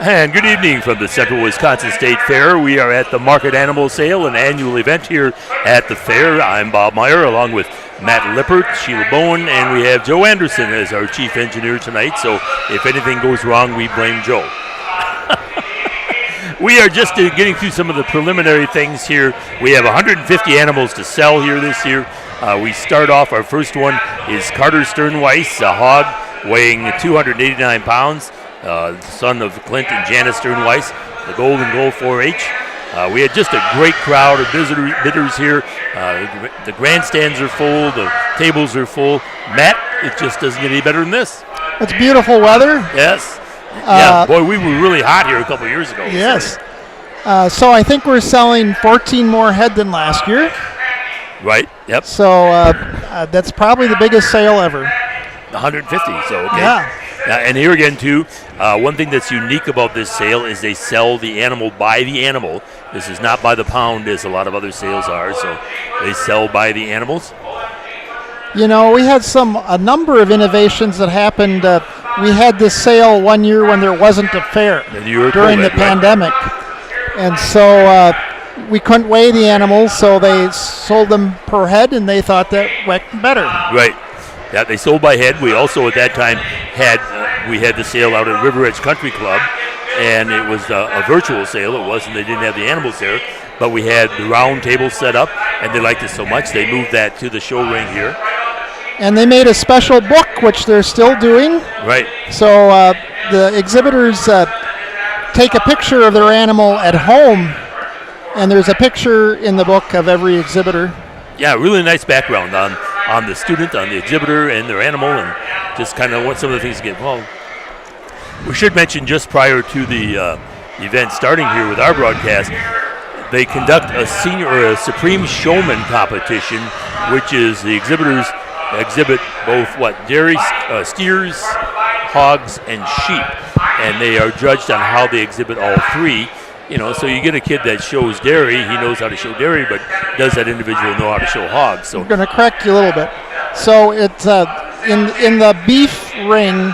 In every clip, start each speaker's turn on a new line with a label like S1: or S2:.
S1: And good evening from the Central Wisconsin State Fair. We are at the Market Animal Sale, an annual event here at the fair. I'm Bob Meyer along with Matt Lippert, Sheila Bowen, and we have Joe Anderson as our chief engineer tonight. So if anything goes wrong, we blame Joe. We are just getting through some of the preliminary things here. We have 150 animals to sell here this year. We start off, our first one is Carter Sternweiss, a hog weighing 289 pounds. Son of Clint and Janice Sternweiss, the Golden Goal 4-H. We had just a great crowd of bidders here. The grandstands are full, the tables are full. Matt, it just doesn't get any better than this.
S2: It's beautiful weather.
S1: Yes. Yeah, boy, we were really hot here a couple years ago.
S2: Yes. So I think we're selling 14 more head than last year.
S1: Right, yep.
S2: So that's probably the biggest sale ever.
S1: 150, so okay.
S2: Yeah.
S1: And here again, too, one thing that's unique about this sale is they sell the animal by the animal. This is not by the pound as a lot of other sales are, so they sell by the animals.
S2: You know, we had a number of innovations that happened. We had this sale one year when there wasn't a fair during the pandemic. And so we couldn't weigh the animals, so they sold them per head, and they thought that went better.
S1: Right. Yeah, they sold by head. We also at that time had the sale out at River Edge Country Club, and it was a virtual sale. It wasn't, they didn't have the animals there, but we had the round table set up, and they liked it so much they moved that to the show ring here.
S2: And they made a special book, which they're still doing.
S1: Right.
S2: So the exhibitors take a picture of their animal at home, and there's a picture in the book of every exhibitor.
S1: Yeah, really nice background on the student, on the exhibitor, and their animal, and just kind of what some of the things get involved. We should mention just prior to the event starting here with our broadcast, they conduct a senior or a Supreme Showman competition, which is the exhibitors exhibit both dairy, steers, hogs, and sheep, and they are judged on how they exhibit all three. You know, so you get a kid that shows dairy, he knows how to show dairy, but does that individual know how to show hogs? So
S2: I'm going to correct you a little bit. So it's in the beef ring,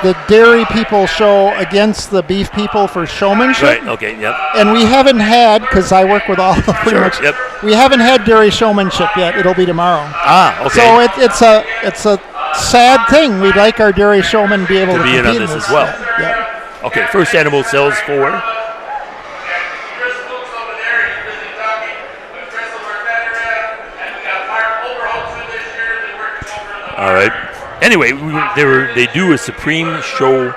S2: the dairy people show against the beef people for showmanship.
S1: Right, okay, yep.
S2: And we haven't had, because I work with all of pretty much,
S1: yep.
S2: We haven't had dairy showmanship yet. It'll be tomorrow.
S1: Ah, okay.
S2: So it's a sad thing. We'd like our dairy showmen to be able to
S1: be in on
S2: compete
S1: this as well.
S2: Yeah.
S1: Okay, first animal sells for. All right. Anyway, they do a Supreme Showman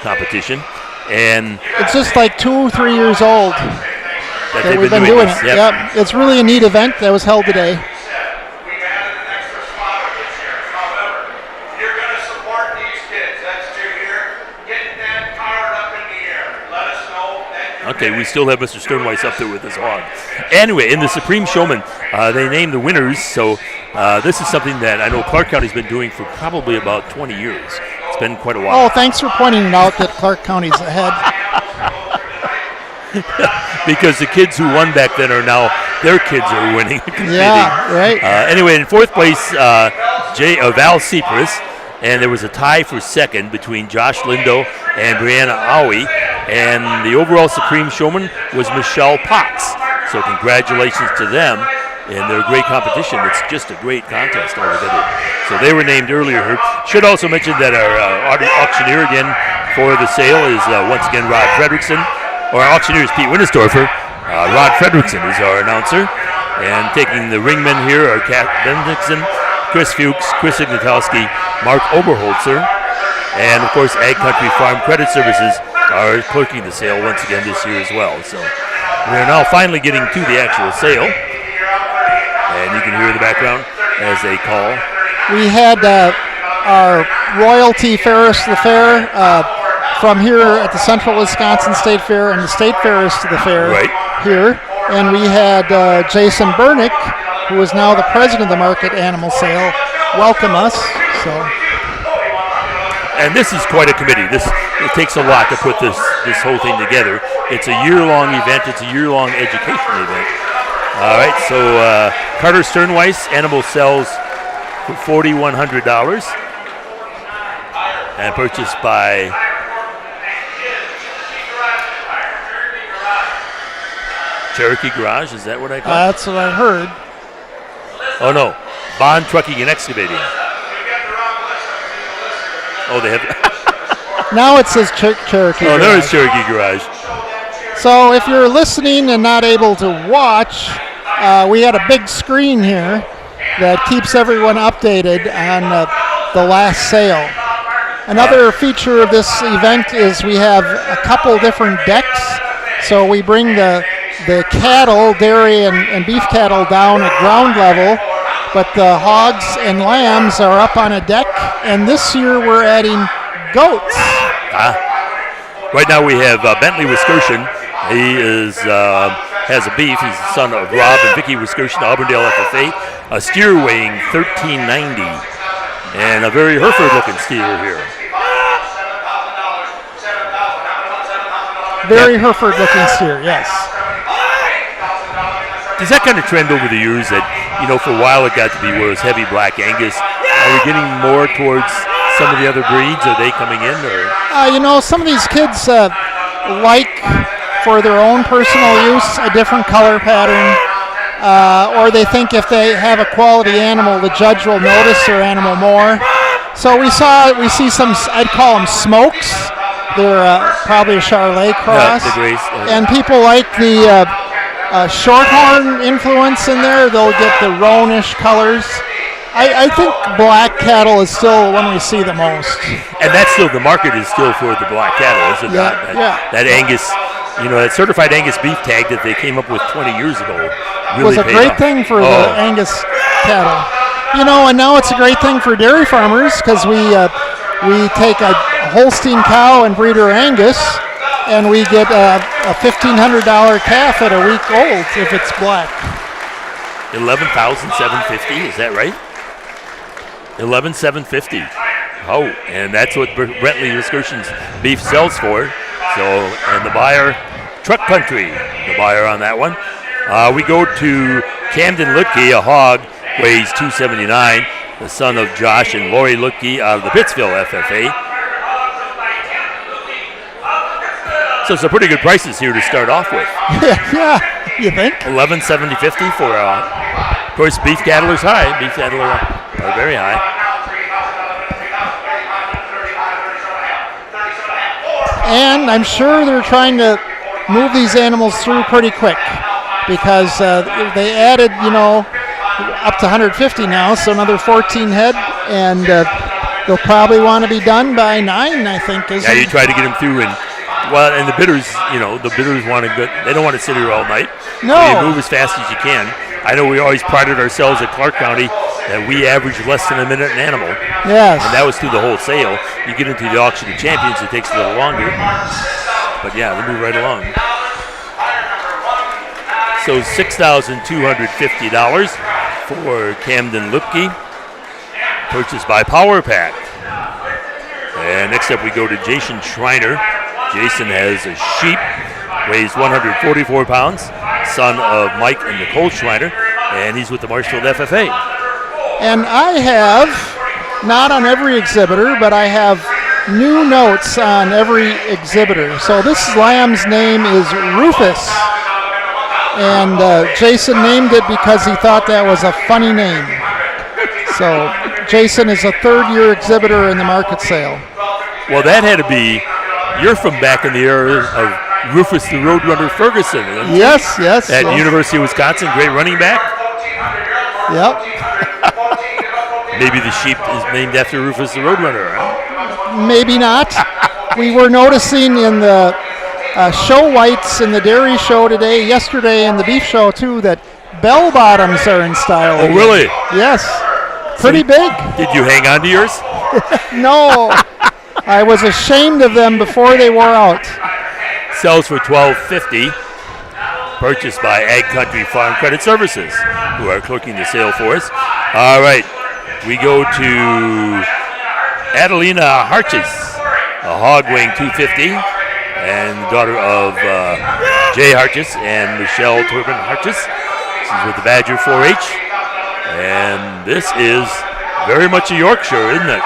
S1: competition, and
S2: it's just like 2 or 3 years old
S1: that
S2: we've been doing
S1: this.
S2: it.
S1: Yep.
S2: Yep. It's really a neat event that was held today.
S1: Okay, we still have Mr. Sternweiss up there with his hog. Anyway, in the Supreme Showman, they name the winners. So this is something that I know Clark County's been doing for probably about 20 years. It's been quite a while.
S2: Oh, thanks for pointing it out that Clark County's ahead.
S1: Because the kids who won back then are now, their kids are winning.
S2: Yeah, right.
S1: Anyway, in fourth place, Val Cypress. And there was a tie for second between Josh Lindo and Brianna Owie. And the overall Supreme Showman was Michelle Potts. So congratulations to them in their great competition. It's just a great contest altogether. So they were named earlier. Should also mention that our auctioneer again for the sale is once again Rod Fredrickson. Or our auctioneer is Pete Winnesdorfer. Rod Fredrickson is our announcer. And taking the ringmen here are Kat Bendixson, Chris Fuchs, Chris Ignatowski, Mark Oberholzer, and of course Ag Country Farm Credit Services are clerking the sale once again this year as well. So we are now finally getting to the actual sale, and you can hear in the background as they call.
S2: We had our royalty Ferris to the fair from here at the Central Wisconsin State Fair, and the State Fair is to the fair here, and we had Jason Bernick, who is now the president of the Market Animal Sale, welcome us.
S1: And this is quite a committee. It takes a lot to put this whole thing together. It's a year-long event. It's a year-long education event. All right, so Carter Sternweiss animal sells for $4,100 and purchased by Cherokee Garage, is that what I call it?
S2: That's what I heard.
S1: Oh, no. Bond Trucking and Excavating. Oh, they have...
S2: Now it says Cherokee Garage.
S1: Oh, there is Cherokee Garage.
S2: So if you're listening and not able to watch, we had a big screen here that keeps everyone updated on the last sale. Another feature of this event is we have a couple different decks. So we bring the cattle, dairy and beef cattle down at ground level, but the hogs and lambs are up on a deck. And this year we're adding goats.
S1: Right now we have Bentley Wiscoshin. He has a beef. He's the son of Rob and Vicky Wiscoshin, Auburndale FFA. A steer weighing 1390, and a very Hereford-looking steer here.
S2: Very Hereford-looking steer, yes.
S1: Does that kind of trend over the years that, for a while it got to be where it was heavy black Angus? Are we getting more towards some of the other breeds? Are they coming in? Or?
S2: Some of these kids like, for their own personal use, a different color pattern, or they think if they have a quality animal, the judge will notice their animal more. So we see some, I'd call them smokes. They're probably a Charolais cross.
S1: Yeah, the Grace,
S2: and people like the shorthorn influence in there. They'll get the roanish colors. I think black cattle is still one we see the most.
S1: And that's still, the market is still for the black cattle, isn't it? That Angus, that certified Angus beef tag that they came up with 20 years ago really
S2: was a great thing for the Angus cattle. And now it's a great thing for dairy farmers because we take a Holstein cow and breed her Angus, and we get a $1,500 calf at a week old if it's black.
S1: 11,750, is that right? 11,750. Oh, and that's what Bentley Wiscoshin's beef sells for. So, and the buyer, Truck Country, the buyer on that one. We go to Camden Lutke, a hog, weighs 279, the son of Josh and Lori Lutke out of the Pittsville FFA. So some pretty good prices here to start off with.
S2: Yeah, you think?
S1: 11.70.50 for, of course, beef cattle is high. Beef cattle are very high.
S2: And I'm sure they're trying to move these animals through pretty quick because they added, up to 150 now, so another 14 head, and they'll probably want to be done by 9, I think.
S1: You try to get them through and the bidders, the bidders want to go. They don't want to sit here all night.
S2: No.
S1: So you move as fast as you can. I know we always prided ourselves at Clark County that we average less than a minute an animal.
S2: Yes.
S1: And that was through the whole sale. You get into the auction of champions, it takes a little longer. But yeah, we move right along. So $6,250 for Camden Lupke, purchased by Power Pack. And next up we go to Jason Schreiner. Jason has a sheep, weighs 144 pounds, son of Mike and Nicole Schreiner, and he's with the Marshfield FFA.
S2: And I have, not on every exhibitor, but I have new notes on every exhibitor. So this lamb's name is Rufus, and Jason named it because he thought that was a funny name. So Jason is a third-year exhibitor in the market sale.
S1: Well, that had to be... You're from back in the era of Rufus the Roadrunner Ferguson.
S2: Yes.
S1: At University of Wisconsin, great running back.
S2: Yep.
S1: Maybe the sheep is named after Rufus the Roadrunner, huh?
S2: Maybe not. We were noticing in the show whites in the dairy show yesterday in the beef show too, that bell bottoms are in style.
S1: Oh, really?
S2: Yes. Pretty big.
S1: Did you hang on to yours?
S2: No. I was ashamed of them before they wore out.
S1: Sells for $12.50. Purchased by Ag Country Farm Credit Services, who are clerking the sale for us. All right, we go to Adelina Harches, a hog weighing 250, and the daughter of Jay Harches and Michelle Turbin Harches. She's with the Badger 4-H, and this is very much a Yorkshire, isn't it?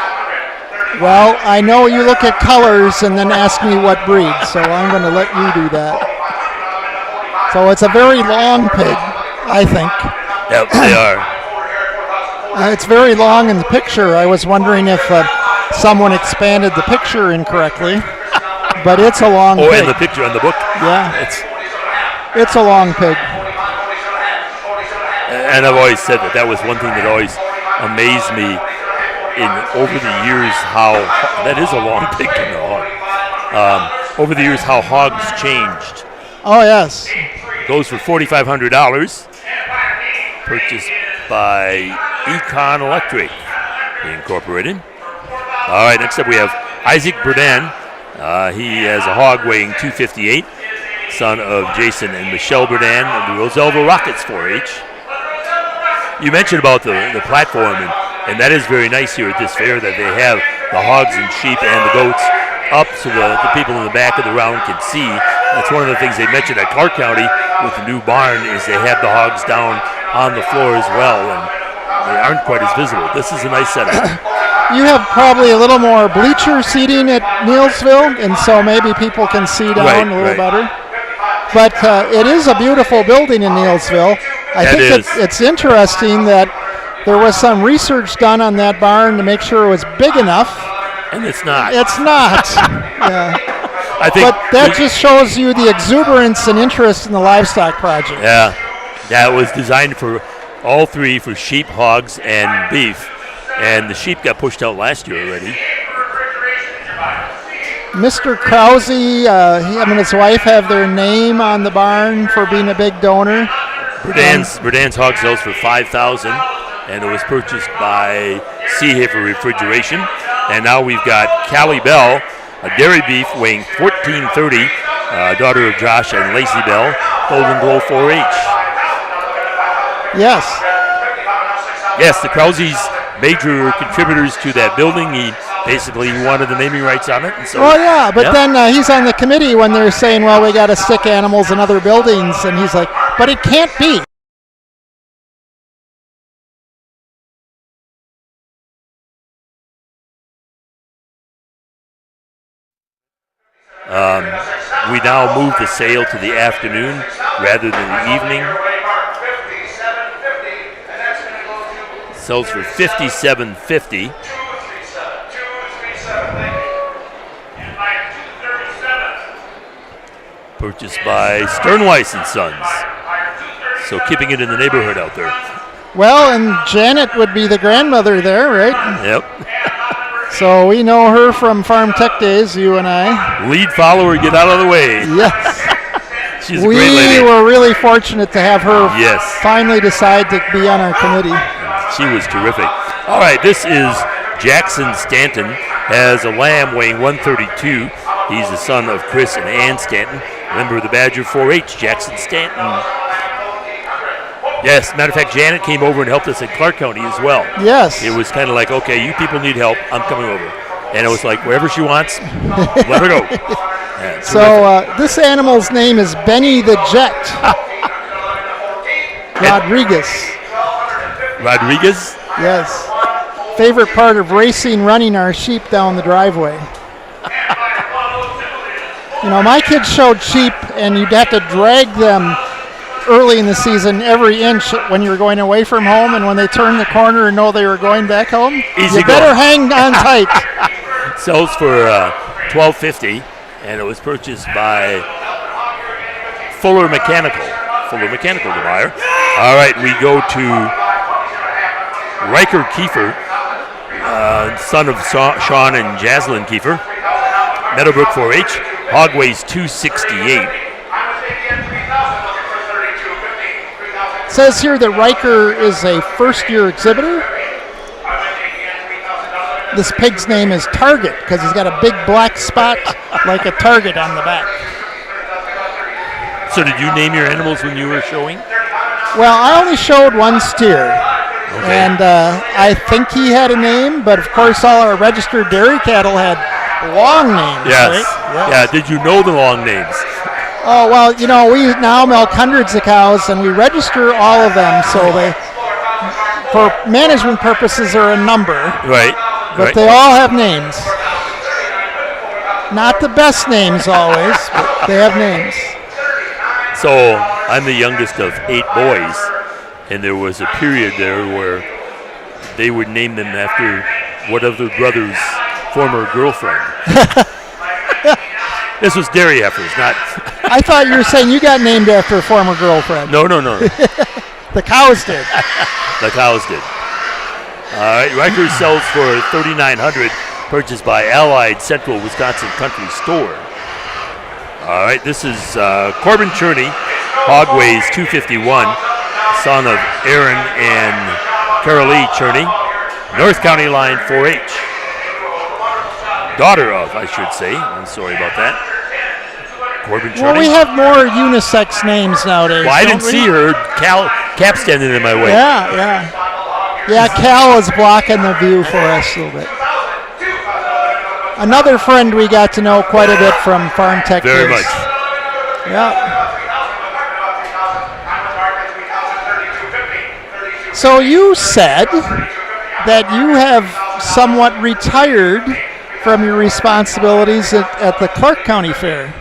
S2: Well, I know you look at colors and then ask me what breed, so I'm going to let you do that. So it's a very long pig, I think.
S1: Yep, they are.
S2: It's very long in the picture. I was wondering if someone expanded the picture incorrectly, but it's a long pig.
S1: Oh, in the picture on the book?
S2: Yeah. It's a long pig.
S1: And I've always said that was one thing that always amazed me over the years, how that is a long pig in the hog. Over the years, how hogs changed.
S2: Oh, yes.
S1: Goes for $4,500, purchased by Econ Electric Incorporated. All right, next up we have Isaac Burdan. He has a hog weighing 258, son of Jason and Michelle Burdan of the Roselva Rockets 4-H. You mentioned about the platform, and that is very nice here at this fair that they have the hogs and sheep and the goats up so the people in the back of the round can see. That's one of the things they mentioned at Clark County with the new barn is they have the hogs down on the floor as well, and they aren't quite as visible. This is a nice setup.
S2: You have probably a little more bleacher seating at Neillsville, and so maybe people can see down a little better. But it is a beautiful building in Neillsville. I think it's interesting that there was some research done on that barn to make sure it was big enough.
S1: And it's not.
S2: It's not. Yeah.
S1: I think
S2: but that just shows you the exuberance and interest in the livestock project.
S1: Yeah. That was designed for all three, for sheep, hogs, and beef. And the sheep got pushed out last year already.
S2: Mr. Krause, he and his wife have their name on the barn for being a big donor.
S1: Burdan's hog sells for $5,000, and it was purchased by Seehafer Refrigeration. And now we've got Callie Bell, a dairy beef weighing 1430, daughter of Josh and Lacey Bell, Golden Glow 4-H.
S2: Yes.
S1: Yes, the Krause's major contributors to that building. He basically wanted the naming rights on it. And so,
S2: then he's on the committee when they're saying, well, we got to stick animals in other buildings. And he's like, but it can't be.
S1: We now move the sale to the afternoon rather than the evening. Sells for $57.50. Purchased by Sternweiss and Sons. So keeping it in the neighborhood out there.
S2: Well, and Janet would be the grandmother there, right?
S1: Yep.
S2: So we know her from Farm Tech Days, you and I.
S1: Lead follower, get out of the way.
S2: Yes.
S1: She's a great lady.
S2: We were really fortunate to have her finally decide to be on our committee.
S1: She was terrific. All right, this is Jackson Stanton. Has a lamb weighing 132. He's the son of Chris and Ann Stanton, member of the Badger 4-H, Jackson Stanton. Yes, matter of fact, Janet came over and helped us in Clark County as well.
S2: Yes.
S1: It was kind of like, okay, you people need help, I'm coming over. And it was like, wherever she wants, let her go. Yeah,
S2: so this animal's name is Benny the Jet. Rodriguez.
S1: Rodriguez?
S2: Yes. Favorite part of racing, running our sheep down the driveway. You know, my kids showed sheep, and you'd have to drag them early in the season every inch when you were going away from home, and when they turned the corner and know they were going back home, you better hang on tight.
S1: Sells for $12.50, and it was purchased by Fuller Mechanical. Fuller Mechanical, the buyer. All right, we go to Riker Kiefer, son of Sean and Jaslyn Kiefer. Meadowbrook 4-H. Hog weighs 268.
S2: It says here that Riker is a first-year exhibitor. This pig's name is Target because he's got a big black spot like a target on the back.
S1: So did you name your animals when you were showing?
S2: Well, I only showed one steer.
S1: Okay.
S2: And I think he had a name, but of course all our registered dairy cattle had long names.
S1: Yes.
S2: Right? Yes.
S1: Yeah, did you know the long names?
S2: Oh, well, you know, we now milk hundreds of cows, and we register all of them, so they, for management purposes, are a number.
S1: Right.
S2: But they all have names. Not the best names always, but they have names.
S1: So I'm the youngest of 8 boys, and there was a period there where they would name them after one of their brother's former girlfriend. This was dairy heifers, not.
S2: I thought you were saying you got named after a former girlfriend.
S1: No.
S2: The cows did.
S1: The cows did. All right, Rikers sells for $3,900, purchased by Allied Central Wisconsin Country Store. All right, this is Corbin Cherney. Hog weighs 251, son of Aaron and Carolee Cherney. North County line 4-H. Daughter of, I should say. I'm sorry about that. Corbin Cherney.
S2: Well, we have more unisex names nowadays.
S1: Well, I didn't see her. Cap standing in my way.
S2: Yeah, Cal is blocking the view for us a little bit. Another friend we got to know quite a bit from Farm Tech.
S1: Very much.
S2: Yeah. So you said that you have somewhat retired from your responsibilities at the Clark County Fair.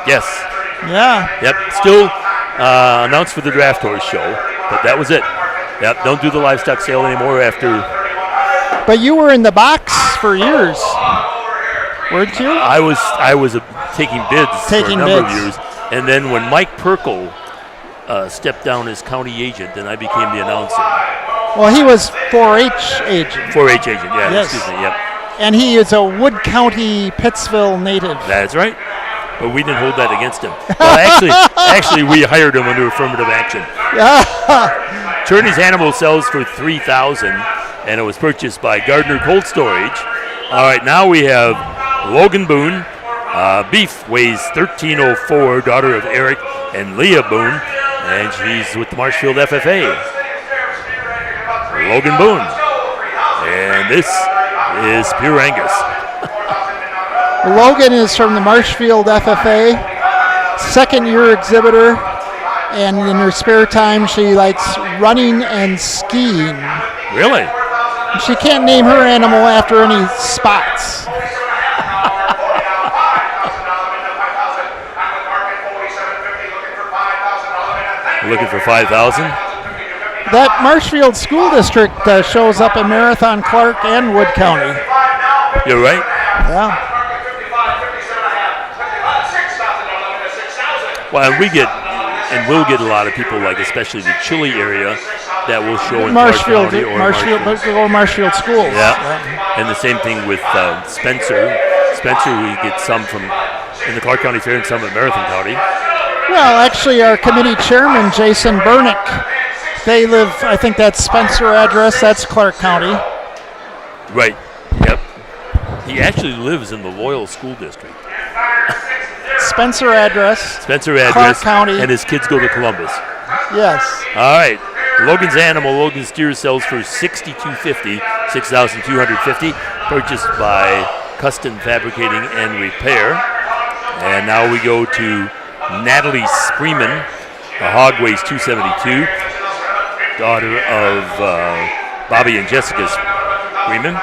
S1: Yes.
S2: Yeah.
S1: Yep. Still announced for the draft horse show, but that was it. Yep. Don't do the livestock sale anymore after.
S2: But you were in the box for years, weren't you?
S1: I was taking bids for a number of years, and then when Mike Perkle stepped down as county agent, then I became the announcer.
S2: Well, he was 4-H agent.
S1: 4-H agent, yeah.
S2: Yes.
S1: Excuse me. Yep.
S2: And he is a Wood County, Pittsville native.
S1: That's right. But we didn't hold that against him. Well, actually, we hired him under affirmative action. Cherney's animal sells for $3,000, and it was purchased by Gardner Cold Storage. All right, now we have Logan Boone. Beef weighs 1304, daughter of Eric and Leah Boone, and she's with the Marshfield FFA. Logan Boone. And this is pure Angus.
S2: Logan is from the Marshfield FFA, second-year exhibitor, and in her spare time she likes running and skiing.
S1: Really?
S2: She can't name her animal after any spots.
S1: Looking for $5,000?
S2: That Marshfield School District shows up in Marathon, Clark, and Wood County.
S1: You're right.
S2: Yeah.
S1: Well, we'll get a lot of people, like especially the Chile area, that will show in
S2: Marshfield,
S1: Clark County or
S2: Marshfield schools.
S1: Yeah. And the same thing with Spencer. Spencer, we get some from in the Clark County Fair and some in Marathon County.
S2: Well, actually, our committee chairman, Jason Burnick, they live, I think that's Spencer address, that's Clark County.
S1: Right, yep. He actually lives in the Loyal School District.
S2: Spencer address, Clark County.
S1: And his kids go to Columbus.
S2: Yes.
S1: All right, Logan's animal, Logan steer sells for $6,250, $6,250, purchased by Custom Fabricating and Repair. And now we go to Natalie Spreeman. The hog weighs 272. Daughter of Bobby and Jessica Spreeman.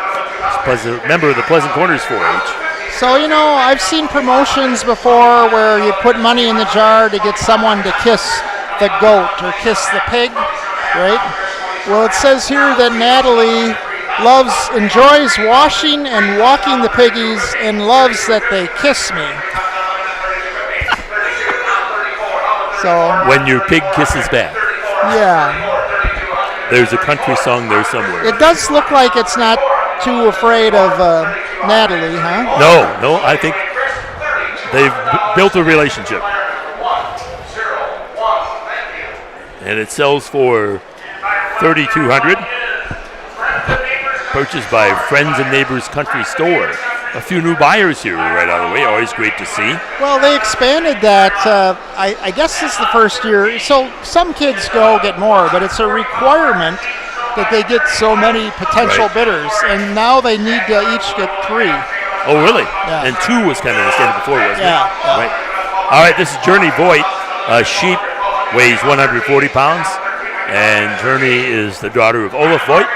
S1: She's a member of the Pleasant Corners 4-H.
S2: So, I've seen promotions before where you put money in the jar to get someone to kiss the goat or kiss the pig, right? Well, it says here that Natalie enjoys washing and walking the piggies and loves that they kiss me. So
S1: when your pig kisses back.
S2: Yeah.
S1: There's a country song there somewhere.
S2: It does look like it's not too afraid of Natalie, huh?
S1: No, I think they've built a relationship. And it sells for $3,200. Purchased by Friends and Neighbors Country Store. A few new buyers here right out of the way. Always great to see.
S2: Well, they expanded that. I guess this is the first year. So some kids get more, but it's a requirement that they get so many potential bidders, and now they need to each get 3.
S1: Oh, really?
S2: Yeah.
S1: And 2 was kind of the standard before, wasn't it?
S2: Yeah.
S1: Right. All right, this is Journey Voigt. Sheep weighs 140 pounds, and Journey is the daughter of Olaf Voigt,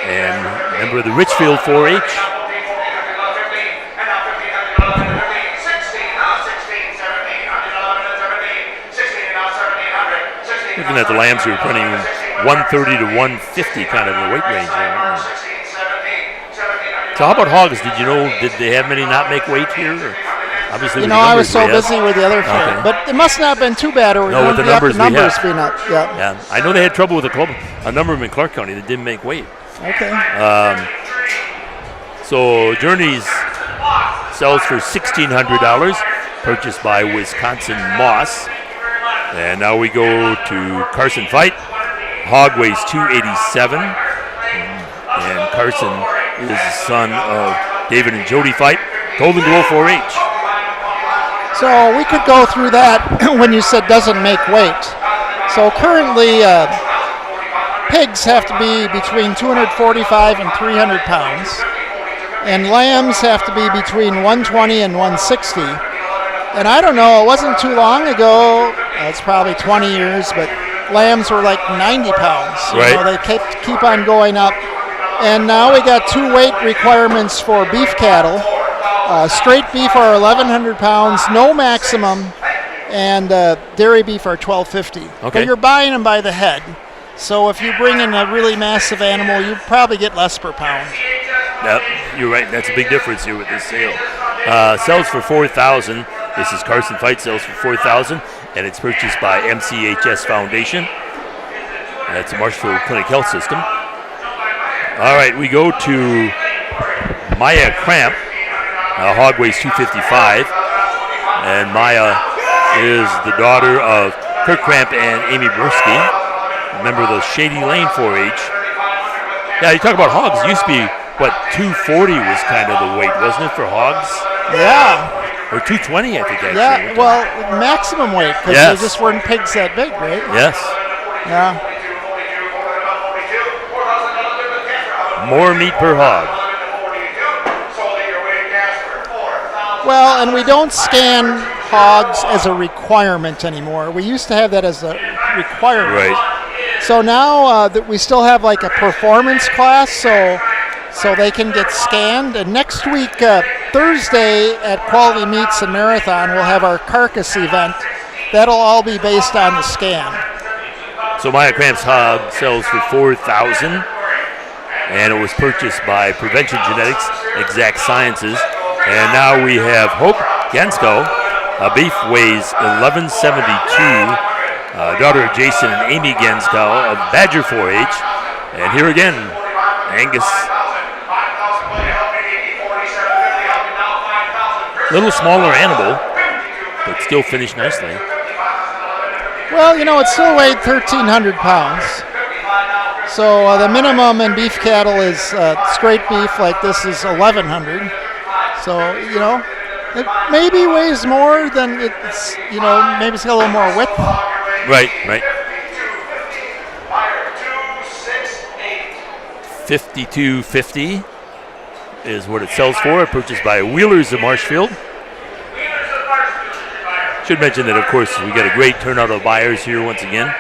S1: and member of the Richfield 4-H. Looking at the lambs, we were putting 130 to 150 kind of in the weight range there. So how about hogs? Did you know, did they have many not make weight here? Or obviously,
S2: I was so busy with the other fair. But it must not have been too bad. Or
S1: no, with the numbers
S2: being up.
S1: Yeah. I know they had trouble with the club. A number of them in Clark County that didn't make weight.
S2: Okay.
S1: So Journeys sells for $1,600, purchased by Wisconsin Moss. And now we go to Carson Fight. Hog weighs 287. And Carson is the son of David and Jody Fight. Golden Glow 4-H.
S2: So we could go through that when you said doesn't make weight. So currently pigs have to be between 245 and 300 pounds. And lambs have to be between 120 and 160. And I don't know, it wasn't too long ago, it's probably 20 years, but lambs were like 90 pounds.
S1: Right.
S2: They keep on going up. And now we got two weight requirements for beef cattle. Straight beef are 1,100 pounds, no maximum, and dairy beef are 1,250.
S1: Okay.
S2: But you're buying them by the head. So if you bring in a really massive animal, you probably get less per pound.
S1: Yep, you're right. That's a big difference here with this sale. Sells for $4,000. This is Carson Fight, sells for $4,000, and it's purchased by MCHS Foundation. That's a Marshfield Clinic Health System. All right, we go to Maya Cramp. Hog weighs 255, and Maya is the daughter of Kirk Cramp and Amy Bursky, a member of the Shady Lane 4-H. Yeah, you talk about hogs. It used to be, 240 was kind of the weight, wasn't it, for hogs?
S2: Yeah.
S1: Or 220, I think, actually.
S2: Yeah, well, maximum weight, because there just weren't pigs that big, right?
S1: Yes.
S2: Yeah.
S1: More meat per hog.
S2: Well, and we don't scan hogs as a requirement anymore. We used to have that as a requirement.
S1: Right.
S2: So now that we still have like a performance class, so they can get scanned. And next week, Thursday at Quality Meats and Marathon, we'll have our carcass event. That'll all be based on the scan.
S1: So Maya Cramp's hog sells for $4,000, and it was purchased by Prevention Genetics, Exact Sciences. And now we have Hope Gensko. Beef weighs 1172. Daughter of Jason and Amy Gensko of Badger 4-H. And here again, Angus. Little smaller animal, but still finished nicely.
S2: Well, it still weighed 1,300 pounds. So the minimum in beef cattle is straight beef like this is 1,100. So, it maybe weighs more than it's, maybe it's got a little more width.
S1: Right. 52.50 is what it sells for, purchased by Wheelers of Marshfield. Should mention that, of course, we got a great turnout of buyers here once again.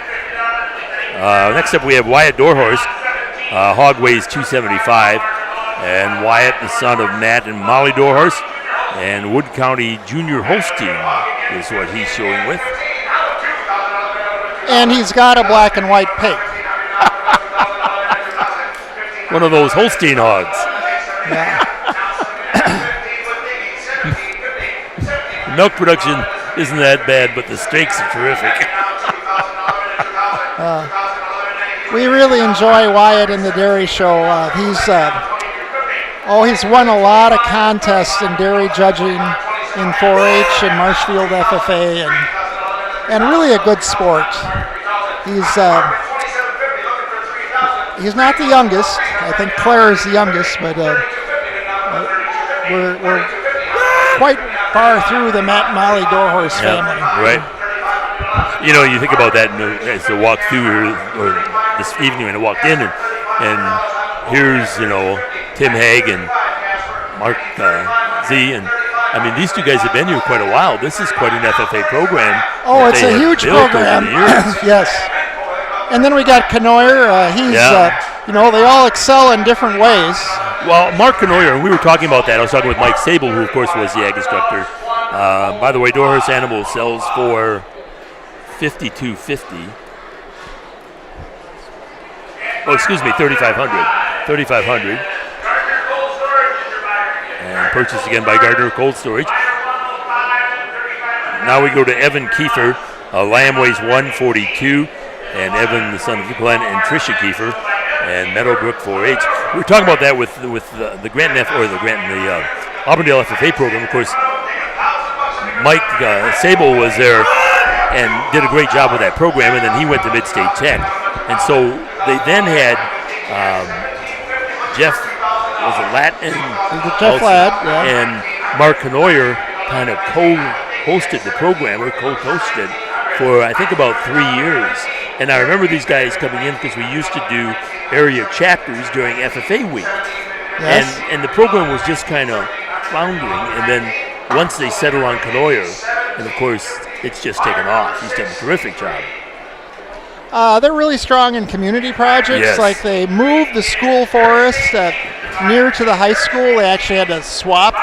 S1: Next up, we have Wyatt Dorhorse. Hog weighs 275. And Wyatt, the son of Matt and Molly Dorhorse, and Wood County Junior Holstein is what he's showing with.
S2: And he's got a black and white pig.
S1: One of those Holstein hogs.
S2: Yeah.
S1: Milk production isn't that bad, but the steaks are terrific.
S2: We really enjoy Wyatt in the dairy show. He's won a lot of contests in dairy judging in 4-H and Marshfield FFA, and really a good sport. He's not the youngest. I think Claire is the youngest, but we're quite far through the Matt and Molly Dorhorse family.
S1: Right. You think about that as I walked through here or this evening when I walked in, and here's Tim Haig and Mark Z, and I mean these two guys have been here quite a while. This is quite an FFA program.
S2: Oh, it's a huge program. Yes. And then we got Canoyer. They all excel in different ways.
S1: Well, Mark Canoyer, and we were talking about that. I was talking with Mike Sable, who of course was the ag instructor. By the way, Dorhorse Animal sells for $52.50. $3,500. And purchased again by Gardner Cold Storage. Now we go to Evan Kiefer. Lamb weighs 142. And Evan, the son of Glenn and Tricia Kiefer. And Meadowbrook 4-H. We were talking about that with the Grant Auburndale FFA program. Of course, Mike Sable was there and did a great job with that program, and then he went to Mid-State Tech. And so they then had Jeff Ladd and Mark Canoyer kind of co-hosted the program, or co-coached it for I think about 3 years. And I remember these guys coming in because we used to do area chapters during FFA week. Yes. And the program was just kind of floundering. And then once they settled on Canoyer, and of course it's just taken off. He's done a terrific job.
S2: They're really strong in community projects.
S1: Yes.
S2: Like they moved the school forest near to the high school. They actually had to swap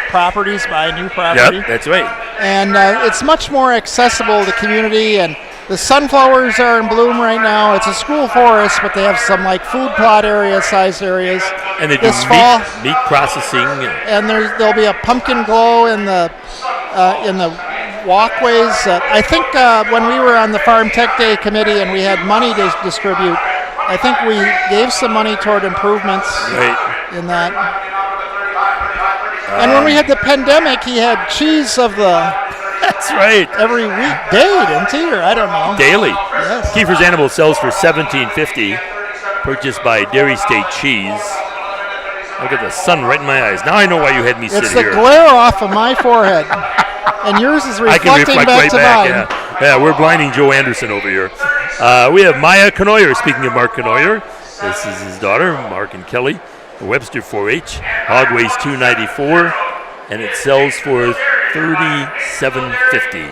S2: properties, buy a new property.
S1: Yep, that's right.
S2: And it's much more accessible to the community. And the sunflowers are in bloom right now. It's a school forest, but they have some like food plot sized areas.
S1: And they do meat processing.
S2: And there'll be a pumpkin glow in the walkways. I think when we were on the Farm Tech Day committee and we had money to distribute, I think we gave some money toward improvements in that. And when we had the pandemic, he had cheese of the...
S1: That's right.
S2: Every weekday, didn't he? Or I don't know.
S1: Daily.
S2: Yes.
S1: Kiefer's Animal sells for $17.50, purchased by Dairy State Cheese. Look at the sun right in my eyes. Now I know why you had me sit here.
S2: It's the glare off of my forehead. And yours is reflecting back to mine.
S1: Yeah, we're blinding Joe Anderson over here. We have Maya Canoyer. Speaking of Mark Canoyer, this is his daughter, Mark and Kelly. Webster 4-H. Hog weighs 294, and it sells for $37.50.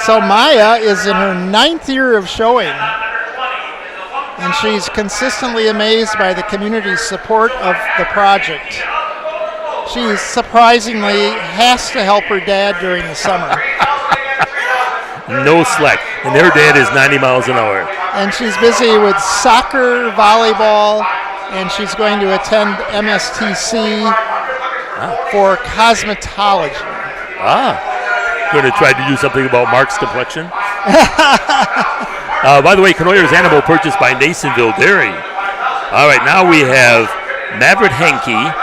S2: So Maya is in her 9th year of showing, and she's consistently amazed by the community's support of the project. She surprisingly has to help her dad during the summer.
S1: No slack. And their dad is 90 miles an hour.
S2: And she's busy with soccer, volleyball, and she's going to attend MSTC for cosmetology.
S1: Going to try to do something about Mark's complexion. By the way, Canoyer's Animal purchased by Nasonville Dairy. All right, now we have Maverick Henke.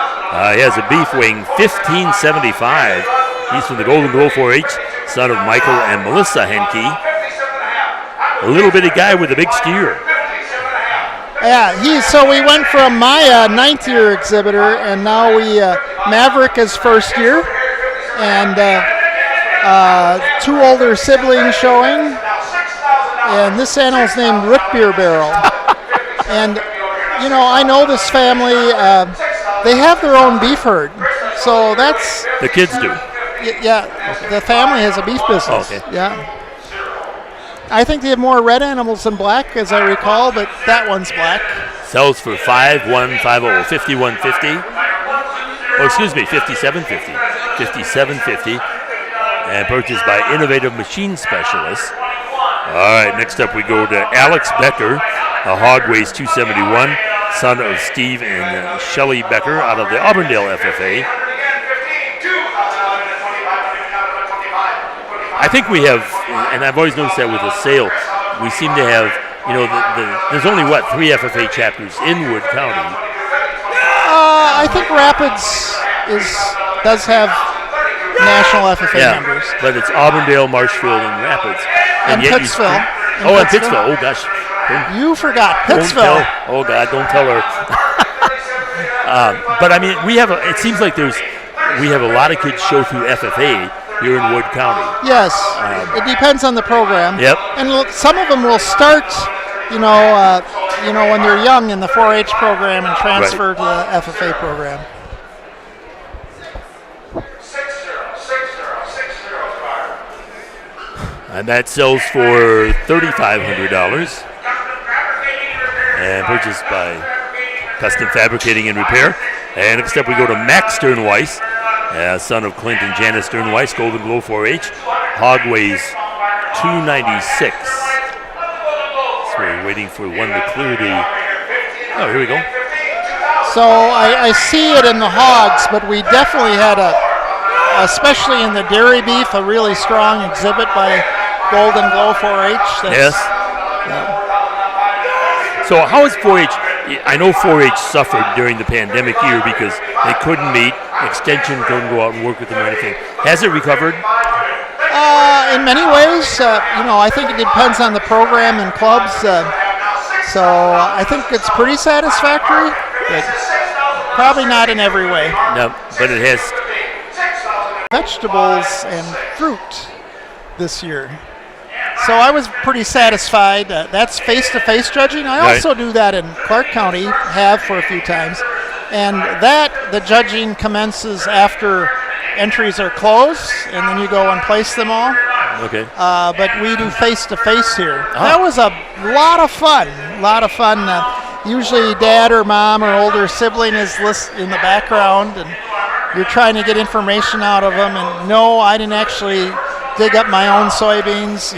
S1: He has a beef weighing 1575. He's from the Golden Glow 4-H, son of Michael and Melissa Henke. A little bitty guy with a big steer.
S2: Yeah, so we went from my 9th year exhibitor, and now Maverick is 1st year, and 2 older siblings showing, and this animal's named Root Beer Barrel. And, I know this family, they have their own beef herd, so that's...
S1: The kids do?
S2: Yeah, the family has a beef business.
S1: Okay.
S2: Yeah. I think they have more red animals than black, as I recall, but that one's black.
S1: Sells for $51.50. Oh, excuse me, $57.50. $57.50. And purchased by Innovative Machine Specialists. All right, next up we go to Alex Becker. A hog weighs 271, son of Steve and Shelley Becker out of the Auburndale FFA. I think we have, and I've always noticed that with the sale, we seem to have, there's only, 3 FFA chapters in Wood County?
S2: I think Rapids does have national FFA members.
S1: But it's Auburndale, Marshfield, and Rapids.
S2: And Pittsville.
S1: And Pittsville. Oh, gosh.
S2: You forgot Pittsville.
S1: Oh, God, don't tell her. But, I mean, it seems like we have a lot of kids show through FFA here in Wood County.
S2: Yes, it depends on the program.
S1: Yep.
S2: And some of them will start, when they're young in the 4-H program and transfer to the FFA program.
S1: And that sells for $3,500 and purchased by Custom Fabricating and Repair. And next up we go to Max Sternweiss, son of Clint and Janice Sternweiss, Golden Glow 4-H. Hog weighs 296. We're waiting for one to clear the. Oh, here we go.
S2: So I see it in the hogs, but we definitely had especially in the dairy beef, a really strong exhibit by Golden Glow 4-H.
S1: Yes.
S2: Yeah.
S1: So how is 4-H? I know 4-H suffered during the pandemic year because they couldn't meet. Extension couldn't go out and work with them or anything. Has it recovered?
S2: In many ways, I think it depends on the program and clubs. So I think it's pretty satisfactory, but probably not in every way.
S1: No, but it has.
S2: Vegetables and fruit this year. So I was pretty satisfied. That's face-to-face judging. I also do that in Clark County, have for a few times. And the judging commences after entries are closed, and then you go and place them all.
S1: Okay.
S2: But we do face-to-face here. That was a lot of fun. Usually dad or mom or older sibling is in the background, and you're trying to get information out of them. And no, I didn't actually dig up my own soybeans,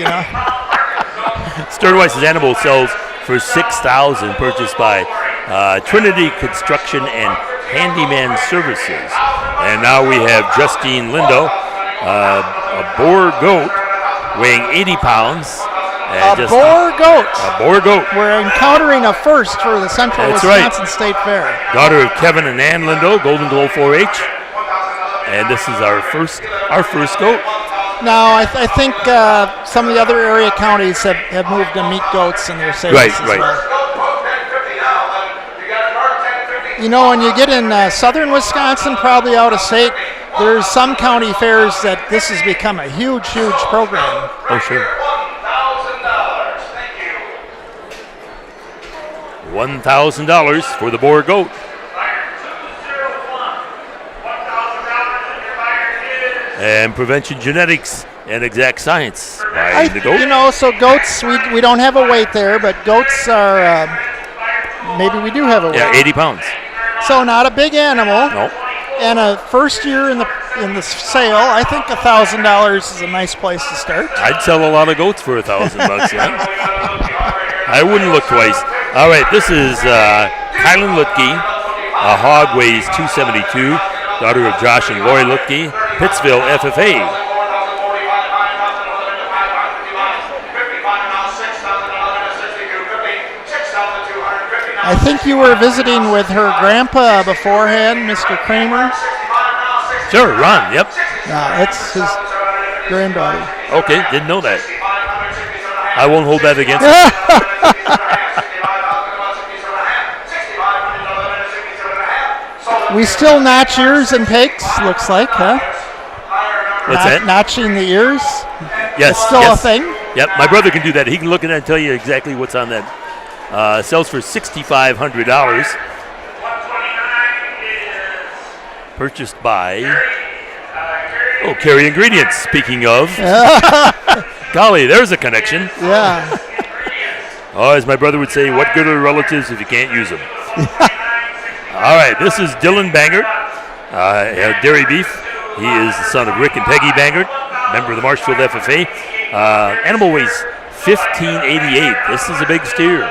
S1: Sternweiss's animal sells for $6,000, purchased by Trinity Construction and Handyman Services. And now we have Justine Lindo, a boar goat weighing 80 pounds.
S2: A boar goat.
S1: A boar goat.
S2: We're encountering a first for the Central Wisconsin State Fair.
S1: Daughter of Kevin and Ann Lindo, Golden Glow 4-H. And this is our first goat.
S2: Now, I think some of the other area counties have moved to meat goats in their sales as well. When you get in southern Wisconsin, probably out of state, there's some county fairs that this has become a huge, huge program.
S1: Oh, sure. $1,000 for the boar goat. And Prevention Genetics and Exact Science by the goat.
S2: So goats, we don't have a weight there, but goats are, maybe we do have a weight.
S1: Yeah, 80 pounds.
S2: So not a big animal.
S1: No.
S2: And a first year in the sale, I think $1,000 is a nice place to start.
S1: I'd sell a lot of goats for $1,000. Yeah. I wouldn't look twice. All right, this is Kylan Lutke. A hog weighs 272. Daughter of Josh and Lori Lutke, Pittsville FFA.
S2: I think you were visiting with her grandpa beforehand, Mr. Kramer.
S1: Sure, Ron, yep.
S2: It's his granddaughter.
S1: Okay, didn't know that. I won't hold that against
S2: We still notch ears and pigs, looks like, huh?
S1: What's that?
S2: Notching the ears?
S1: Yes.
S2: It's still a thing?
S1: Yep, my brother can do that. He can look at that and tell you exactly what's on that. Sells for $6,500. Purchased by Carry Ingredients. Speaking of, golly, there's a connection.
S2: Yeah.
S1: As my brother would say, what good are relatives if you can't use them? All right, this is Dylan Bangert, dairy beef. He is the son of Rick and Peggy Bangert, member of the Marshfield FFA. Animal weighs 1588. This is a big steer.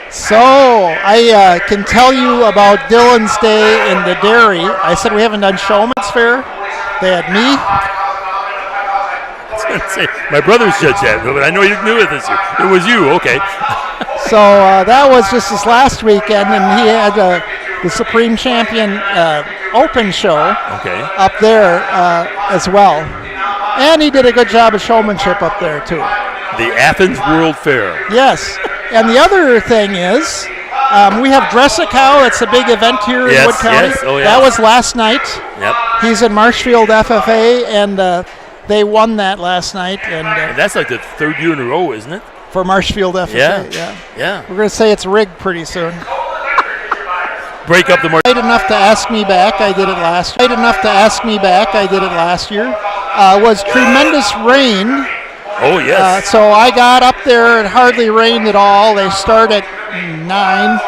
S2: So I can tell you about Dylan's day in the dairy. I said we haven't done Showman's Fair. They had me.
S1: I was going to say, my brother's judged that, but I know you knew it this year. It was you, okay.
S2: So that was just this last weekend, and he had the Supreme Champion Open show up there as well. And he did a good job of showmanship up there, too.
S1: The Athens World Fair.
S2: Yes. And the other thing is, we have Dress a Cow. It's a big event here in Wood County.
S1: Yes. Oh, yeah.
S2: That was last night.
S1: Yep.
S2: He's in Marshfield FFA, and they won that last night. And
S1: that's like the third year in a row, isn't it?
S2: For Marshfield FFA,
S1: yeah.
S2: We're going to say it's rigged pretty soon.
S1: Break up the market.
S2: Late enough to ask me back, I did it last year. Was tremendous rain.
S1: Oh, yes.
S2: So I got up there, it hardly rained at all. They start at 9.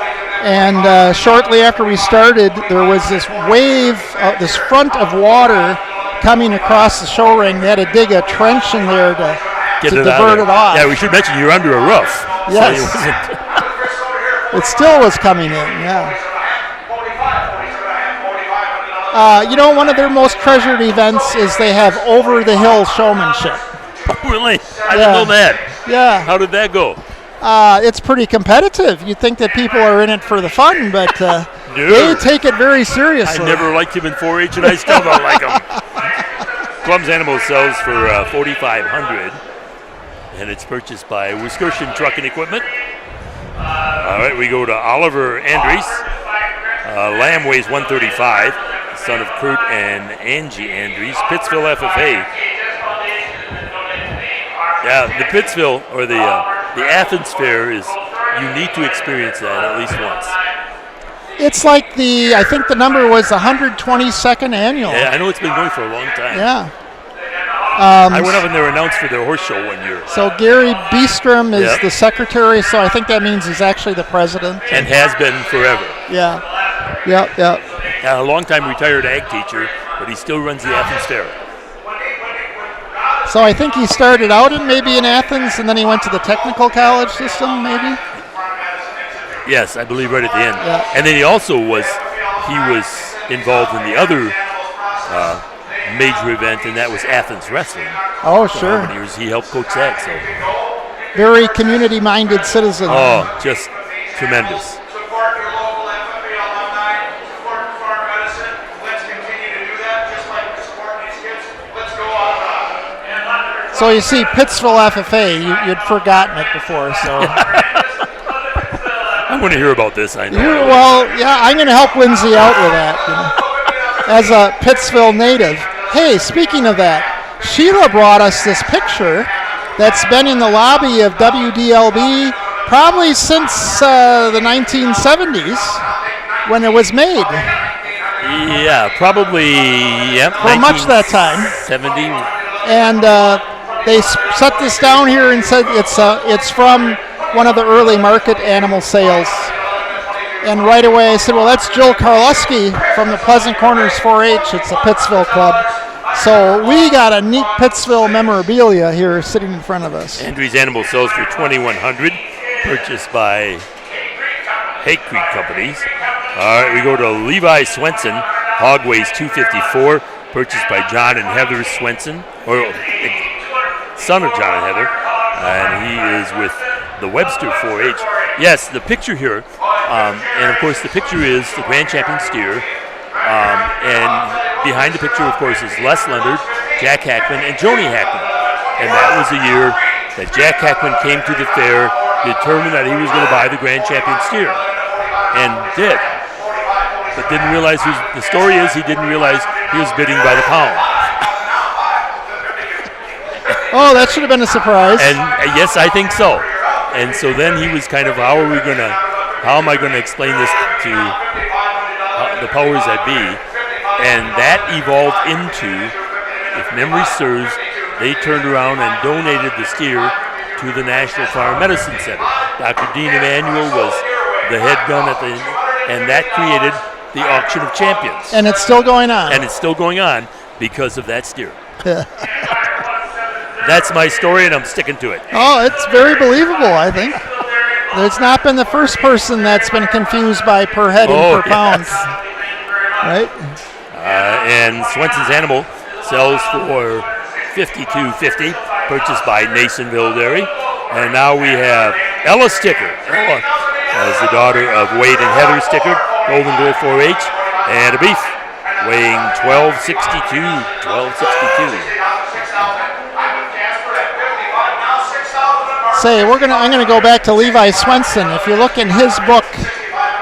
S2: And shortly after we started, there was this wave, this front of water coming across the show ring. They had to dig a trench in there to
S1: Get
S2: to
S1: it out
S2: divert
S1: of
S2: it off.
S1: Yeah, we should mention you're under a roof.
S2: Yes.
S1: So
S2: it still was coming in, yeah. One of their most treasured events is they have over-the-hill showmanship.
S1: Really? I didn't know that.
S2: Yeah.
S1: How did that go?
S2: It's pretty competitive. You'd think that people are in it for the fun, but they take it very seriously.
S1: I never liked him in 4-H, and I still don't like him. Clum's Animal sells for $4,500, and it's purchased by Wisconsin Truck and Equipment. All right, we go to Oliver Andries. Lamb weighs 135, son of Kurt and Angie Andries, Pittsville FFA. Yeah, the Pittsville or the Athens Fair is, you need to experience that at least once.
S2: It's like I think the number was 122nd annual.
S1: Yeah, I know it's been going for a long time.
S2: Yeah.
S1: I went up and they were announced for their horse show one year.
S2: So Gary Beestrom is the secretary, so I think that means he's actually the president.
S1: And has been forever.
S2: Yeah.
S1: A long-time retired ag teacher, but he still runs the Athens Fair.
S2: So I think he started out in Athens, and then he went to the technical college system, maybe?
S1: Yes, I believe right at the end.
S2: Yeah.
S1: And then he was involved in the other major event, and that was Athens Wrestling.
S2: Oh,
S1: for
S2: sure.
S1: how many years he helped coach that. So.
S2: Very community-minded citizen.
S1: Oh, just tremendous.
S2: So you see, Pittsville FFA, you'd forgotten it before, so.
S1: I want to hear about this, I know.
S2: I'm going to help Lindsay out with that, as a Pittsville native. Hey, speaking of that, Sheila brought us this picture that's been in the lobby of WDLB probably since the 1970s when it was made.
S1: Yeah, probably, yep.
S2: For much that time.
S1: 70.
S2: And they set this down here and said it's from one of the early market animal sales. And right away I said, well, that's Jill Karleski from the Pleasant Corners 4-H. It's a Pittsville club. So we got a neat Pittsville memorabilia here sitting in front of us.
S1: Andrews Animal sells for $2,100, purchased by Hay Creek Companies. All right, we go to Levi Swenson. Hog weighs 254, purchased by John and Heather Swenson, or son of John and Heather, and he is with the Webster 4-H. Yes, the picture here, and of course the picture is the Grand Champion steer, and behind the picture, of course, is Les Leonard, Jack Hackman, and Joni Hackman. And that was the year that Jack Hackman came to the fair, determined that he was going to buy the Grand Champion steer, and did. But didn't realize, the story is he didn't realize he was bidding by the pound.
S2: Oh, that should have been a surprise.
S1: And yes, I think so. And so then he was kind of, how am I going to explain this to the powers that be? And that evolved into, if memory serves, they turned around and donated the steer to the National Farm Medicine Center. Dr. Dean Emanuel was the head gun and that created the Auction of Champions.
S2: And it's still going on.
S1: And it's still going on because of that steer. That's my story, and I'm sticking to it.
S2: Oh, it's very believable, I think. There's not been the first person that's been confused by per head and per pound. Right?
S1: And Swenson's Animal sells for $52.50, purchased by Nasonville Dairy. And now we have Ella Sticker. Ella is the daughter of Wade and Heather Sticker, Golden Girl 4-H, and a beef weighing 1262.
S2: Say, I'm gonna go back to Levi Swenson. If you look in his book,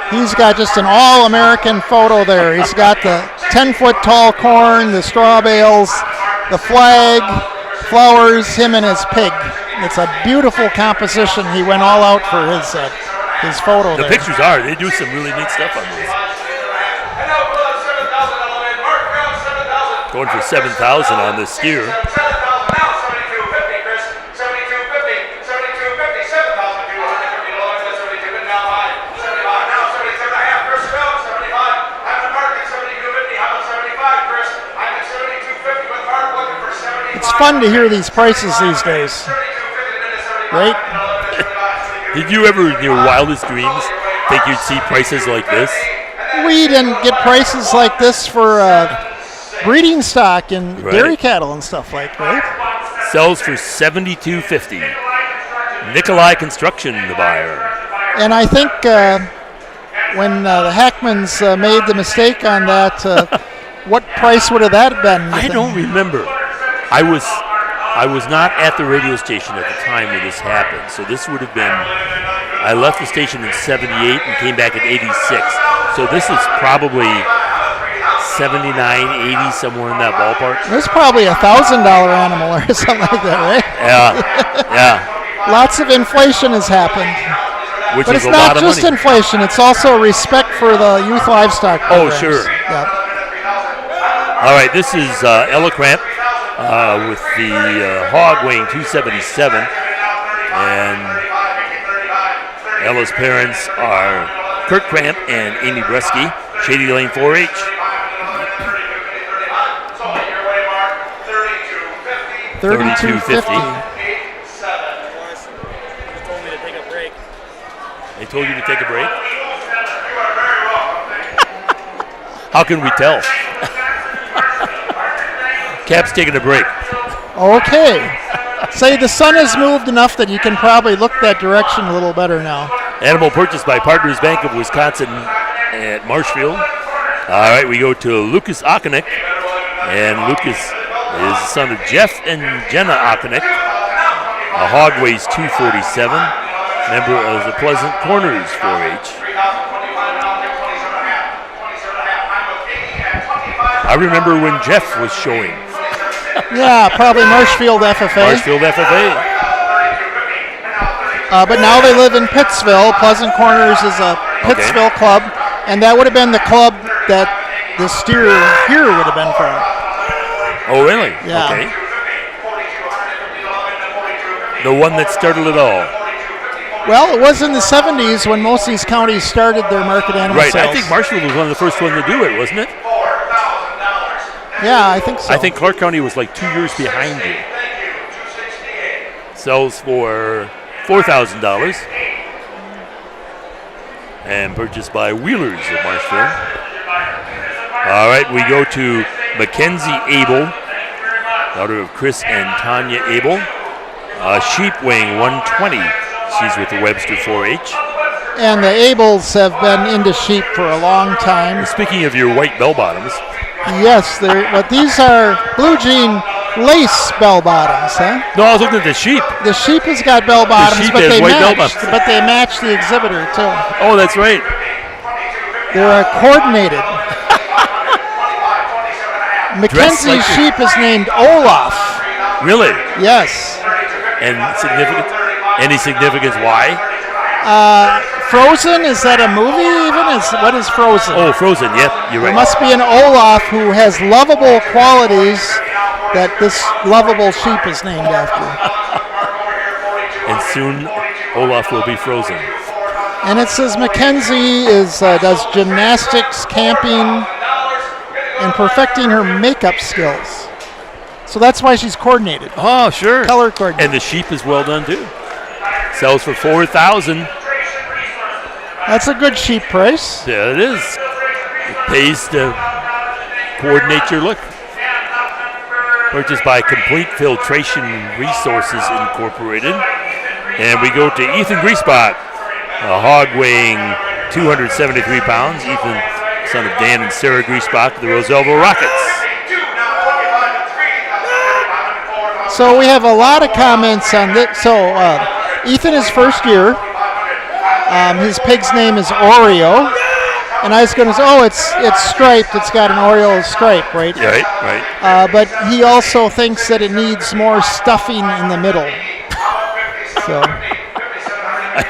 S2: he's got just an all-American photo there. He's got the 10-foot-tall corn, the straw bales, the flag, flowers, him and his pig. It's a beautiful composition. He went all out for his photo there.
S1: The pictures are. They do some really neat stuff on this. Going for $7,000 on this steer.
S2: It's fun to hear these prices these days. right?
S1: Did you ever, in your wildest dreams, think you'd see prices like this?
S2: We didn't get prices like this for breeding stock and dairy cattle and stuff like that. Right?
S1: Sells for $72.50. Nikolai Construction, the buyer.
S2: And I think when the Hackmans made the mistake on that, what price would have that been?
S1: I don't remember. I was not at the radio station at the time when this happened, so this would have been. I left the station in '78 and came back in '86. So this is probably 79, 80, somewhere in that ballpark.
S2: It's probably $1,000 animal or something like that, right?
S1: Yeah.
S2: Lots of inflation has happened.
S1: Which
S2: but
S1: is
S2: it's
S1: a lot
S2: not
S1: of
S2: just
S1: money.
S2: inflation, it's also respect for the youth livestock programs.
S1: Oh, sure.
S2: Yeah.
S1: All right, this is Ella Cramp with the hog weighing 277. And Ella's parents are Kurt Cramp and Amy Bresky, Shady Lane 4-H. $32.50. They told you to take a break? How can we tell? Cap's taking a break.
S2: Okay. Say the sun has moved enough that you can probably look that direction a little better now.
S1: Animal purchased by Partners Bank of Wisconsin at Marshfield. All right, we go to Lucas Okonek. And Lucas is the son of Jeff and Jenna Okonek. A hog weighs 247. Member of the Pleasant Corners 4-H. I remember when Jeff was showing.
S2: Yeah, probably Marshfield FFA.
S1: Marshfield FFA.
S2: But now they live in Pittsville. Pleasant Corners is a Pittsville club, and that would have been the club that the steer here would have been from.
S1: Oh, really?
S2: Yeah.
S1: Okay. The one that started it all.
S2: Well, it was in the 70s when most of these counties started their market animal sales.
S1: Right, I think Marshfield was one of the first ones to do it, wasn't it?
S2: Yeah, I think so.
S1: I think Clark County was like 2 years behind you. Sells for $4,000 and purchased by Wheelers of Marshfield. All right, we go to Mackenzie Abel, daughter of Chris and Tanya Abel. Sheep weighing 120. She's with the Webster 4-H.
S2: And the Abels have been into sheep for a long time.
S1: Speaking of your white bell bottoms.
S2: Yes, but these are blue jean lace bell bottoms, huh?
S1: No, I was looking at the sheep.
S2: The sheep has got bell bottoms, but they match the Exhibitor too.
S1: Oh, that's right.
S2: They're coordinated. Mackenzie's sheep is named Olaf.
S1: Really?
S2: Yes.
S1: And significance? Any significance why?
S2: Frozen, is that a movie even? What is Frozen?
S1: Oh, Frozen, yep, you're right.
S2: There must be an Olaf who has lovable qualities that this lovable sheep is named after.
S1: And soon Olaf will be frozen.
S2: And it says Mackenzie does gymnastics, camping, and perfecting her makeup skills. So that's why she's coordinated.
S1: Oh, sure.
S2: Color coordinated.
S1: And the sheep is well done too. Sells for $4,000.
S2: That's a good sheep price.
S1: Yeah, it is. It pays to coordinate your look. Purchased by Complete Filtration Resources Incorporated. And we go to Ethan Griesbach, a hog weighing 273 pounds. Ethan, son of Dan and Sarah Griesbach, the Roselville Rockets.
S2: So we have a lot of comments on this. So Ethan is first year. His pig's name is Oreo. And I was going to say, it's striped. It's got an Oreo stripe, right?
S1: Right.
S2: But he also thinks that it needs more stuffing in the middle. So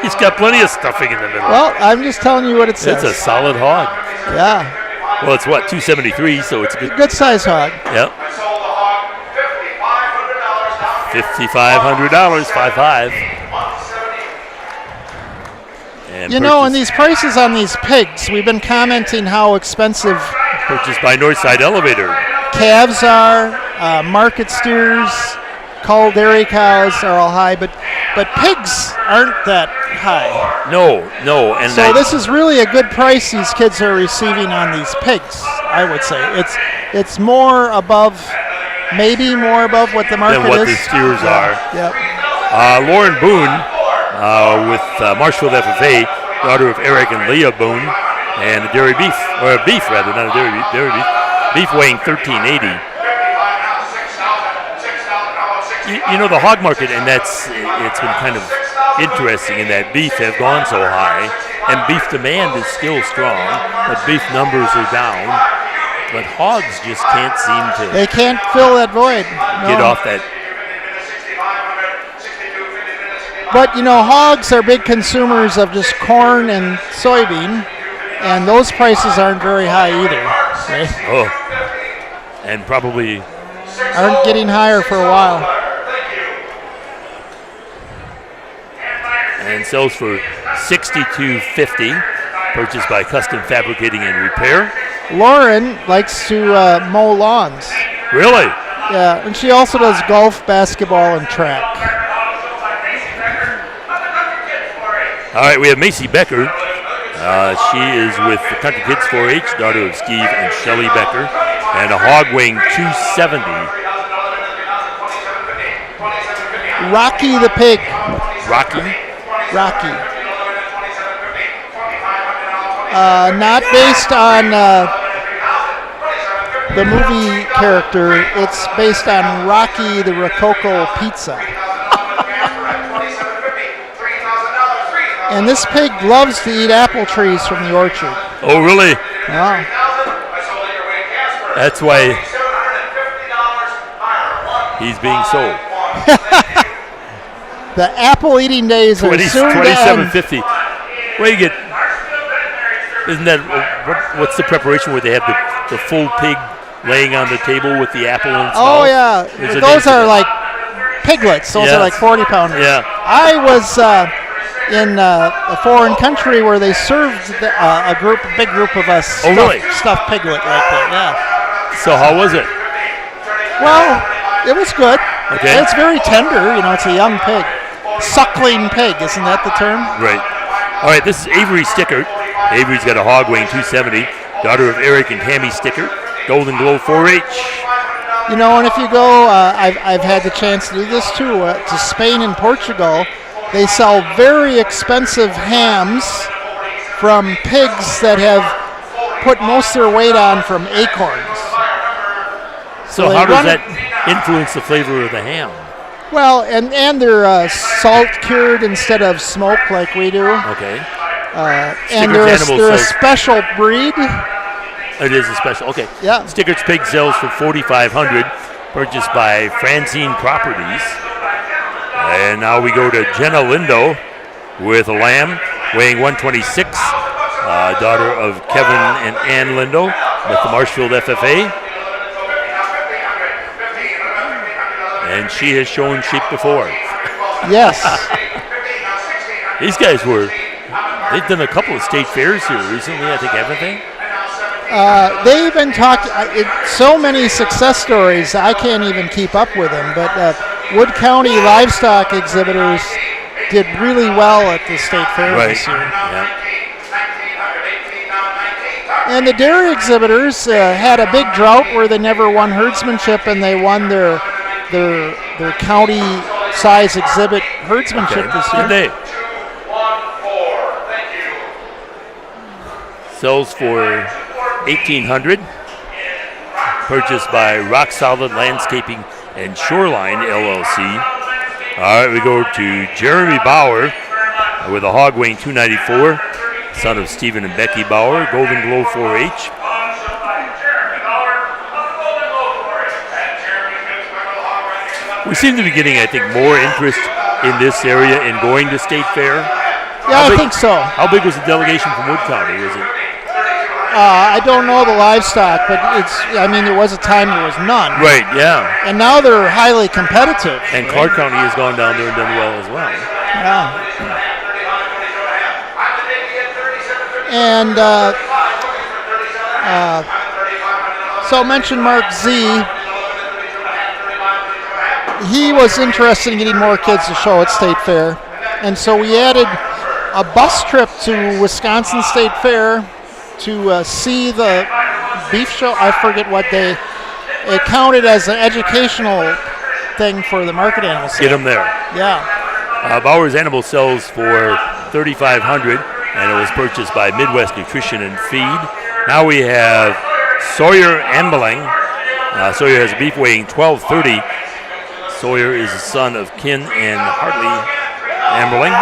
S1: he's got plenty of stuffing in the middle.
S2: Well, I'm just telling you what it says.
S1: It's a solid hog.
S2: Yeah.
S1: Well, it's what, 273, so it's a
S2: good size hog.
S1: Yep. $5,500, 5.5.
S2: And these prices on these pigs, we've been commenting how expensive.
S1: Purchased by Northside Elevator.
S2: Calves are, market steers, cull dairy cows are all high, but but pigs aren't that high.
S1: No, and
S2: so this is really a good price these kids are receiving on these pigs. I would say it's more above, maybe more above what the market
S1: than what
S2: is.
S1: the steers are.
S2: Yep.
S1: Lauren Boone with Marshfield FFA, daughter of Eric and Leah Boone, and a dairy beef, or a beef rather, not a dairy beef, beef weighing 1380. You know, the hog market, and it's been kind of interesting in that beef have gone so high, and beef demand is still strong, but beef numbers are down. But hogs just can't seem to.
S2: They can't fill that void.
S1: Get off that.
S2: But you know, hogs are big consumers of just corn and soybean, and those prices aren't very high either. Right?
S1: Oh, and probably
S2: aren't getting higher for a while.
S1: And sells for $62.50, purchased by Custom Fabricating and Repair.
S2: Lauren likes to mow lawns.
S1: Really?
S2: Yeah, and she also does golf, basketball, and track.
S1: All right, we have Macy Becker. She is with the Country Kids 4-H, daughter of Steve and Shelley Becker, and a hog weighing 270.
S2: Rocky the pig.
S1: Rocky?
S2: Rocky. Not based on the movie character. It's based on Rocky the Rococo Pizza. And this pig loves to eat apple trees from the orchard.
S1: Oh, really?
S2: Yeah.
S1: That's why he's being sold.
S2: The apple eating days are soon to end.
S1: $27.50. Where you get? Isn't that what's the preparation where they have the full pig laying on the table with the apple in its mouth?
S2: Oh yeah, those are like piglets. Those are like 40-pounders.
S1: Yeah.
S2: I was in a foreign country where they served a big group of us stuffed piglet like that. Yeah.
S1: So how was it?
S2: Well, it was good.
S1: Okay.
S2: It's very tender. You know, it's a young pig. Suckling pig, isn't that the term?
S1: Right. All right, this is Avery Stickert. Avery's got a hog weighing 270. Daughter of Eric and Tammy Stickert, Golden Glow 4-H.
S2: You know, and if you go, I've had the chance to do this too, to Spain and Portugal, they sell very expensive hams from pigs that have put most of their weight on from acorns.
S1: So how does that influence the flavor of the ham?
S2: Well, and they're salt cured instead of smoked like we do.
S1: Okay.
S2: And they're a special breed.
S1: It is a special. Okay.
S2: Yeah.
S1: Stickert's pig sells for $4,500, purchased by Francine Properties. And now we go to Jenna Lindo with a lamb weighing 126, daughter of Kevin and Ann Lindo with the Marshfield FFA. And she has shown sheep before.
S2: Yes.
S1: These guys they've done a couple of state fairs here recently, I think, haven't they?
S2: They've been talking, so many success stories, I can't even keep up with them, but Wood County livestock exhibitors did really well at the state fair this year.
S1: Yeah.
S2: And the dairy exhibitors had a big drought where they never won herdsmanship, and they won their county size exhibit herdsmanship this year.
S1: Good day. Sells for $1,800. Purchased by Rock Solid Landscaping and Shoreline LLC. All right, we go to Jeremy Bauer with a hog weighing 294, son of Stephen and Becky Bauer, Golden Glow 4-H. We seem to be getting, I think, more interest in this area in going to state fair.
S2: Yeah, I think so.
S1: How big was the delegation from Wood County? Was it?
S2: I don't know the livestock, but there was a time there was none.
S1: Right, yeah.
S2: And now they're highly competitive.
S1: And Clark County has gone down there and done well as well.
S2: Yeah. And so I mentioned Mark Z. he was interested in getting more kids to show at State Fair. And so we added a bus trip to Wisconsin State Fair to see the beef show. I forget what day. It counted as an educational thing for the market animals.
S1: Get them there.
S2: Yeah.
S1: Bauer's Animal sells for $3,500, and it was purchased by Midwest Nutrition and Feed. Now we have Sawyer Ambling. Sawyer has a beef weighing 1230. Sawyer is the son of Ken and Hartley Ambling,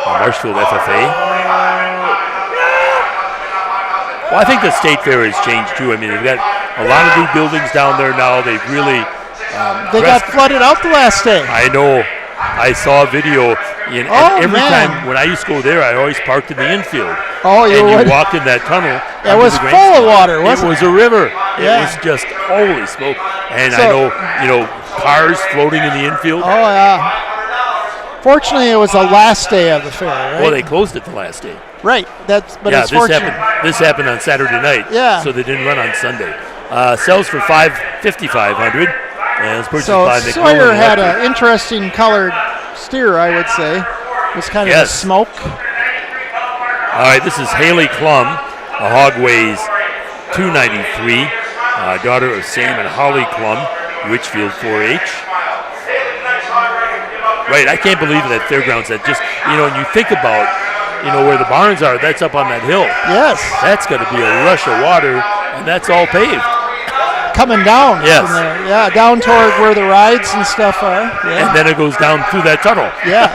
S1: Marshfield FFA. Well, I think the State Fair has changed too. I mean, they've got a lot of new buildings down there now. They've really
S2: they got flooded out the last day.
S1: I know. I saw a video. And every time when I used to go there, I always parked in the infield.
S2: Oh, you
S1: walked in that tunnel.
S2: It was full of water, wasn't it?
S1: It was a river.
S2: Yeah.
S1: It was just holy smoke. And I know, cars floating in the infield.
S2: Oh, yeah. Fortunately, it was the last day of the fair, right?
S1: Well, they closed it the last day.
S2: Right. It's fortunate.
S1: This happened on Saturday night.
S2: Yeah.
S1: So they didn't run on Sunday. Sells for $5,500. And it's purchased by McMillan.
S2: Sawyer had an interesting colored steer, I would say. It was kind of a smoke.
S1: All right, this is Haley Klum. A hog weighs 293. Daughter of Sam and Holly Klum, Richfield 4-H. Right, I can't believe that fairgrounds that just, and you think about, where the barns are, that's up on that hill.
S2: Yes.
S1: That's got to be a rush of water, and that's all paved.
S2: Coming down.
S1: Yes.
S2: From there. Yeah, down toward where the rides and stuff are. Yeah.
S1: And then it goes down through that tunnel.
S2: Yeah,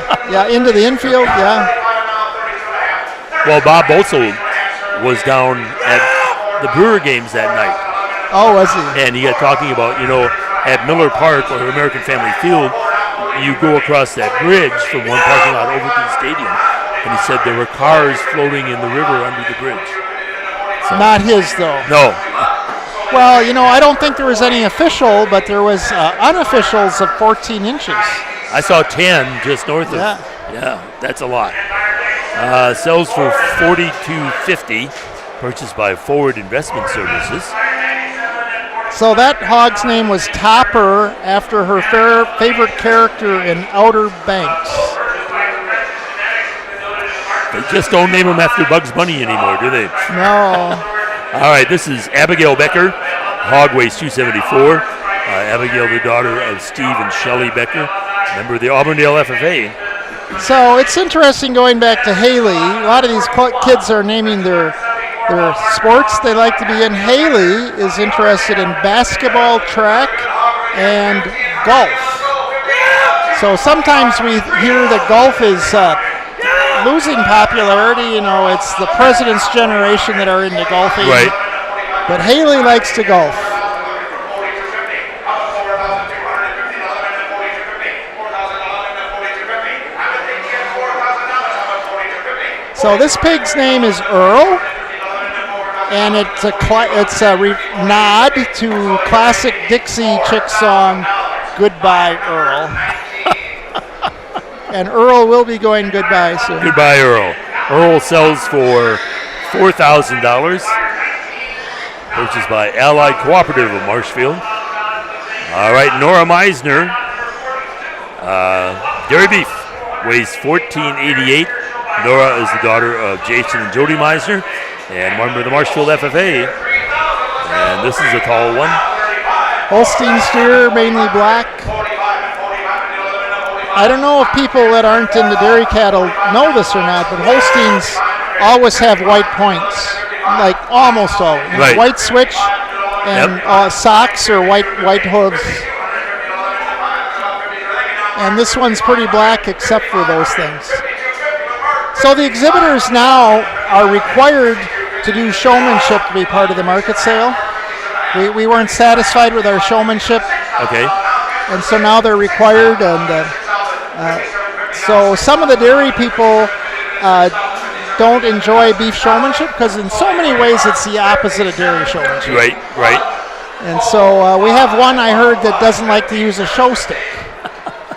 S2: into the infield, yeah.
S1: Well, Bob Bolso was down at the Brewer games that night.
S2: Oh, was he?
S1: And he got talking about, at Miller Park or American Family Field, you go across that bridge from one parking lot over to the stadium. And he said there were cars floating in the river under the bridge.
S2: So, not his, though.
S1: No.
S2: Well, I don't think there was any official, but there was unofficials of 14 inches.
S1: I saw 10 just north of. Yeah, that's a lot. Sells for $4,250, purchased by Forward Investment Services.
S2: So that hog's name was Topper, after her favorite character in Outer Banks.
S1: They just don't name them after Bugs Bunny anymore, do they?
S2: No.
S1: All right, this is Abigail Becker. Hog weighs 274. Abigail, the daughter of Steve and Shelley Becker, member of the Auburndale FFA.
S2: So it's interesting going back to Haley. A lot of these kids are naming their sports they like to be in. Haley is interested in basketball, track, and golf. So sometimes we hear that golf is losing popularity. It's the president's generation that are into golfing.
S1: Right.
S2: But Haley likes to golf. So this pig's name is Earl, and it's a nod to classic Dixie chick song, "Goodbye, Earl." And Earl will be going goodbye soon.
S1: Goodbye, Earl. Earl sells for $4,000. Purchased by Allied Cooperative of Marshfield. All right, Nora Meisner. Dairy beef weighs 1488. Nora is the daughter of Jason and Jody Meisner and member of the Marshfield FFA. And this is a tall one.
S2: Holstein steer, mainly black. I don't know if people that aren't into dairy cattle know this or not, but Holsteins always have white points, like almost always.
S1: Right.
S2: White switch and socks or white hooves. And this one's pretty black except for those things. So the exhibitors now are required to do showmanship to be part of the market sale. We weren't satisfied with our showmanship.
S1: Okay.
S2: And so now they're required, and so some of the dairy people don't enjoy beef showmanship because in so many ways it's the opposite of dairy showmanship.
S1: Right.
S2: And so we have one I heard that doesn't like to use a show stick.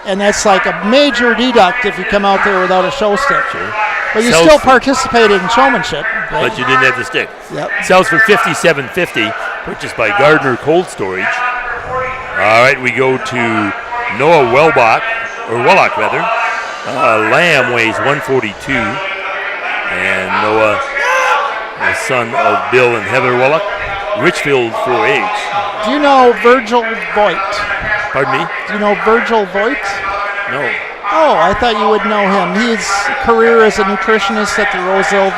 S2: And that's like a major deduct if you come out there without a show stick.
S1: Sure.
S2: But you still participated in showmanship. Right?
S1: But you didn't have the stick.
S2: Yep.
S1: Sells for $57.50, purchased by Gardner Cold Storage. All right, we go to Noah Wellock rather. Lamb weighs 142. And Noah, the son of Bill and Heather Wellock, Richfield 4-H.
S2: Do you know Virgil Voigt?
S1: Pardon me?
S2: Do you know Virgil Voigt?
S1: No.
S2: Oh, I thought you would know him. His career as a nutritionist at the Roseville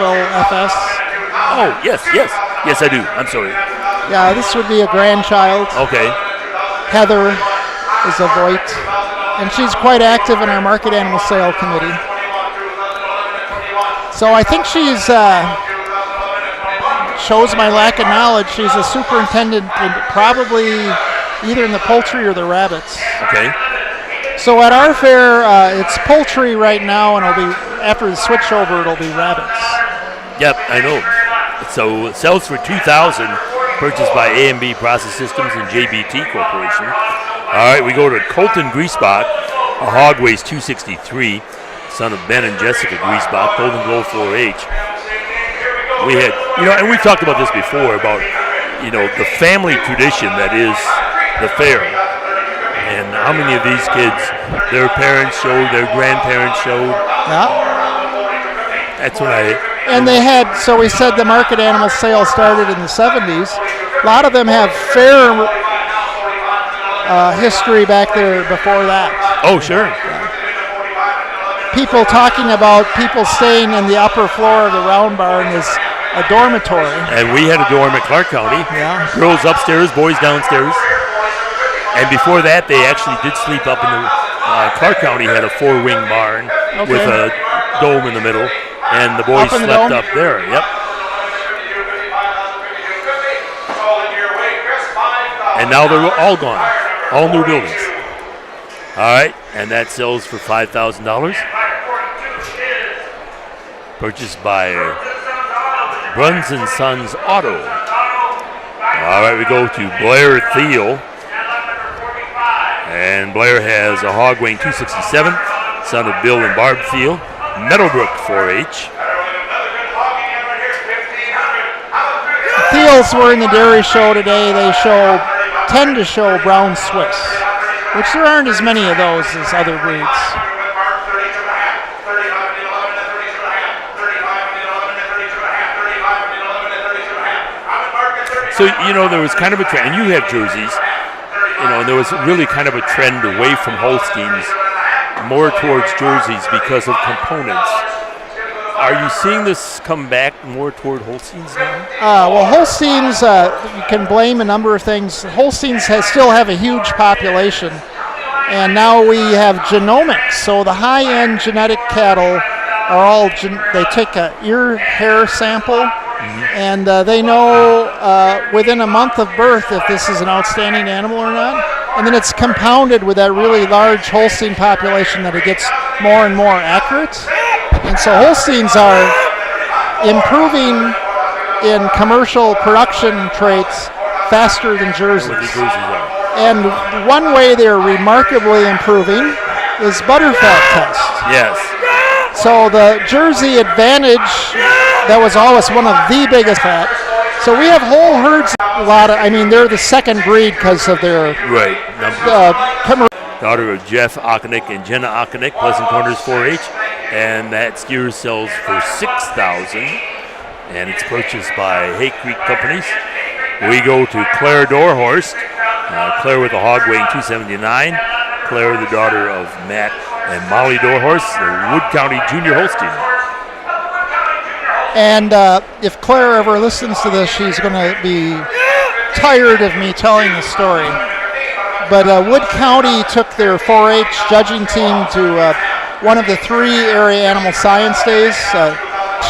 S2: FS.
S1: Oh, yes. Yes, I do. I'm sorry.
S2: Yeah, this would be a grandchild.
S1: Okay.
S2: Heather is a Voigt, and she's quite active in our market animal sale committee. So I think she's, shows my lack of knowledge, she's a superintendent probably either in the poultry or the rabbits.
S1: Okay.
S2: So at our fair, it's poultry right now, and it'll be, after the switchover, it'll be rabbits.
S1: Yep, I know. So it sells for $2,000, purchased by A&B Process Systems and JBT Corporation. All right, we go to Colton Griesbach. A hog weighs 263, son of Ben and Jessica Griesbach, Golden Glow 4-H. We had, and we've talked about this before, about, the family tradition that is the fair. And how many of these kids, their parents showed, their grandparents showed.
S2: Yeah.
S1: That's what
S2: And they had, so we said the market animal sale started in the 70s. A lot of them have fair history back there before that.
S1: Oh, sure.
S2: People talking about people staying in the upper floor of the round barn as a dormitory.
S1: And we had a dorm at Clark County.
S2: Yeah.
S1: Girls upstairs, boys downstairs. And before that, they actually did sleep up in the, Clark County had a 4-wing barn with a dome in the middle, and the boys slept up there. Yep. And now they're all gone, all new buildings. All right, and that sells for $5,000. Purchased by Bruns & Sons Auto. All right, we go to Blair Thiel. And Blair has a hog weighing 267, son of Bill and Barb Thiel, Meadowbrook 4-H.
S2: Thiels were in the dairy show today. They tend to show brown Swiss, which there aren't as many of those as other breeds.
S1: So, there was kind of a trend, and you have jerseys. And there was really kind of a trend away from Holsteins, more towards jerseys because of components. Are you seeing this come back more toward Holsteins now?
S2: Well, Holsteins, you can blame a number of things. Holsteins still have a huge population, and now we have genomics. So the high-end genetic cattle are all, they take an ear hair sample, and they know within a month of birth if this is an outstanding animal or not. And then it's compounded with that really large Holstein population that it gets more and more accurate. And so Holsteins are improving in commercial production traits faster than jerseys. And one way they're remarkably improving is butterfat test.
S1: Yes.
S2: So the Jersey Advantage, that was always one of the biggest fat. So we have whole herds, they're the second breed because of their
S1: daughter of Jeff Ockenick and Jenna Ockenick, Pleasant Corners 4-H, and that steer sells for $6,000, and it's purchased by Hay Creek Companies. We go to Claire Dorhorst, Claire with a hog weighing 279, Claire the daughter of Matt and Molly Dorhorst, the Wood County Junior Holstein.
S2: And if Claire ever listens to this, she's going to be tired of me telling the story. But Wood County took their 4-H judging team to one of the 3 area animal science days.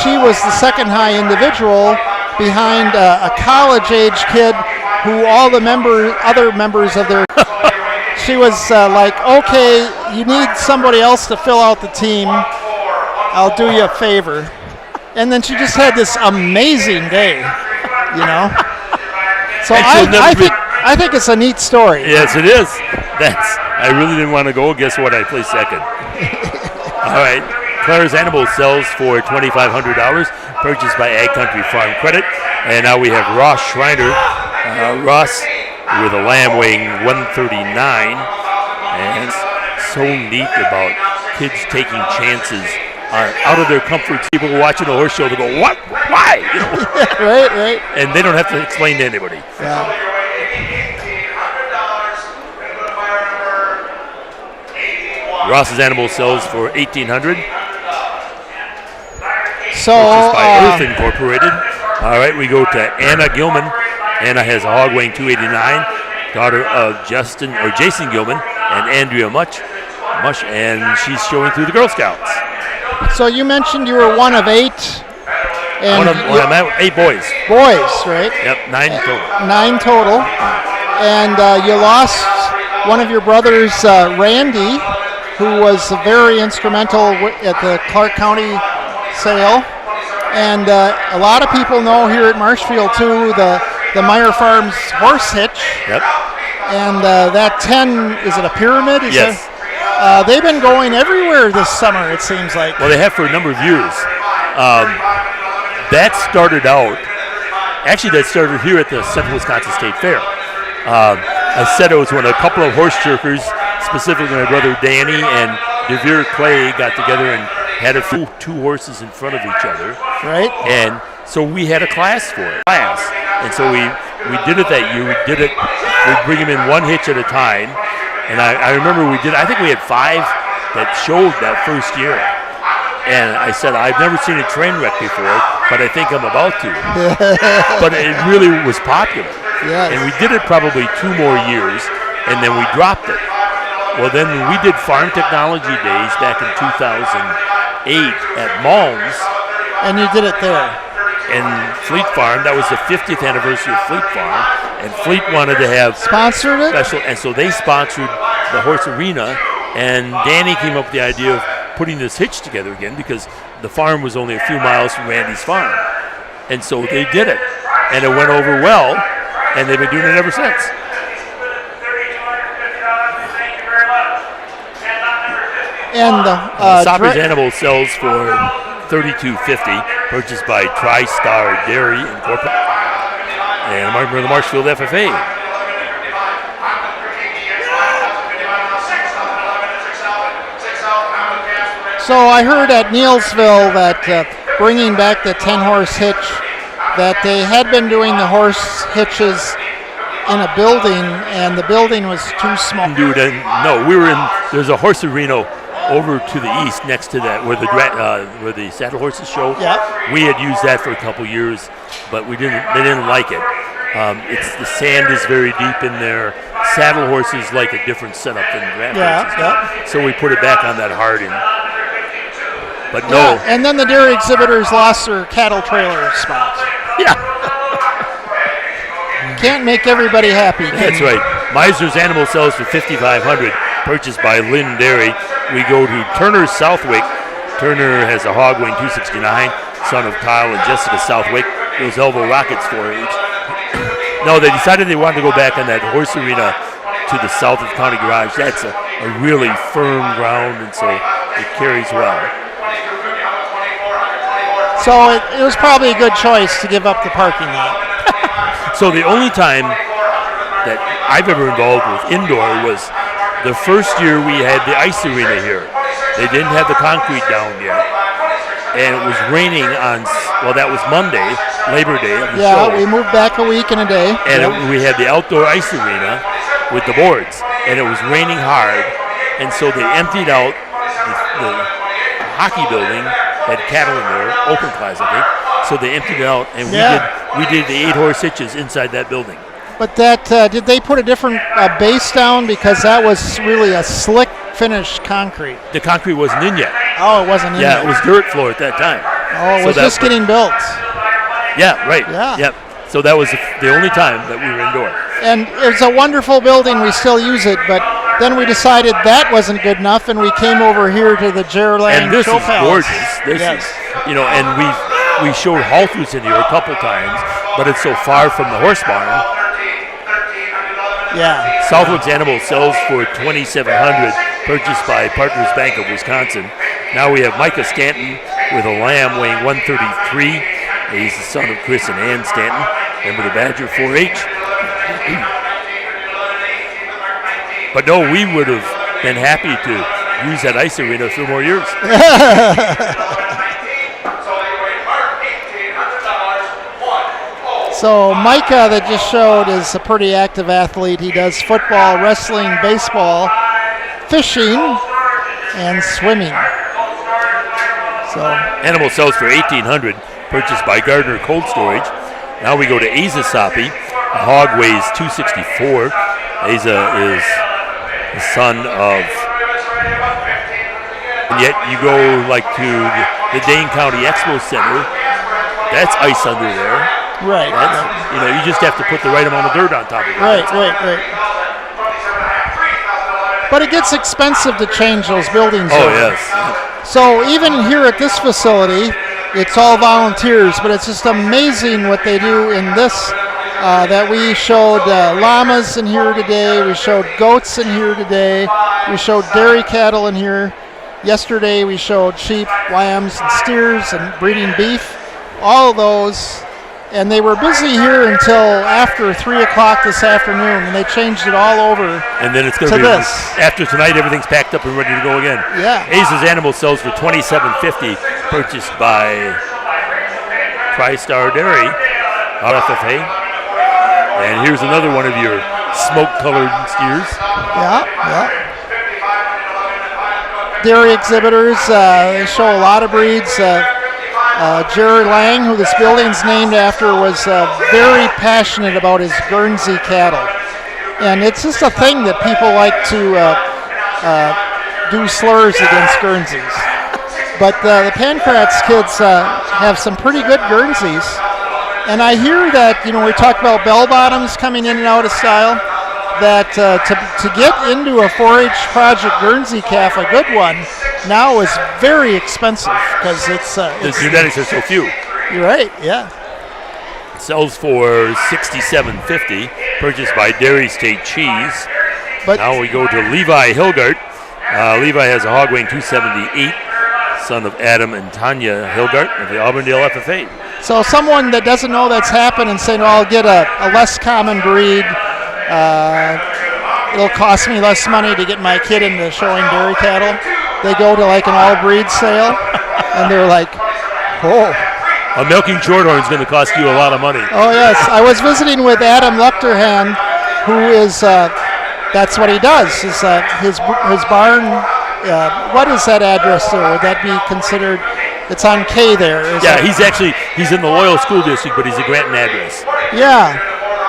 S2: She was the second high individual behind a college-age kid who all the other members of their... She was like, okay, you need somebody else to fill out the team. I'll do you a favor. And then she just had this amazing day, So I think it's a neat story.
S1: Yes, it is. I really didn't want to go. Guess what? I placed second. All right. Claire's Animal sells for $2,500, purchased by Ag Country Farm Credit. And now we have Ross Schreiner. Ross with a lamb weighing 139. And it's so neat about kids taking chances out of their comfort. People watching a horse show, they go, what? Why? You know?
S2: Right.
S1: And they don't have to explain to anybody.
S2: Yeah.
S1: Ross's Animal sells for $1,800.
S2: So
S1: purchased by Earth Incorporated. All right, we go to Anna Gilman. Anna has a hog weighing 289, daughter of Jason Gilman and Andrea Mush, and she's showing through the Girl Scouts.
S2: So you mentioned you were one of 8. And
S1: I'm at 8 boys.
S2: Boys, right?
S1: Yep, 9 total.
S2: 9 total. And you lost one of your brothers, Randy, who was very instrumental at the Clark County sale. And a lot of people know here at Marshfield, too, the Meyer Farms horse hitch.
S1: Yep.
S2: And that 10, is it a pyramid?
S1: Yes.
S2: They've been going everywhere this summer, it seems like.
S1: Well, they have for a number of years. That started here at the Central Wisconsin State Fair. I said it was when a couple of horse jerkers, specifically my brother Danny and DeVere Clay, got together and had two horses in front of each other.
S2: Right.
S1: And so we had a class for it. And so we did it that year. We'd bring them in one hitch at a time. And I remember I think we had 5 that showed that first year. And I said, I've never seen a train wreck before, but I think I'm about to. But it really was popular.
S2: Yes.
S1: And we did it probably 2 more years, and then we dropped it. Well, then we did Farm Technology Days back in 2008 at Malm's.
S2: And you did it there.
S1: And Fleet Farm, that was the 50th anniversary of Fleet Farm, and Fleet wanted to have
S2: sponsored it,
S1: special, and so they sponsored the horse arena. And Danny came up with the idea of putting this hitch together again because the farm was only a few miles from Randy's farm, and so they did it, and it went over well, and they've been doing it ever since.
S2: And
S1: Soppers Animal sells for $32.50, purchased by TriStar Dairy Incorporated, and a member of the Marshfield FFA.
S2: So I heard at Neilsville that bringing back the 10-horse hitch, that they had been doing the horse hitches in a building, and the building was too small.
S1: No, we were in. There's a horse arena over to the east next to that where the saddle horses show.
S2: Yeah.
S1: We had used that for a couple years, but they didn't like it. The sand is very deep in there. Saddle horses like a different setup than draft horses.
S2: Yeah.
S1: So we put it back on that Harding. But no.
S2: Yeah, and then the dairy exhibitors lost their cattle trailer spot.
S1: Yeah.
S2: Can't make everybody happy.
S1: That's right. Meisner's Animal sells for $5,500, purchased by Lynn Dairy. We go to Turner's Southwick. Turner has a hog weighing 269, son of Kyle and Jessica Southwick. Those Elvo Rockets 4-H. No, they decided they wanted to go back on that horse arena to the south of County Garage. That's a really firm ground, and so it carries well.
S2: So it was probably a good choice to give up the parking lot.
S1: So the only time that I've ever involved with indoor was the first year we had the ice arena here. They didn't have the concrete down yet. And it was raining that was Monday, Labor Day.
S2: Yeah, we moved back a week and a day.
S1: And we had the outdoor ice arena with the boards. And it was raining hard. And so they emptied out the hockey building, had cattle in there, open class, I think. So they emptied it out, and we did the 8-horse hitches inside that building.
S2: But did they put a different base down, because that was really a slick finish concrete?
S1: The concrete wasn't in yet.
S2: Oh, it wasn't in yet.
S1: Yeah, it was dirt floor at that time.
S2: Oh, it was just getting built.
S1: Yeah, right.
S2: Yeah.
S1: Yep. So that was the only time that we were indoor.
S2: And it's a wonderful building. We still use it, but then we decided that wasn't good enough, and we came over here to the Jerland Show Palace.
S1: And this is gorgeous. This is, and we showed halters in here a couple times, but it's so far from the horse barn.
S2: Yeah.
S1: Southwick's Animal sells for $2,700, purchased by Partners Bank of Wisconsin. Now we have Micah Stanton with a lamb weighing 133. He's the son of Chris and Ann Stanton, member of the Badger 4-H. But no, we would have been happy to use that ice arena a few more years.
S2: So Micah that just showed is a pretty active athlete. He does football, wrestling, baseball, fishing, and swimming. So
S1: animal sells for $1,800, purchased by Gardner Cold Storage. Now we go to Asa Soppy. A hog weighs 264. Asa is the son of, and yet you go like to the Dane County Expo Center. That's ice under there.
S2: Right.
S1: You just have to put the right amount of dirt on top of it.
S2: Right. But it gets expensive to change those buildings.
S1: Oh, yes.
S2: So even here at this facility, it's all volunteers, but it's just amazing what they do in this. That we showed llamas in here today. We showed goats in here today. We showed dairy cattle in here. Yesterday we showed sheep, lambs, and steers and breeding beef. All of those. And they were busy here until after 3 o'clock this afternoon, and they changed it all over.
S1: And then it's going to be
S2: this.
S1: After tonight, everything's packed up and ready to go again.
S2: Yeah.
S1: Asa's animal sells for $27.50, purchased by TriStar Dairy, RFFA. And here's another one of your smoke-colored steers.
S2: Yeah. Dairy exhibitors, they show a lot of breeds. Jerry Lang, who this building's named after, was very passionate about his Guernsey cattle. And it's just a thing that people like to do slurs against Guernseys. But the Pancratz kids have some pretty good Guernseys. And I hear that, we talk about bell bottoms coming in and out of style, that to get into a 4-H Project Guernsey calf, a good one, now is very expensive because it's
S1: the genetics are so few.
S2: You're right, yeah.
S1: It sells for $67.50, purchased by Dairy State Cheese. But now we go to Levi Hilgart. Levi has a hog weighing 278, son of Adam and Tanya Hilgart of the Auburndale FFA.
S2: So someone that doesn't know that's happened and saying, I'll get a less common breed, it'll cost me less money to get my kid into showing dairy cattle. They go to like an all-breed sale, and they're like, oh.
S1: A milking shorthorn is going to cost you a lot of money.
S2: Oh, yes. I was visiting with Adam Luchterhan, who is, that's what he does. His barn, what is that address there? Would that be considered, it's on K there.
S1: He's in the Loyal School District, but he's a Granton address.
S2: Yeah.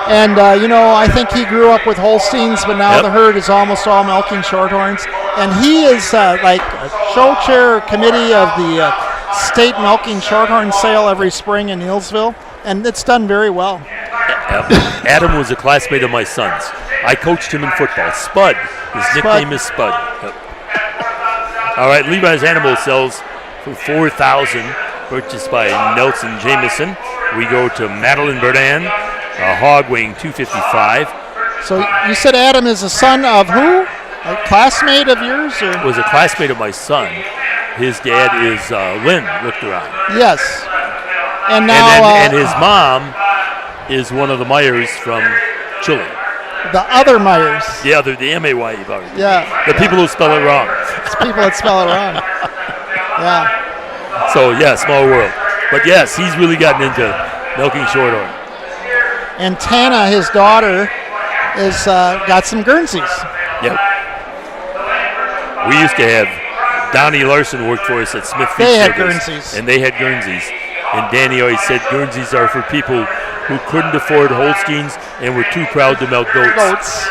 S2: And, I think he grew up with Holsteins, but now the herd is almost all milking shorthorns. And he is like a show chair committee of the state milking shorthorn sale every spring in Neillsville, and it's done very well.
S1: Adam was a classmate of my son's. I coached him in football. Spud. His nickname is Spud. Yep. All right, Levi's animal sells for $4,000, purchased by Nelson Jameson. We go to Madeline Berdan. A hog weighing 255.
S2: So you said Adam is a son of who? A classmate of yours? Or?
S1: Was a classmate of my son. His dad is Lynn Luchterhan.
S2: Yes. And now
S1: and his mom is one of the Myers from Chile.
S2: The other Myers.
S1: The M-A-Y.
S2: Yeah.
S1: The people who spell it wrong.
S2: It's people that spell it wrong. Yeah.
S1: So small world. But yes, he's really gotten into milking shorthorn.
S2: And Tana, his daughter, is got some Guernseys.
S1: Yep. We used to have Donnie Larson worked for us at Smith Feed
S2: They had
S1: Service,
S2: Guernseys.
S1: and they had Guernseys. And Danny always said Guernseys are for people who couldn't afford Holsteins and were too proud to milk goats.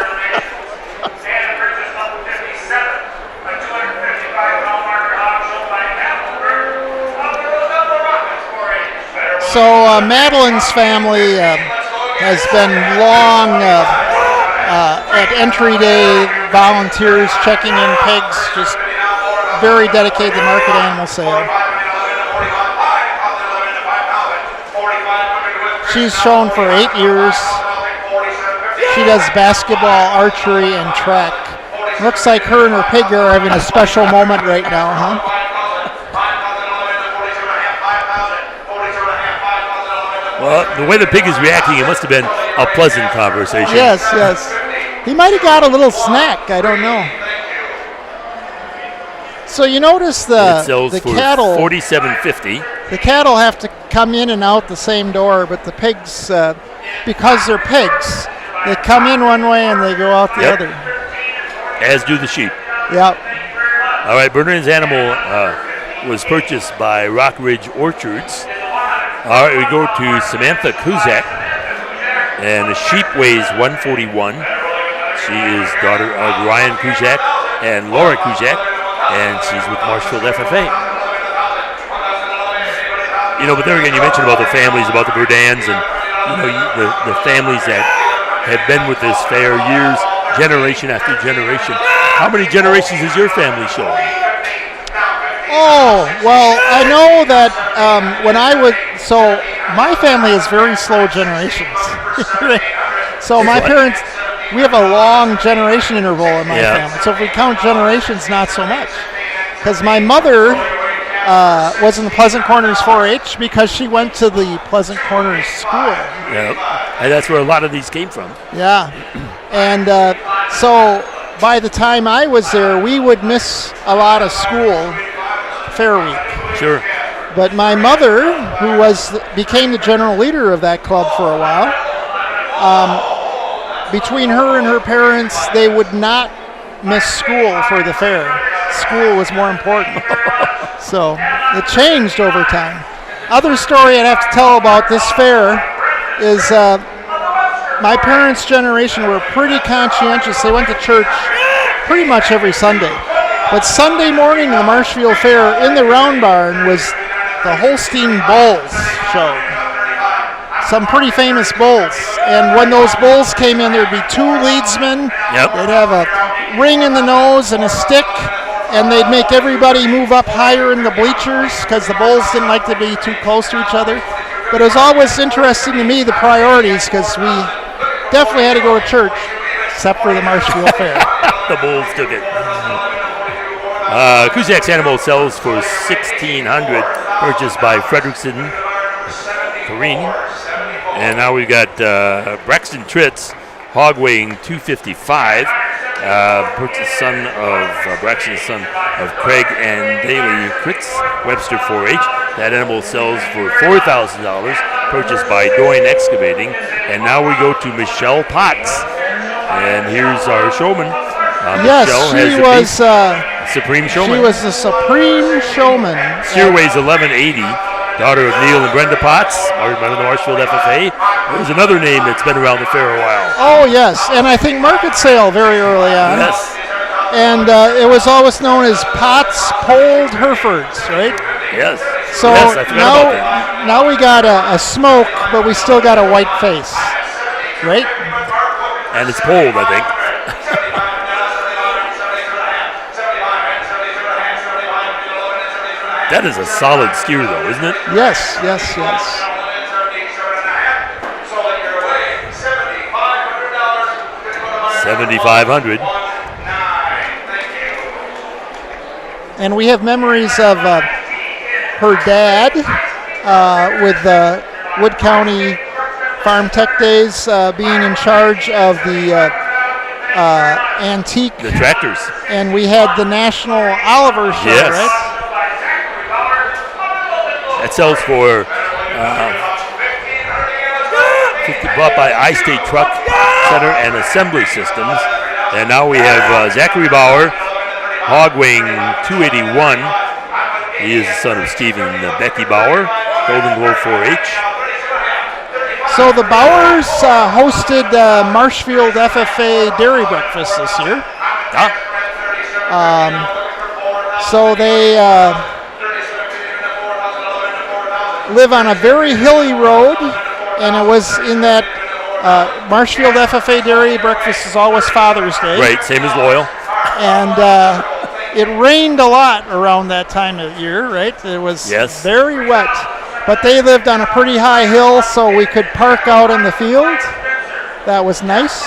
S2: So Madeline's family has been long at entry day volunteers checking in pigs, just very dedicated to market animal sale. She's shown for 8 years. She does basketball, archery, and track. Looks like her and her pig are having a special moment right now, huh?
S1: Well, the way the pig is reacting, it must have been a pleasant conversation.
S2: Yes. He might have got a little snack. I don't know. So you notice
S1: it sells
S2: the
S1: for
S2: cattle.
S1: $47.50.
S2: The cattle have to come in and out the same door, but the pigs, because they're pigs, they come in one way and they go out the other.
S1: As do the sheep.
S2: Yep.
S1: All right, Bernard's animal was purchased by Rock Ridge Orchards. All right, we go to Samantha Kuzak, and the sheep weighs 141. She is daughter of Ryan Kuzak and Laura Kuzak, and she's with Marshfield FFA. But there again, you mentioned about the families, about the Burdans, and the families that have been with this fair years, generation after generation. How many generations is your family showing?
S2: Oh, well, I know that so my family is very slow generations. So my parents, we have a long generation interval in my family. So if we count generations, not so much. Because my mother was in the Pleasant Corners 4-H because she went to the Pleasant Corners school.
S1: Yeah, and that's where a lot of these came from.
S2: Yeah, and so by the time I was there, we would miss a lot of school fair week.
S1: Sure.
S2: But my mother, who became the general leader of that club for a while, between her and her parents, they would not miss school for the fair. School was more important. So it changed over time. Other story I'd have to tell about this fair is my parents' generation were pretty conscientious. They went to church pretty much every Sunday. But Sunday morning, the Marshfield Fair in the Round Barn was the Holstein Bulls show. Some pretty famous bulls. And when those bulls came in, there'd be two leadsmen.
S1: Yep.
S2: They'd have a ring in the nose and a stick, and they'd make everybody move up higher in the bleachers because the bulls didn't like to be too close to each other. But it was always interesting to me, the priorities, because we definitely had to go to church, except for the Marshfield Fair.
S1: The bulls took it. Kuzak's animal sells for $1,600, purchased by Fredrickson Kareen. And now we've got Braxton Tritz, hog weighing 255. Purchased son of Braxton's son of Craig and Daly Kritz, Webster 4-H. That animal sells for $4,000, purchased by Doyne Excavating. And now we go to Michelle Potts. And here's our showman.
S2: Yes,
S1: Michelle
S2: she was
S1: Supreme Showman.
S2: She was the Supreme Showman.
S1: Steer weighs 1180. Daughter of Neil and Brenda Potts, member of the Marshfield FFA. There's another name that's been around the fair a while.
S2: Oh, yes, and I think Market Sale very early on.
S1: Yes.
S2: And it was always known as Potts Polled Herefords, right?
S1: Yes.
S2: So
S1: yes, I forgot about that.
S2: Now we got a smoke, but we still got a white face, right?
S1: And it's polled, I think. That is a solid steer, though, isn't it?
S2: Yes, yes, yes.
S1: $7,500.
S2: And we have memories of her dad with the Wood County Farm Tech Days being in charge of the antique.
S1: The tractors. And
S2: we had the National Oliver Show,
S1: yes.
S2: Right?
S1: That sells for bought by I-State Truck Center and Assembly Systems. And now we have Zachary Bauer, hog weighing 281. He is the son of Stephen and Becky Bauer, Golden Globe 4-H.
S2: So the Bauers hosted Marshfield FFA Dairy Breakfast this year. So they live on a very hilly road, and it was in that Marshfield FFA Dairy Breakfast is always Father's Day.
S1: Right, same as Loyal.
S2: And it rained a lot around that time of year, right? It was very wet. But they lived on a pretty high hill, so we could park out in the field. That was nice.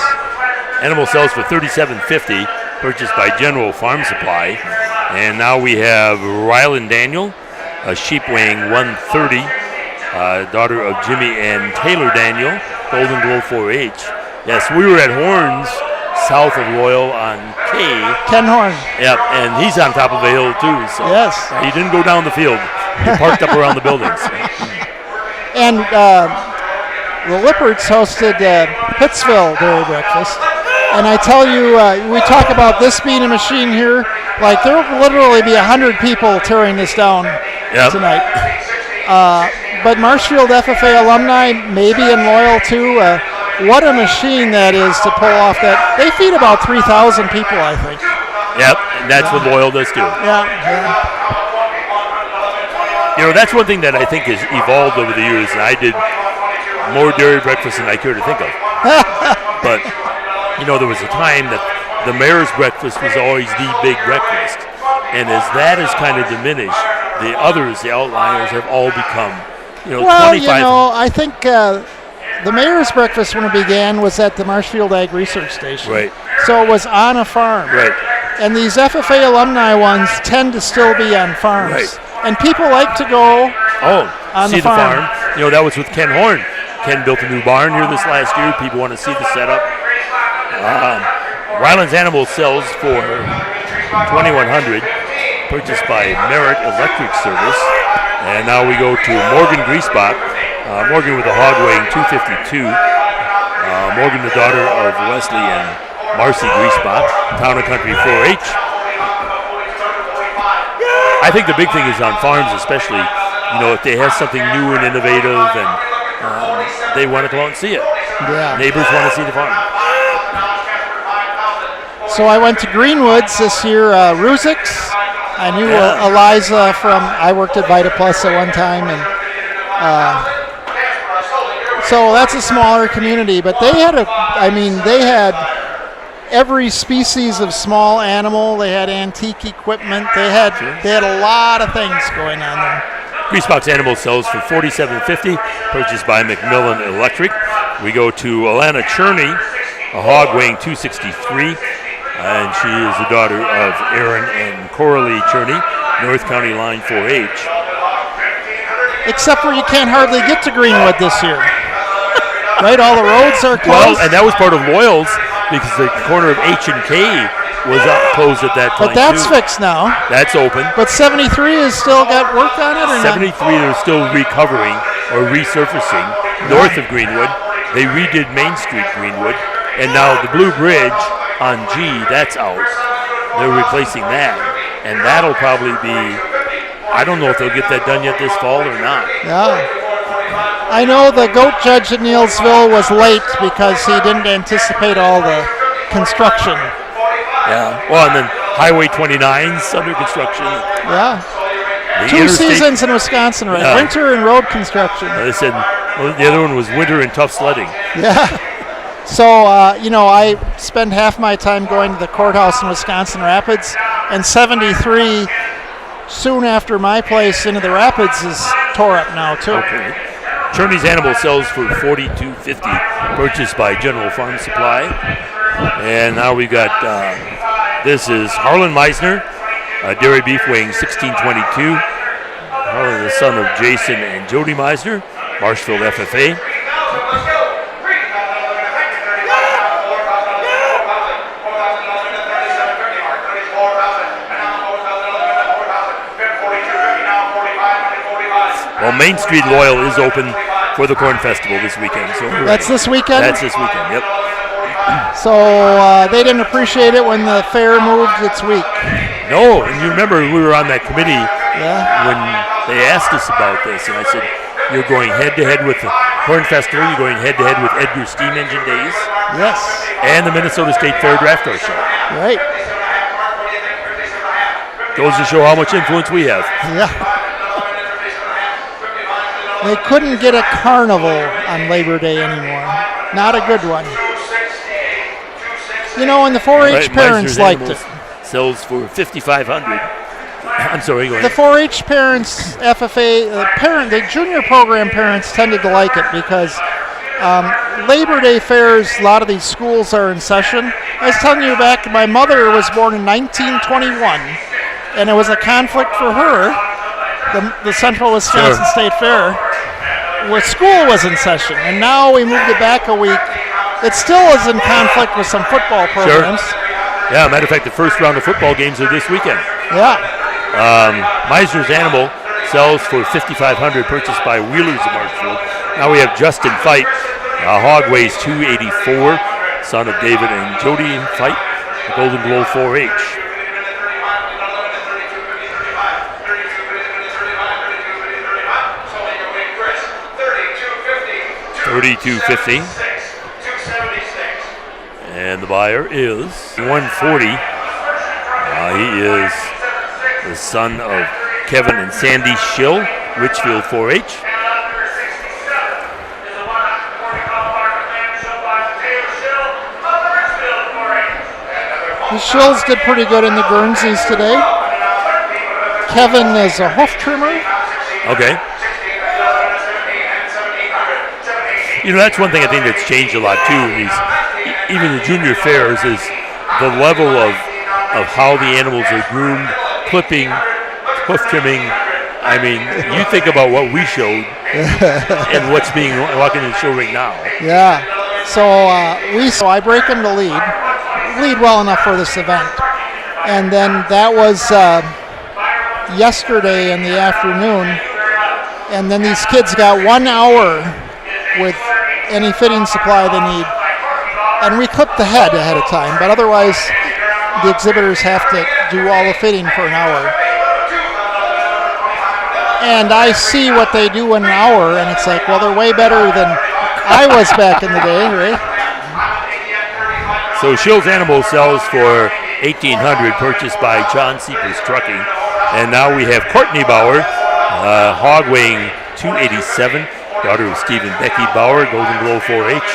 S1: Animal sells for $37.50, purchased by General Farm Supply. And now we have Ryland Daniel, a sheep weighing 130, daughter of Jimmy and Taylor Daniel, Golden Globe 4-H. Yes, we were at Horns south of Loyal on K.
S2: Ken Horn.
S1: Yep, and he's on top of a hill too. So
S2: yes.
S1: He didn't go down the field. He parked up around the buildings.
S2: And the Lipperts hosted Pittsville Dairy Breakfast. And I tell you, we talk about this being a machine here. Like, there will literally be 100 people tearing this down tonight. But Marshfield FFA alumni, maybe in Loyal too. What a machine that is to pull off that. They feed about 3,000 people, I think.
S1: Yep, and that's what Loyal does too.
S2: Yeah.
S1: You know, that's one thing that I think has evolved over the years, and I did more dairy breakfast than I care to think of. But, you know, there was a time that the mayor's breakfast was always the big breakfast. And as that has kind of diminished, the others, the outliers, have all become, you know,
S2: well,
S1: 25.
S2: You know, I think the mayor's breakfast when it began was at the Marshfield Ag Research Station.
S1: Right.
S2: So it was on a farm.
S1: Right.
S2: And these FFA alumni ones tend to still be on farms.
S1: Right.
S2: And people like to go on
S1: see
S2: the farm.
S1: You know, that was with Ken Horn. Ken built a new barn here this last year. People want to see the setup. Ryland's Animal sells for $2,100, purchased by Merritt Electric Service. And now we go to Morgan Griesbach. Morgan with a hog weighing 252. Morgan, the daughter of Wesley and Marcy Griesbach, Town and Country 4-H. I think the big thing is on farms, especially, you know, if they have something new and innovative and they want to go out and see it.
S2: Yeah.
S1: Neighbors want to see the farm.
S2: So I went to Greenwoods this year, Ruzik's. I knew Eliza I worked at Vita Plus at one time, and so that's a smaller community, but they had they had every species of small animal. They had antique equipment. They had a lot of things going on there.
S1: Griesbach's Animal sells for $47.50, purchased by Macmillan Electric. We go to Alana Cherney, a hog weighing 263, and she is the daughter of Aaron and Coralie Cherney, North County Line 4-H.
S2: Except for you can't hardly get to Greenwood this year. Right, all the roads are closed.
S1: Well, and that was part of Loyal's, because the corner of H and K was closed at that time.
S2: But that's fixed now.
S1: That's open.
S2: But 73 has still got work on it, or
S1: 73 they're still recovering or resurfacing north of Greenwood. They redid Main Street Greenwood, and now the Blue Bridge on G, that's out. They're replacing that, and that'll probably be, I don't know if they'll get that done yet this fall or not.
S2: Yeah. I know the goat judge at Neilsville was late because he didn't anticipate all the construction.
S1: Yeah. Well, and then Highway 29's under construction.
S2: Yeah. Two seasons in Wisconsin, right? Winter and road construction.
S1: They said the other one was winter and tough sledding.
S2: Yeah. So, you know, I spend half my time going to the courthouse in Wisconsin Rapids, and 73, soon after my place into the Rapids, is tore up now, too.
S1: Okay. Cherney's Animal sells for $42.50, purchased by General Farm Supply. And now we've got, this is Harlan Meisner, dairy beef weighing 1622. Harlan, the son of Jason and Jody Meisner, Marshfield FFA. Well, Main Street Loyal is open for the Corn Festival this weekend. So
S2: that's this weekend?
S1: That's this weekend, yep.
S2: So they didn't appreciate it when the fair moved its week.
S1: No, and you remember we were on that committee when they asked us about this, and I said, you're going head-to-head with the Corn Festival, you're going head-to-head with Edgar Steam Engine Days.
S2: Yes.
S1: And the Minnesota State Fair Draft Car Show.
S2: Right.
S1: Goes to show how much influence we have.
S2: Yeah. They couldn't get a carnival on Labor Day anymore. Not a good one. You know, and the 4-H parents liked it.
S1: Sells for $5,500. I'm sorry, go ahead.
S2: The 4-H parents, FFA, the junior program parents tended to like it because Labor Day fairs, a lot of these schools are in session. I was telling you back, my mother was born in 1921, and it was a conflict for her, the Central Wisconsin State Fair, where school was in session, and now we moved it back a week, it still is in conflict with some football programs.
S1: Sure. Yeah, matter of fact, the first round of football games are this weekend.
S2: Yeah.
S1: Meisner's Animal sells for $5,500, purchased by Wheelers of Marshfield. Now we have Justin Fight. Hog weighs 284, son of David and Jody Fight, the Golden Glow 4-H. $32.50. And the buyer is $140. He is the son of Kevin and Sandy Schill, Richfield 4-H.
S2: The Shills did pretty good in the Guernseys today. Kevin is a hoof trimmer.
S1: Okay. You know, that's one thing I think that's changed a lot too in these, even the junior fairs, is the level of how the animals are groomed, clipping, hoof trimming. I mean, you think about what we showed and what's being walking in the show right now.
S2: Yeah. So I break them to lead well enough for this event, and then that was yesterday in the afternoon, and then these kids got 1 hour with any fitting supply they need, and we clip the head ahead of time, but otherwise the exhibitors have to do all the fitting for an hour. And I see what they do in an hour, and it's like, well, they're way better than I was back in the day, right?
S1: So Shill's Animal sells for $1,800, purchased by John Seepers Trucking. And now we have Courtney Bauer, hog weighing 287, daughter of Steve and Becky Bauer, Golden Glow 4-H.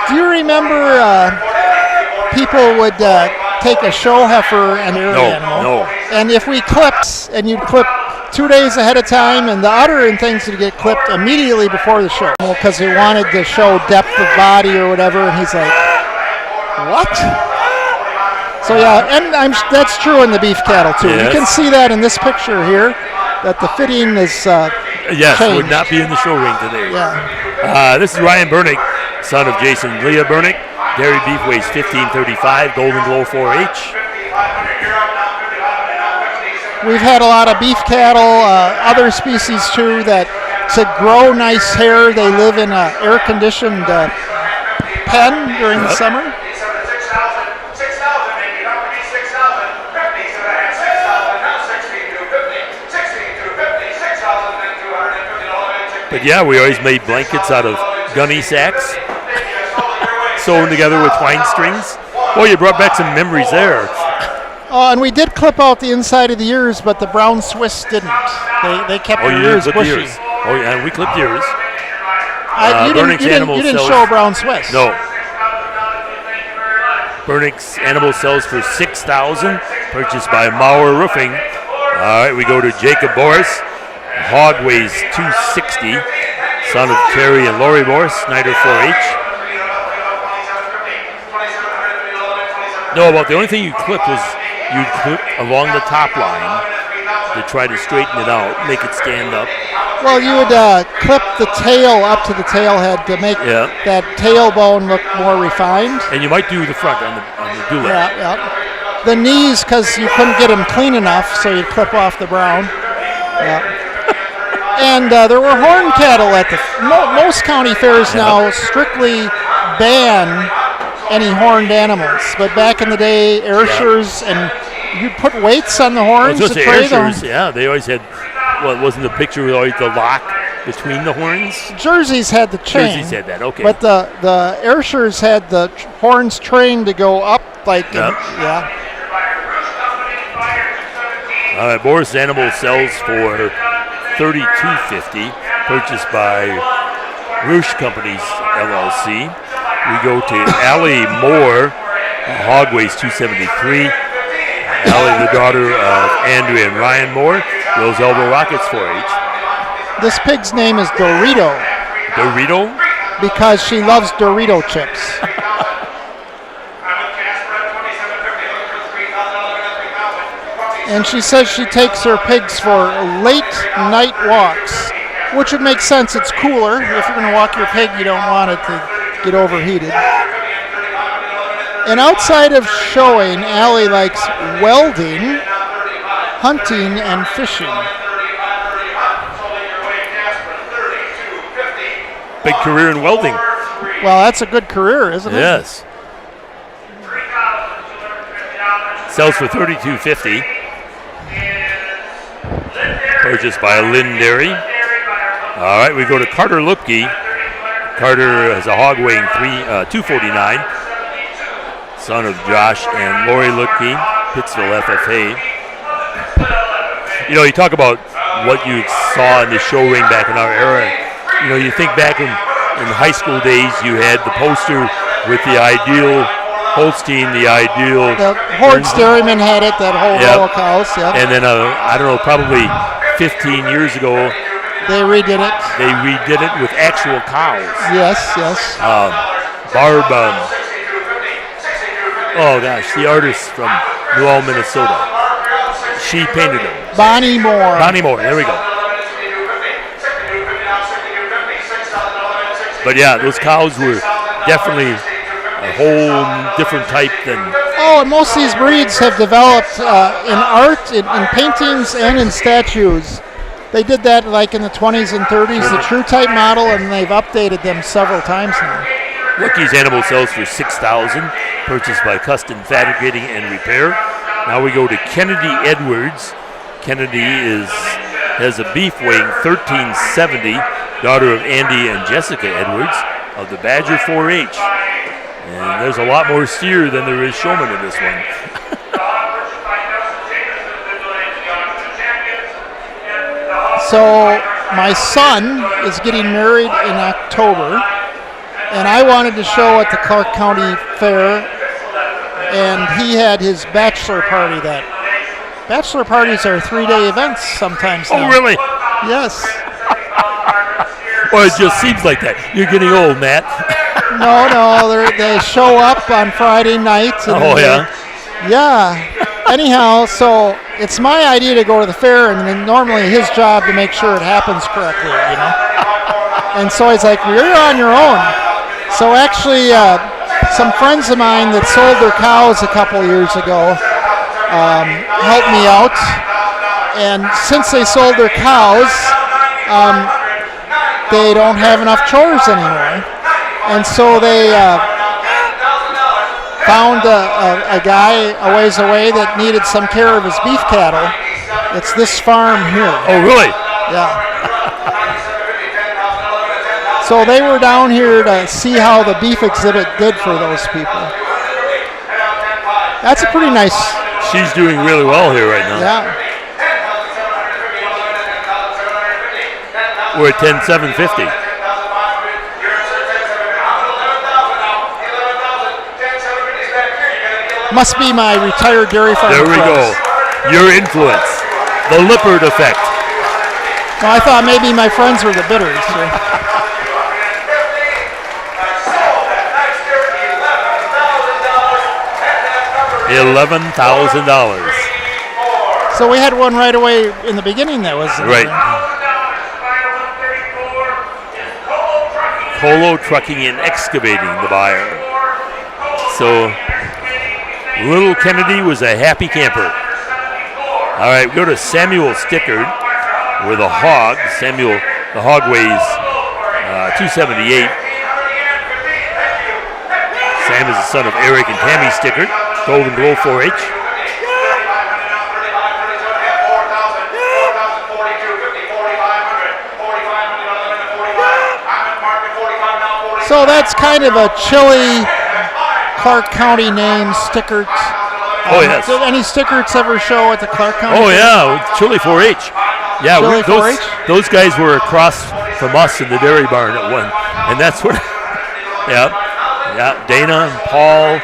S2: Do you remember people would take a show heifer and their animal?
S1: No.
S2: And if we clipped, and you'd clip 2 days ahead of time, and the udder and things would get clipped immediately before the show because they wanted to show depth of body or whatever, and he's like, what? So yeah, and that's true in the beef cattle too.
S1: Yes.
S2: You can see that in this picture here, that the fitting is
S1: yes,
S2: changed.
S1: would not be in the show ring today.
S2: Yeah.
S1: This is Ryan Bernick, son of Jason and Leah Bernick. Dairy beef weighs 1535, Golden Glow 4-H.
S2: We've had a lot of beef cattle, other species too, that to grow nice hair, they live in an air-conditioned pen during the summer.
S1: But yeah, we always made blankets out of gunny sacks, sewn together with twine strings. Oh, you brought back some memories there.
S2: And we did clip out the inside of the ears, but the brown Swiss didn't. They kept their ears bushy.
S1: The ears. Oh yeah, we clipped the ears.
S2: You didn't show brown Swiss.
S1: No. Bernick's Animal sells for $6,000, purchased by Maurer Roofing. All right, we go to Jacob Boris. Hog weighs 260, son of Terry and Lori Boris, Snyder 4-H. No, about the only thing you clipped was you'd clip along the top line to try to straighten it out, make it stand up.
S2: Well, you would clip the tail up to the tail head to make that tailbone look more refined.
S1: And you might do the front on the dewlap.
S2: Yeah. The knees, because you couldn't get them clean enough, so you'd clip off the brown. Yeah. And there were horn cattle at the most county fairs now strictly ban any horned animals. But back in the day, Ayrshires, and you'd put weights on the horns to trade them.
S1: Yeah, they always had, well, wasn't the picture with always the lock between the horns?
S2: Jerseys had the chain.
S1: Jerseys had that, okay.
S2: But the Ayrshires had the horns trained to go up like, yeah.
S1: All right, Boris Animal sells for $32.50, purchased by Roosh Companies, LLC. We go to Allie Moore. Hog weighs 273. Allie, the daughter of Andrea and Ryan Moore, Rose Elbow Rockets 4-H.
S2: This pig's name is Dorito.
S1: Dorito?
S2: Because she loves Dorito chips. And she says she takes her pigs for late night walks, which would make sense. It's cooler. If you're going to walk your pig, you don't want it to get overheated. And outside of showing, Allie likes welding, hunting, and fishing.
S1: Big career in welding.
S2: Well, that's a good career, isn't it?
S1: Yes. Sells for $32.50. Purchased by Lynn Dairy. All right, we go to Carter Lupke. Carter has a hog weighing 249. Son of Josh and Lori Lupke, Pittsville FFA. You know, you talk about what you saw in the show ring back in our era. You know, you think back in high school days, you had the poster with the ideal Holstein, the ideal.
S2: The Horns Dairyman had it, that whole row of cows. Yep.
S1: And then, I don't know, probably 15 years ago,
S2: they redid it.
S1: They redid it with actual cows.
S2: Yes.
S1: Barb, oh gosh, the artist from New Ulm, Minnesota. She painted them.
S2: Bonnie Moore.
S1: Bonnie Moore, there we go. But yeah, those cows were definitely a whole different type than.
S2: Oh, and most of these breeds have developed in art, in paintings, and in statues. They did that like in the 20s and 30s, the true type model, and they've updated them several times now.
S1: Lucky's animal sells for $6,000, purchased by Custom Fabricating and Repair. Now we go to Kennedy Edwards. Kennedy has a beef weighing 1370, daughter of Andy and Jessica Edwards of the Badger 4-H. And there's a lot more steer than there is showman in this one.
S2: So my son is getting married in October, and I wanted to show at the Clark County Fair, and he had his bachelor party. Bachelor parties are 3-day events sometimes now.
S1: Oh, really?
S2: Yes.
S1: Well, it just seems like that. You're getting old, Matt.
S2: No, they show up on Friday night.
S1: Yeah?
S2: Yeah. Anyhow, so it's my idea to go to the fair, and then normally his job to make sure it happens correctly, you know. And so he's like, "You're on your own." So actually, some friends of mine that sold their cows a couple years ago helped me out. And since they sold their cows, they don't have enough chores anymore. And so they found a guy a ways away that needed some care of his beef cattle. It's this farm here.
S1: Oh, really?
S2: Yeah. So they were down here to see how the beef exhibit did for those people. That's a pretty nice.
S1: She's doing really well here right now.
S2: Yeah.
S1: We're at 10,750.
S2: Must be my retired dairy farm.
S1: There we go. Your influence. The Lippert effect.
S2: Well, I thought maybe my friends were the bidders. So.
S1: $11,000.
S2: So we had one right away in the beginning that was.
S1: Right. Colo Trucking and Excavating, the buyer. So Little Kennedy was a happy camper. All right, we go to Samuel Stickard with a hog. Samuel, the hog weighs 278. Sam is the son of Eric and Tammy Stickard, Golden Glow 4-H.
S2: So that's kind of a chilly Clark County name, Stickards.
S1: Oh, yes.
S2: Did any Stickards ever show at the Clark County?
S1: Oh, yeah, Chili 4-H. Yeah,
S2: Chili 4-H?
S1: Those guys were across from us in the dairy barn at one, and that's what. Yeah, Dana and Paul.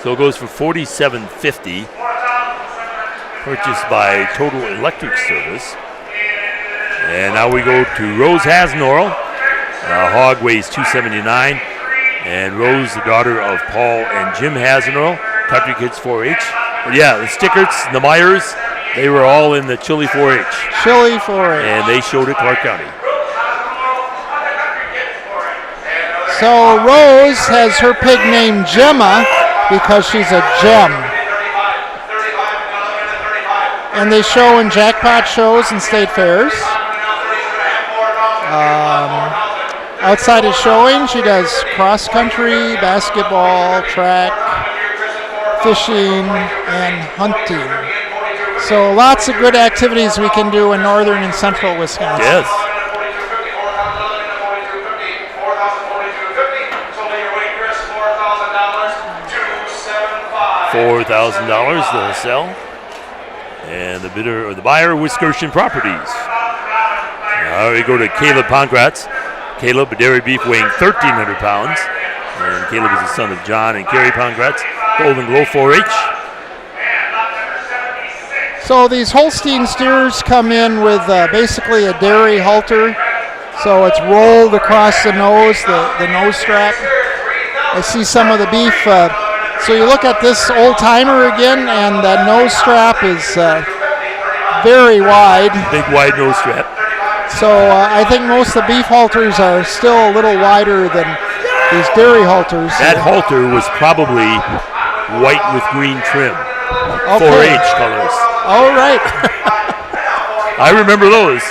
S1: So it goes for $47.50. Purchased by Total Electric Service. And now we go to Rose Hasnorl. Hog weighs 279. And Rose, the daughter of Paul and Jim Hasnorl, Country Kids 4-H. But yeah, the Stickards, the Myers, They were all in the Chile 4-H.
S2: Chile 4-H.
S1: And they showed at Clark County.
S2: So Rose has her pig named Gemma because she's a gem. And they show in jackpot shows and state fairs. Outside of showing, she does cross country, basketball, track, fishing, and hunting. So lots of good activities we can do in northern and central Wisconsin.
S1: Yes. $4,000 they'll sell. And the bidder or the buyer, Wisconsin Properties. Now we go to Caleb Pongratz. Caleb, a dairy beef weighing 1,300 pounds. And Caleb is the son of John and Carrie Pongratz, Golden Glow 4-H.
S2: So these Holstein steers come in with basically a dairy halter. So it's rolled across the nose, the nose strap. I see some of the beef. So you look at this old timer again, and that nose strap is very wide.
S1: Big wide nose strap.
S2: So I think most of the beef halters are still a little wider than these dairy halters.
S1: That halter was probably white with green trim.
S2: Okay.
S1: 4-H colors.
S2: All right.
S1: I remember those.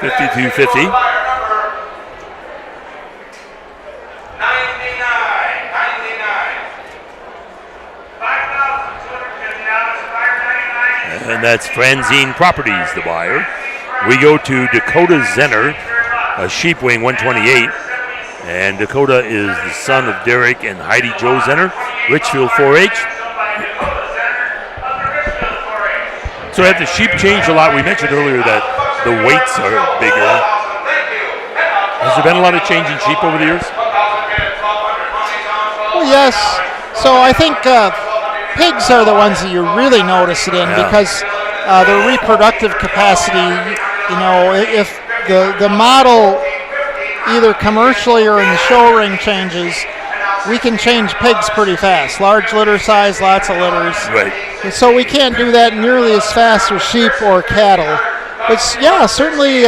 S1: $52.50. And that's Franzine Properties, the buyer. We go to Dakota Zenner, a sheep weighing 128. And Dakota is the son of Derek and Heidi Joe Zenner, Richfield 4-H. So have the sheep changed a lot? We mentioned earlier that the weights are bigger. Has there been a lot of change in sheep over the years?
S2: Well, yes. So I think pigs are the ones that you really notice it in because their reproductive capacity, you know, if the model either commercially or in the show ring changes, we can change pigs pretty fast. Large litter size, lots of litters.
S1: Right.
S2: And so we can't do that nearly as fast with sheep or cattle. But yeah, certainly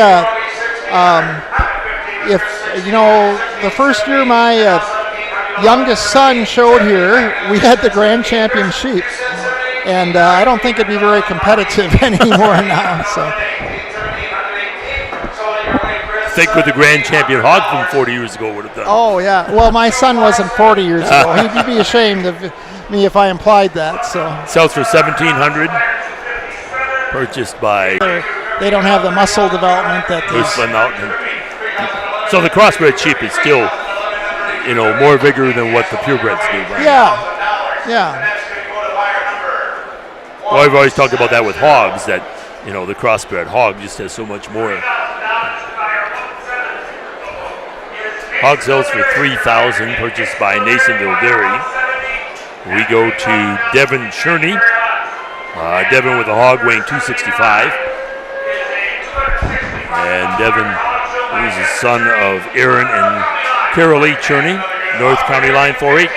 S2: if, you know, the first year my youngest son showed here, we had the grand champion sheep. And I don't think it'd be very competitive anymore now. So.
S1: Think what the grand champion hog from 40 years ago would have done.
S2: Oh, yeah. Well, my son wasn't 40 years ago. He'd be ashamed of me if I implied that. So
S1: sells for $1,700. Purchased by.
S2: They don't have the muscle development that these.
S1: So the crossbred sheep is still, you know, more vigor than what the purebreds do. Right?
S2: Yeah.
S1: Well, I've always talked about that with hogs, that, you know, the crossbred hog just has so much more. Hog sells for $3,000, purchased by Nasonville Dairy. We go to Devin Cherney. Devin with a hog weighing 265. And Devin is the son of Aaron and Carol Lee Cherney, North County Line 4-H.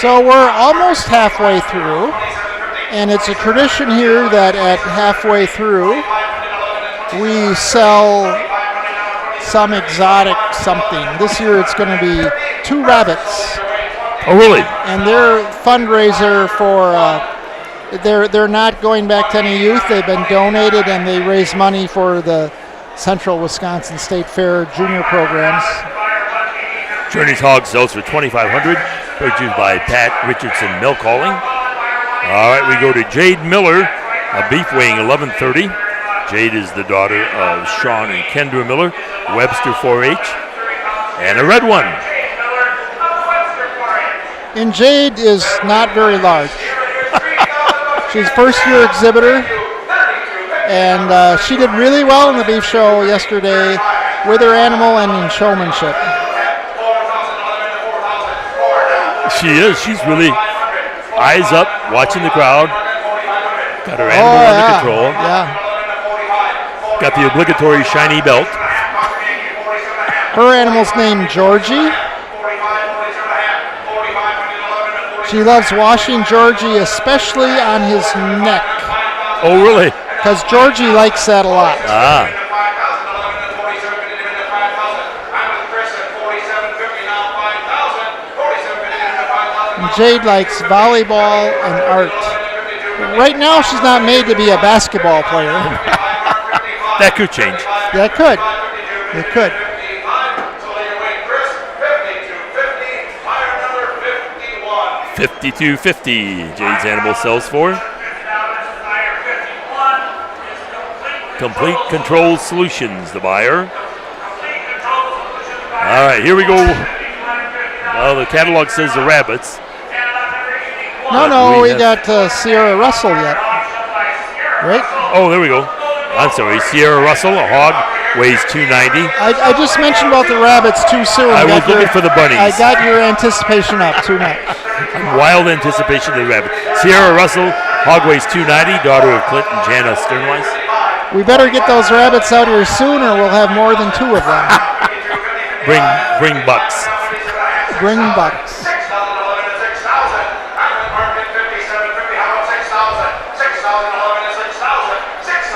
S2: So we're almost halfway through, and it's a tradition here that at halfway through, we sell some exotic something. This year it's going to be 2 rabbits.
S1: Oh, really?
S2: And their fundraiser for, they're not going back to any youth. They've been donated, and they raise money for the Central Wisconsin State Fair junior programs.
S1: Cherney's hog sells for $2,500, purchased by Pat Richardson Milk Hauling. All right, we go to Jade Miller, a beef weighing 1130. Jade is the daughter of Sean and Kendra Miller, Webster 4-H. And a red one.
S2: And Jade is not very large. She's first-year exhibitor, and she did really well in the beef show yesterday with her animal and in showmanship.
S1: She is. She's really eyes up, watching the crowd. Got her animal under control.
S2: Yeah.
S1: Got the obligatory shiny belt.
S2: Her animal's named Georgie. She loves washing Georgie, especially on his neck.
S1: Oh, really?
S2: Because Georgie likes that a lot.
S1: Ah.
S2: And Jade likes volleyball and art. Right now, she's not made to be a basketball player.
S1: That could change.
S2: That could. It could.
S1: 52.50. Jade's animal sells for. Complete Control Solutions, the buyer. All right, here we go. Well, the catalog says the rabbits.
S2: No, we got Sierra Russell yet. Right?
S1: Oh, there we go. I'm sorry, Sierra Russell, a hog, weighs 290.
S2: I just mentioned about the rabbits too soon.
S1: I was looking for the bunnies.
S2: I got your anticipation up too much.
S1: Wild anticipation of the rabbit. Sierra Russell, hog weighs 290, daughter of Clint and Jana Sternweiss.
S2: We better get those rabbits out here soon, or we'll have more than two of them.
S1: Bring bucks.
S2: Bring bucks.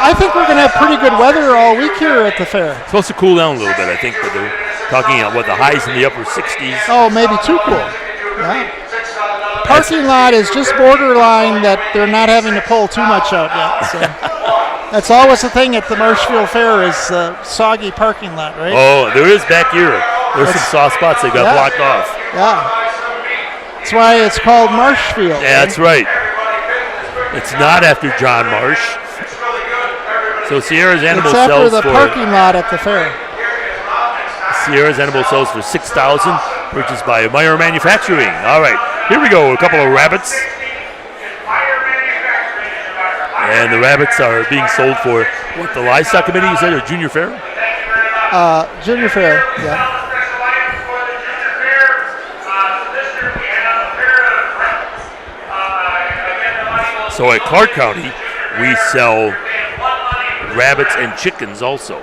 S2: I think we're going to have pretty good weather all week here at the fair.
S1: It's supposed to cool down a little bit, I think, but they're talking about the highs in the upper 60s.
S2: Oh, maybe too cool. Yeah. Parking lot is just borderline that they're not having to pull too much out yet. So that's always the thing at the Marshfield Fair is soggy parking lot, right?
S1: Oh, there is back here. There's some soft spots that got blocked off.
S2: Yeah. That's why it's called Marshfield.
S1: Yeah, that's right. It's not after John Marsh. So Sierra's animal sells for...
S2: It's after the parking lot at the fair.
S1: Sierra's animal sells for $6,000, purchased by Meyer Manufacturing. All right, here we go. A couple of rabbits. And the rabbits are being sold for, what, the livestock committee, you said, or junior fair?
S2: Junior fair, yeah.
S1: So at Clark County, we sell rabbits and chickens also.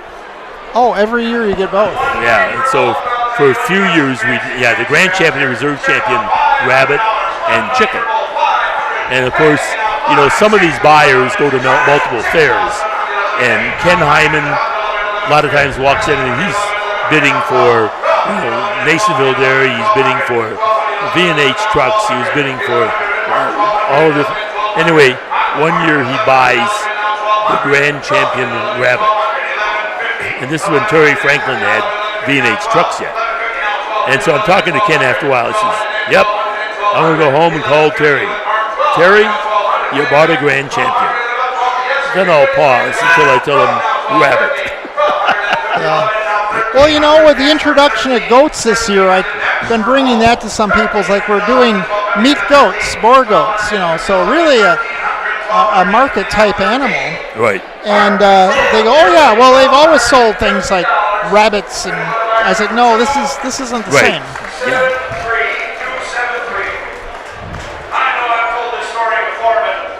S2: Oh, every year you get both.
S1: Yeah, and so for a few years, the grand champion, reserve champion, rabbit and chicken. And of course, some of these buyers go to multiple fairs. And Ken Hyman a lot of times walks in and he's bidding for Nationville Dairy, he's bidding for V&H trucks, he was bidding for all of the... Anyway, one year he buys the grand champion rabbit. And this is when Terry Franklin had V&H trucks yet. And so I'm talking to Ken after a while. He says, yep, I'm going to go home and call Terry. Terry, you bought a grand champion. Then I'll pause until I tell him rabbit.
S2: Yeah. Well, with the introduction of goats this year, I've been bringing that to some people. It's like we're doing meat goats, boar goats, so really a market type animal.
S1: Right.
S2: And they go, oh yeah, well they've always sold things like rabbits, and I said, no, this isn't the same.
S1: Yeah.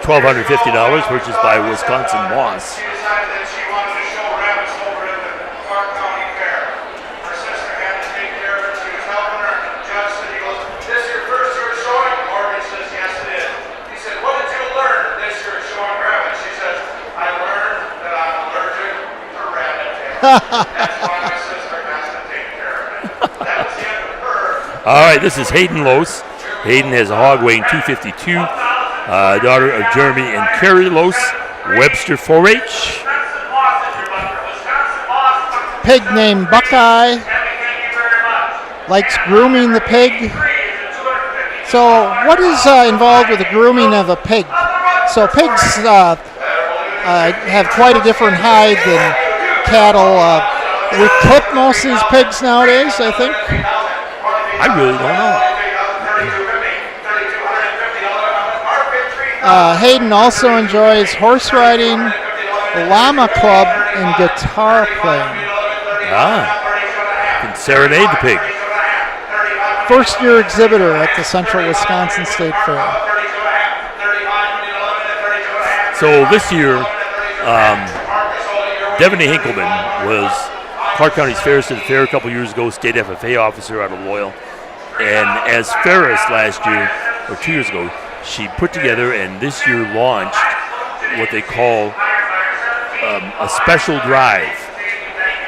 S1: $1,250 purchased by Wisconsin Moss. All right, this is Hayden Lose. Hayden has a hog weighing 252. Daughter of Jeremy and Carrie Lose, Webster 4-H.
S2: Pig named Buckeye. Likes grooming the pig. So what is involved with the grooming of a pig? So pigs have quite a different hide than cattle. We clip most of these pigs nowadays, I think.
S1: I really don't know.
S2: Hayden also enjoys horse riding, llama club, and guitar playing.
S1: Can serenade the pig.
S2: First-year exhibitor at the Central Wisconsin State Fair.
S1: So this year, Devaney Hinkleman was Clark County's fairest at the fair a couple years ago, state FFA officer out of Loyal. And as fairest last year, or 2 years ago, she put together and this year launched what they call a special drive.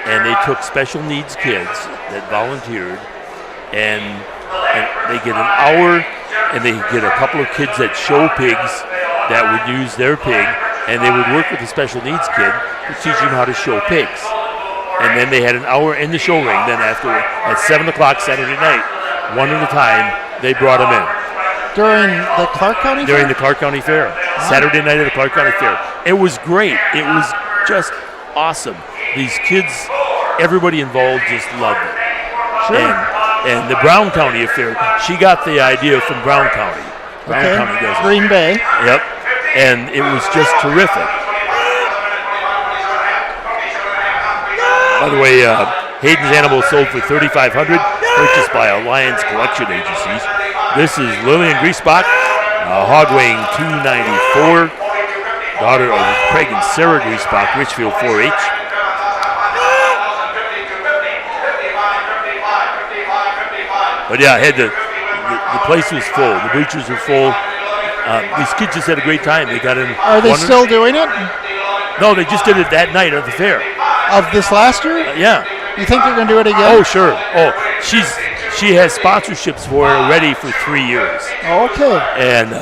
S1: And they took special needs kids that volunteered, and they get an hour, and they get a couple of kids that show pigs that would use their pig, and they would work with the special needs kid to teach him how to show pigs. And then they had an hour in the show ring. Then after, at 7 o'clock Saturday night, one at a time, they brought them in.
S2: During the Clark County Fair?
S1: During the Clark County Fair. Wow. Saturday night at the Clark County Fair. It was great. It was just awesome. These kids, everybody involved just loved it.
S2: Sure.
S1: And the Brown County affair, she got the idea from Brown County. Brown County does it.
S2: Green Bay.
S1: Yep. And it was just terrific. By the way, Hayden's animal sold for $3,500, purchased by Alliance Collection Agencies. This is Lillian Griesbach, hog weighing 294, daughter of Craig and Sarah Griesbach, Richfield 4-H. But yeah, the place was full. The bleachers were full. These kids just had a great time. They got in.
S2: Are they still doing it?
S1: No, they just did it that night at the fair.
S2: Of this last year?
S1: Yeah.
S2: You think they're going to do it again?
S1: Oh, sure. Oh, she has sponsorships for it already for 3 years.
S2: Okay.
S1: And,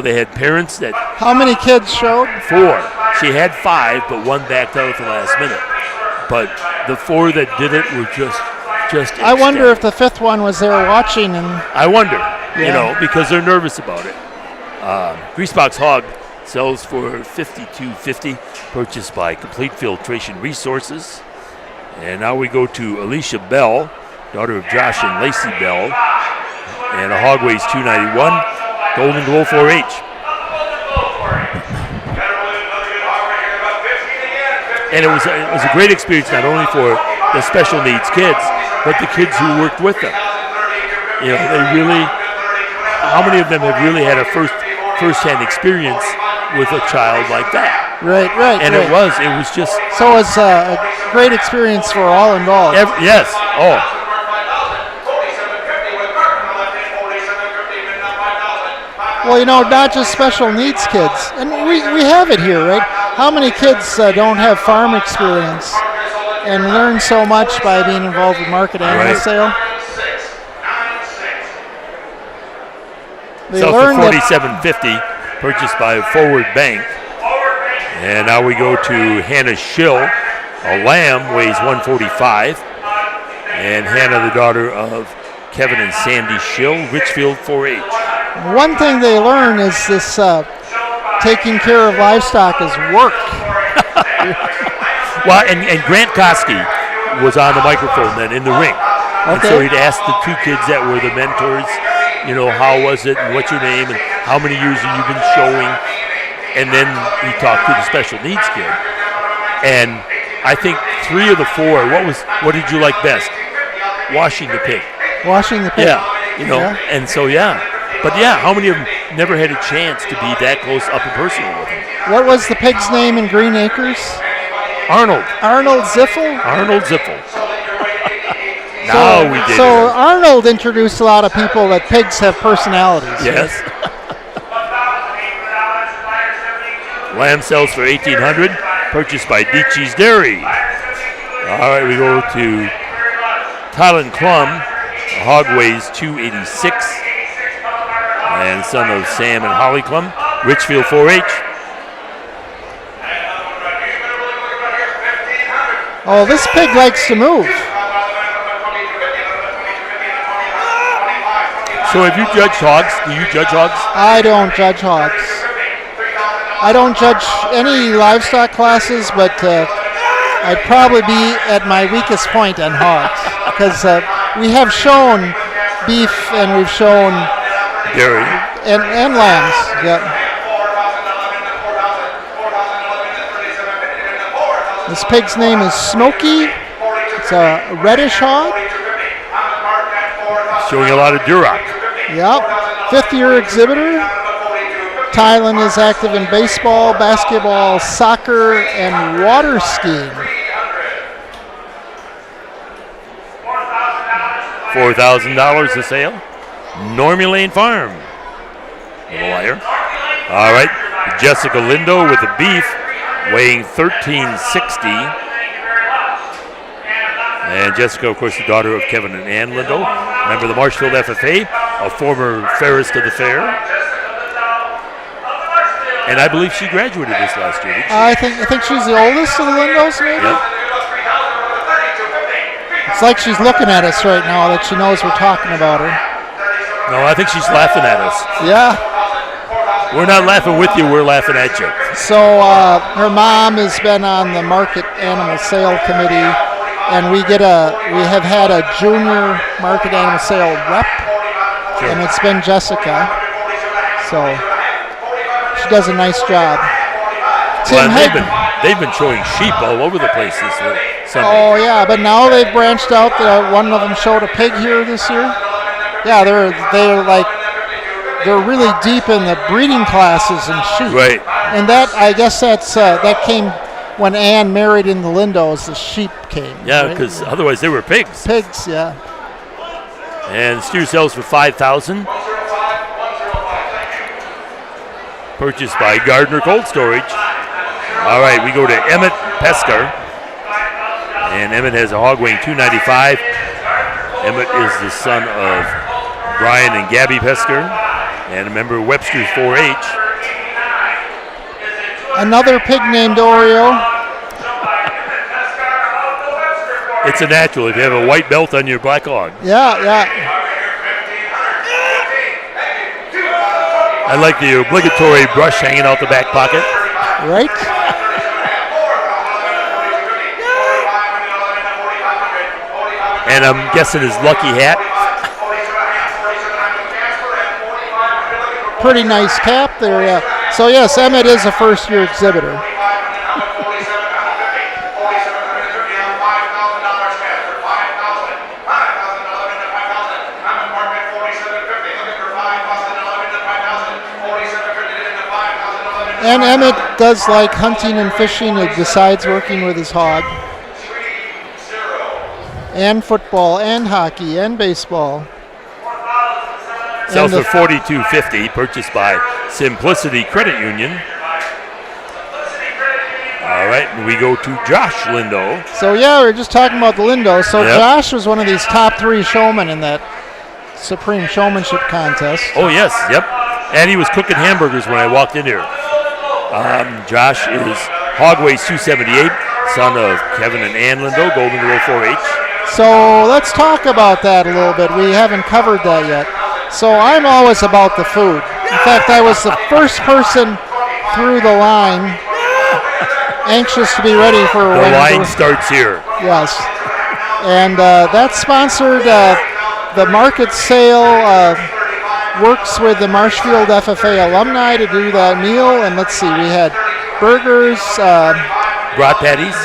S1: they had parents that.
S2: How many kids showed?
S1: 4. She had 5, but one backed out at the last minute. But the 4 that did it were just.
S2: I wonder if the 5th one was there watching. And
S1: I wonder, because they're nervous about it. Griesbach's hog sells for $52.50, purchased by Complete Filtration Resources. And now we go to Alicia Bell, daughter of Josh and Lacey Bell, and a hog weighs 291, Golden Glow 4-H. And it was a great experience not only for the special needs kids, but the kids who worked with them. They really, how many of them have really had a first-hand experience with a child like that?
S2: Right.
S1: And it was just.
S2: So it's a great experience for all involved.
S1: Yes. Oh.
S2: Well, not just special needs kids, and we have it here, right? How many kids don't have farm experience and learn so much by being involved with market animal sale? They
S1: so
S2: learn
S1: for $47.50, purchased by Forward Bank. And now we go to Hannah Schill. A lamb weighs 145. And Hannah, the daughter of Kevin and Sandy Schill, Richfield 4-H.
S2: One thing they learn is this taking care of livestock is work.
S1: Well, and Grant Koski was on the microphone then in the ring.
S2: Okay.
S1: And so he'd asked the 2 kids that were the mentors, how was it and what's your name and how many years have you been showing? And then he talked to the special needs kid. And I think 3 of the 4, what did you like best? Washing the pig.
S2: Washing the pig.
S1: Yeah, and so But how many of them never had a chance to be that close up and personal with him?
S2: What was the pig's name in Green Acres?
S1: Arnold.
S2: Arnold Ziffel?
S1: Arnold Ziffel. Now we did.
S2: So Arnold introduced a lot of people that pigs have personalities.
S1: Yes. Lamb sells for $1,800, purchased by Dietschy's Dairy. All right, we go to Tylen Klum. The hog weighs 286. And son of Sam and Holly Klum, Richfield 4-H.
S2: Oh, this pig likes to move.
S1: So have you judged hogs? Do you judge hogs?
S2: I don't judge hogs. I don't judge any livestock classes, but I'd probably be at my weakest point on hogs. Because we have shown beef and we've shown
S1: dairy
S2: and lambs. Yeah. This pig's name is Smokey. It's a reddish hog.
S1: Showing a lot of Duroc.
S2: Yep. 5th-year exhibitor. Tylen is active in baseball, basketball, soccer, and water skiing.
S1: $4,000 a sale. Normie Lane Farm. Little wire. All right. Jessica Lindo with the beef, weighing 1360. And Jessica, of course, the daughter of Kevin and Ann Lindo, member of the Marshfield FFA, a former fairest of the fair. And I believe she graduated this last year, didn't she?
S2: I think she's the oldest of the Lindos, maybe?
S1: Yep.
S2: It's like she's looking at us right now, that she knows we're talking about her.
S1: No, I think she's laughing at us.
S2: Yeah.
S1: We're not laughing with you, we're laughing at you.
S2: So her mom has been on the Market Animal Sale Committee, and we have had a junior Market Animal Sale rep,
S1: Sure.
S2: and it's been Jessica. So she does a nice job.
S1: Well, they've been showing sheep all over the place this Sunday.
S2: Oh yeah, but now they've branched out. One of them showed a pig here this year. Yeah, they're really deep in the breeding classes in sheep.
S1: Right.
S2: And that, I guess that came when Ann married in the Lindos. The sheep came.
S1: Yeah,
S2: right?
S1: because otherwise they were pigs.
S2: Pigs, yeah.
S1: And steer sells for $5,000. Purchased by Gardner Cold Storage. All right, we go to Emmett Pesker. And Emmett has a hog weighing 295. Emmett is the son of Brian and Gabby Pesker, and a member of Webster's 4-H.
S2: Another pig named Oreo.
S1: It's a natural if you have a white belt on your black hog.
S2: Yeah.
S1: I like the obligatory brush hanging out the back pocket.
S2: Right?
S1: And I'm guessing his lucky hat.
S2: Pretty nice cap there, yeah. So yes, Emmett is a first-year exhibitor. And Emmett does like hunting and fishing and besides working with his hog. And football and hockey and baseball.
S1: Sells for $42.50, purchased by Simplicity Credit Union. All right, and we go to Josh Lindo.
S2: So yeah, we were just talking about the Lindo. So
S1: Yep.
S2: Josh was one of these top 3 showmen in that Supreme Showmanship contest.
S1: Oh, yes, yep. And he was cooking hamburgers when I walked in here. Josh is hog weighs 278, son of Kevin and Ann Lindo, Golden Girl 4-H.
S2: So let's talk about that a little bit. We haven't covered that yet. So I'm always about the food. In fact, I was the first person through the line, anxious to be ready for
S1: The line starts here.
S2: Yes. And that sponsored the market sale, works with the Marshfield FFA alumni to do that meal. And let's see, we had burgers,
S1: Brat patties,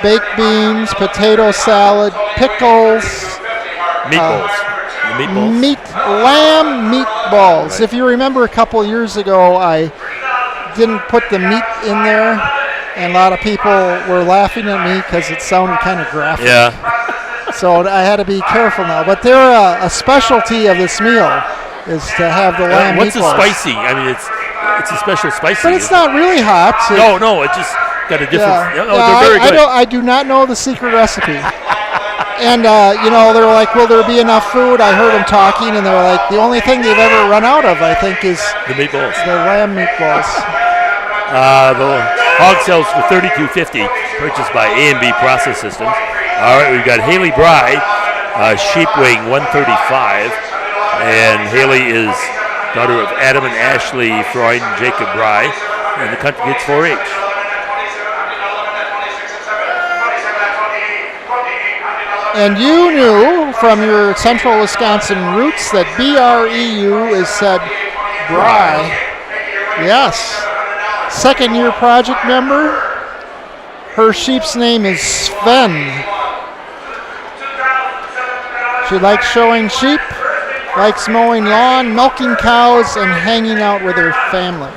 S2: baked beans, potato salad, pickles, lamb meatballs. Right. If you remember a couple years ago, I didn't put the meat in there, and a lot of people were laughing at me because it sounded kind of graphic.
S1: Yeah.
S2: So I had to be careful now. But they're a specialty of this meal is to have the lamb
S1: what's
S2: meatballs.
S1: What's the spicy? I mean, it's a special spicy.
S2: But it's not really hot.
S1: No, it just got a different.
S2: Yeah.
S1: They're very good.
S2: I do not know the secret recipe. And, they were like, will there be enough food? I heard them talking, and they were like, the only thing they've ever run out of, I think, is
S1: the meatballs.
S2: The lamb meatballs.
S1: The hog sells for $32.50, purchased by A&B Process Systems. All right, we've got Haley Bry, sheep weighing 135, and Haley is daughter of Adam and Ashley Freud and Jacob Bry, and the country gets 4-H.
S2: And you knew from your central Wisconsin roots that BREU is said Bry. Yes. Second-year project member. Her sheep's name is Sven. She likes showing sheep, likes mowing lawn, milking cows, and hanging out with her family.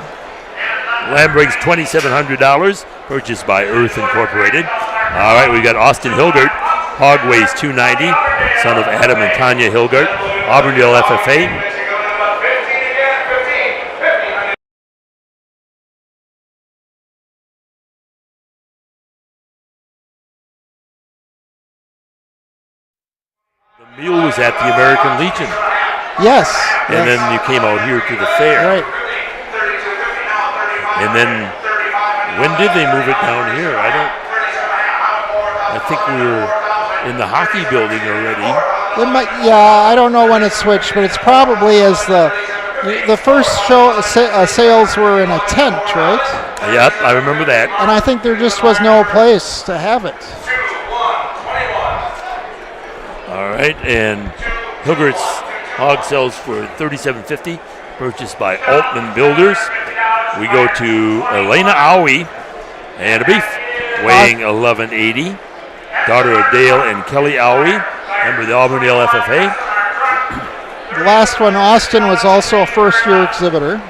S1: Lamb brings $2,700, purchased by Earth Incorporated. All right, we got Austin Hilgert. Hog weighs 290, son of Adam and Tanya Hilgert, Auburndale FFA. The mule was at the American Legion.
S2: Yes.
S1: And then you came out here to the fair.
S2: Right.
S1: And then, when did they move it down here? I think we were in the hockey building already.
S2: It might, yeah, I don't know when it switched, but it's probably as the first sales were in a tent, right?
S1: Yep, I remember that.
S2: And I think there just was no place to have it.
S1: All right, and Hilgert's hog sells for $3,750, purchased by Altman Builders. We go to Elena Aui and a beef weighing 1180. Daughter of Dale and Kelly Aui, member of the Auburndale FFA.
S2: The last one, Austin, was also a first-year exhibitor.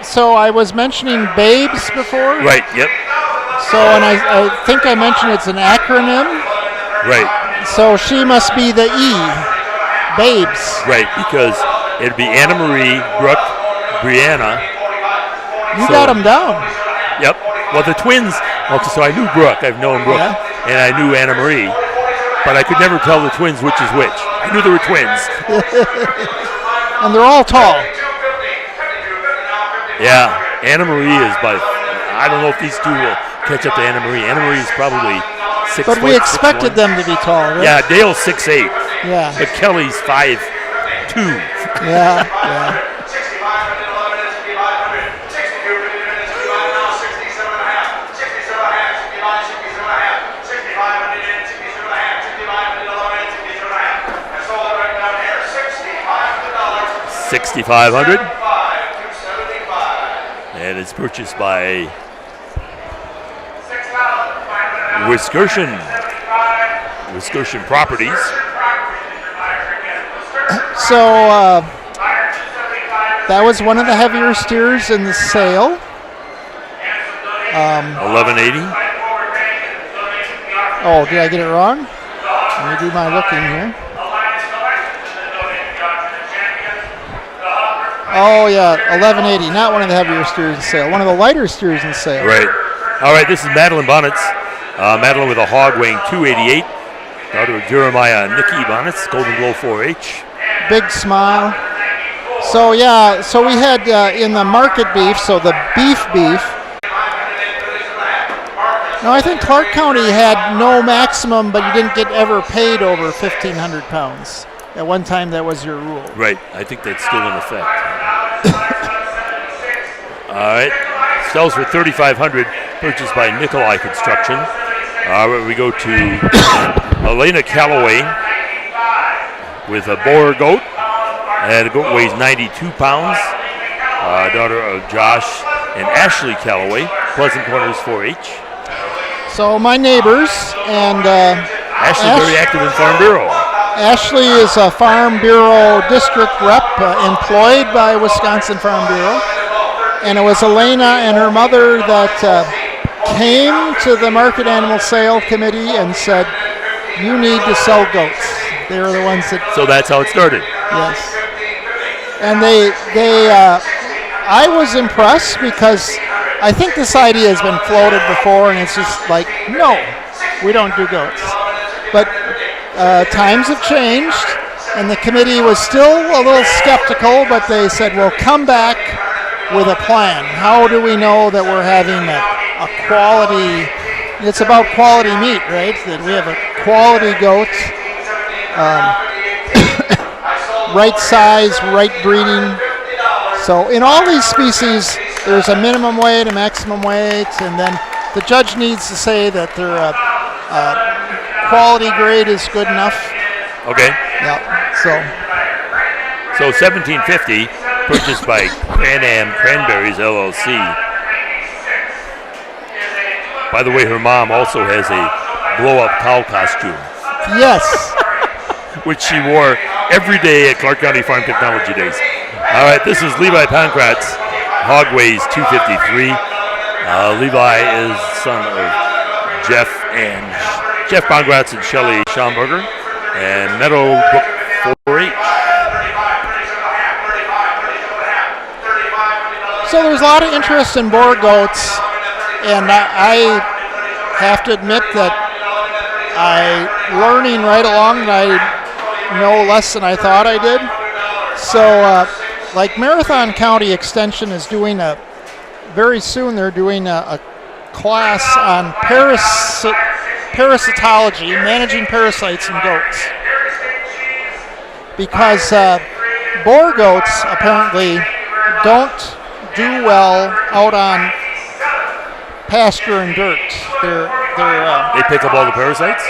S2: So I was mentioning Babes before.
S1: Right. Yep.
S2: So, and I think I mentioned it's an acronym.
S1: Right.
S2: So she must be the E, Babes.
S1: Right, because it'd be Anna Marie, Brooke, Brianna.
S2: You got them down.
S1: Yep. Well, the twins. Okay, so I knew Brooke. I've known Brooke, and I knew Anna Marie, but I could never tell the twins which is which. I knew they were twins.
S2: And they're all tall.
S1: Yeah, Anna Marie is by. I don't know if these two will catch up to Anna Marie. Anna Marie is probably 6
S2: But we expected them to be tall, right?
S1: Yeah, Dale's 6'8".
S2: Yeah.
S1: But Kelly's 5'2".
S2: Yeah.
S1: $6,500. And it's purchased by Wisconsin Properties.
S2: So that was one of the heavier steers in the sale.
S1: 1180.
S2: Oh, did I get it wrong? Let me do my looking here. Oh yeah, 1180. Not one of the heavier steers in sale. One of the lighter steers in sale.
S1: Right. All right. This is Madeline Bonnets. Madeline with a hog weighing 288. Daughter of Jeremiah and Nikki Bonnets, Golden Glow 4-H.
S2: Big smile. So yeah, so we had in the market beef, so the beef. No, I think Clark County had no maximum, but you didn't get ever paid over 1,500 pounds. At one time, that was your rule.
S1: Right. I think that's still in effect. All right. Sells for $3,500, purchased by Nikolai Construction. We go to Elena Calloway with a Boer goat. And the goat weighs 92 pounds. Daughter of Josh and Ashley Calloway, Pleasant Corners 4-H.
S2: So my neighbors and
S1: Ashley's very active in Farm Bureau.
S2: Ashley is a Farm Bureau district rep employed by Wisconsin Farm Bureau. And it was Elena and her mother that came to the Market Animal Sale Committee and said, you need to sell goats. They were the ones that...
S1: So that's how it started.
S2: Yes. And I was impressed because I think this idea has been floated before and it's just like, no, we don't do goats. But times have changed and the committee was still a little skeptical, but they said, well, come back with a plan. How do we know that we're having a quality, it's about quality meat, right? That we have a quality goat, right size, right breeding. So in all these species, there's a minimum weight, a maximum weight, and then the judge needs to say that their quality grade is good enough.
S1: Okay.
S2: Yeah. So
S1: So $17.50, purchased by Can-Am Cranberries LLC. By the way, her mom also has a blow-up cow costume.
S2: Yes.
S1: Which she wore every day at Clark County Farm Technology Days. All right, this is Levi Pankratz. Hog weighs 253. Levi is son of Jeff Pankratz and Shelley Schomburger, and Meadowbrook 4-H.
S2: So there's a lot of interest in boar goats, and I have to admit that I'm learning right along, and I know less than I thought I did. So, like Marathon County Extension is doing very soon they're doing a class on parasitology, managing parasites in goats. Because boar goats apparently don't do well out on pasture and dirt.
S1: They pick up all the parasites?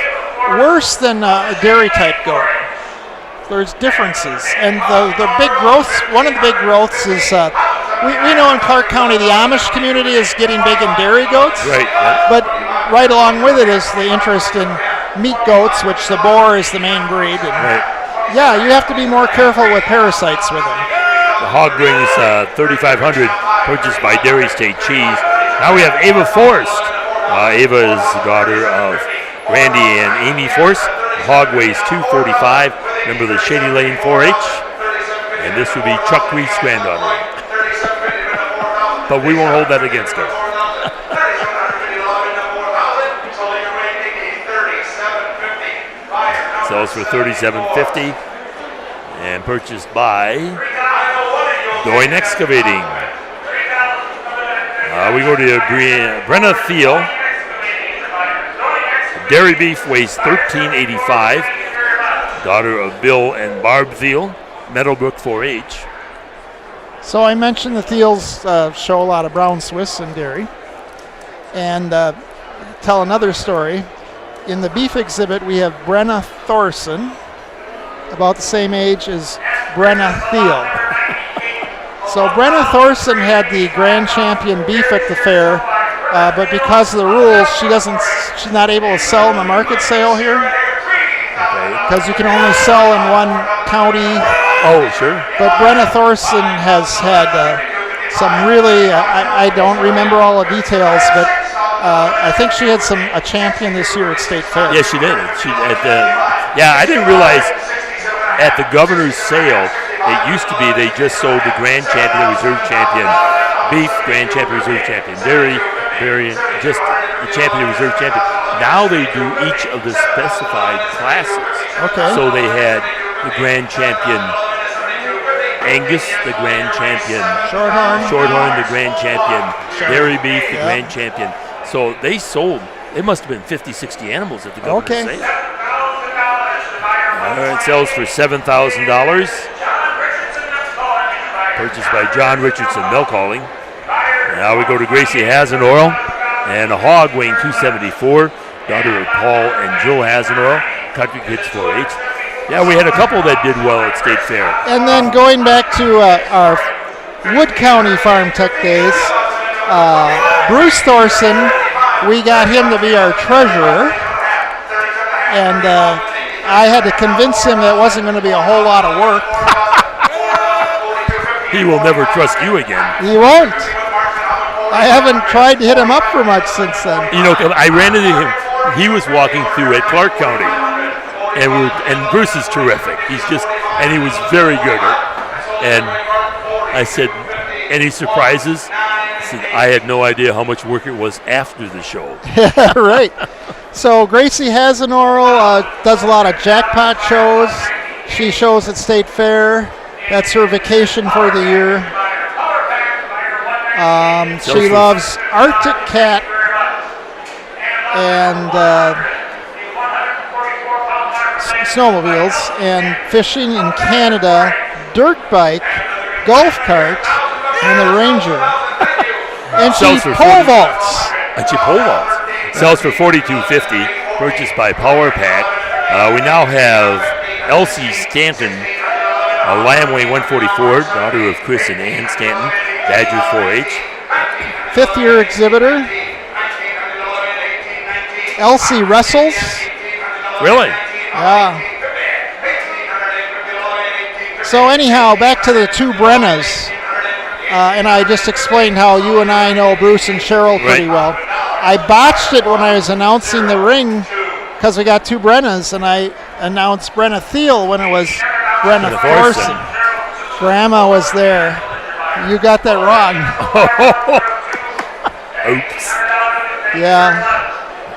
S2: Worse than a dairy type goat. There's differences, and the big growths. One of the big growths is we know in Clark County the Amish community is getting big in dairy goats.
S1: Right. Yeah.
S2: But right along with it is the interest in meat goats, which the boar is the main breed. And
S1: right.
S2: Yeah, you have to be more careful with parasites with them.
S1: The hog brings $3,500, purchased by Dairy State Cheese. Now we have Ava Forrest. Ava is the daughter of Randy and Amy Forrest. The hog weighs 245. Remember the Shady Lane 4-H? And this would be Chuck Reed's granddaughter. But we won't hold that against her. Sells for $37.50 and purchased by Doyne Excavating. We go to Brenna Thiel. Dairy beef weighs $13.85. Daughter of Bill and Barb Thiel, Meadowbrook 4-H.
S2: So I mentioned the Thiels show a lot of brown Swiss and dairy. And tell another story. In the beef exhibit, we have Brenna Thorson, about the same age as Brenna Thiel. So Brenna Thorson had the grand champion beef at the fair, but because of the rules, she's not able to sell in the market sale here. Because you can only sell in one county.
S1: Oh, sure.
S2: But Brenna Thorson has had some really, I don't remember all the details, but I think she had a champion this year at State Fair.
S1: Yes, she did. I didn't realize at the governor's sale, it used to be they just sold the grand champion, the reserve champion, beef, grand champion, reserve champion, dairy, just the champion, reserve champion. Now they do each of the specified classes.
S2: Okay.
S1: So they had the grand champion Angus, the grand champion Shorthorn, the grand champion dairy beef, the grand champion. So they must have been 50, 60 animals at the governor's sale. It sells for $7,000. Purchased by John Richardson Milk Hauling. Now we go to Gracie Hasenoil, and a hog weighing 274. Daughter of Paul and Jill Hasenoil, Country Kids 4-H. Yeah, we had a couple that did well at State Fair.
S2: And then going back to our Wood County Farm Tech days, Bruce Thorson, we got him to be our treasurer, and I had to convince him that it wasn't going to be a whole lot of work.
S1: He will never trust you again.
S2: He won't. I haven't tried to hit him up for much since then.
S1: You know, I ran into him. He was walking through at Clark County, and Bruce is terrific. He was very good. And I said, any surprises? He said, I had no idea how much work it was after the show.
S2: Right. So Gracie Hasenoil does a lot of jackpot shows. She shows at State Fair. That's her vacation for the year. She loves Arctic Cat and snowmobiles and fishing in Canada, dirt bike, golf cart, and the Ranger. And she pole vaults.
S1: And she pole vaults. Sells for $42.50. Purchased by Power Pack. We now have Elsie Stanton A lamb weighing 144, daughter of Chris and Ann Stanton, Badger 4-H.
S2: Fifth-year exhibitor. Elsie wrestles.
S1: Really?
S2: Yeah. So anyhow, back to the two Brennas. And I just explained how you and I know Bruce and Cheryl pretty well. I botched it when I was announcing the ring because we got two Brennas, and I announced Brenna Thiel when it was Brenna Thorson. Grandma was there. You got that wrong.
S1: Oops.
S2: Yeah.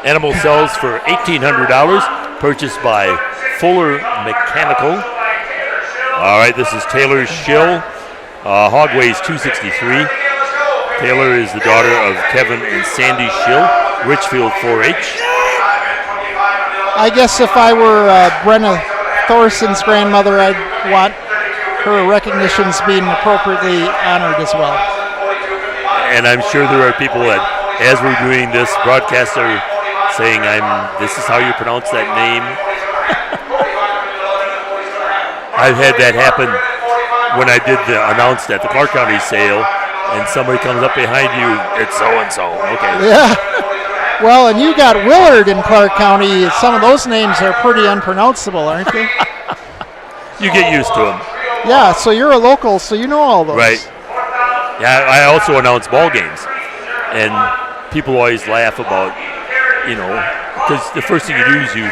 S1: Animal sells for $1,800, purchased by Fuller Mechanical. All right, this is Taylor's Shill. Hog weighs 263. Taylor is the daughter of Kevin and Sandy Shill, Richfield 4-H.
S2: I guess if I were Brenna Thorson's grandmother, I'd want her recognitions being appropriately honored as well.
S1: And I'm sure there are people that, as we're doing this broadcast, are saying, this is how you pronounce that name. I've had that happen when I did the announced at the Clark County sale, and somebody comes up behind you, it's so-and-so. Okay.
S2: Yeah. Well, and you got Willard in Clark County. Some of those names are pretty unpronounceable, aren't they?
S1: You get used to them.
S2: Yeah, so you're a local, so you know all those.
S1: Right. Yeah, I also announce ball games, and people always laugh about, because the first thing you do is you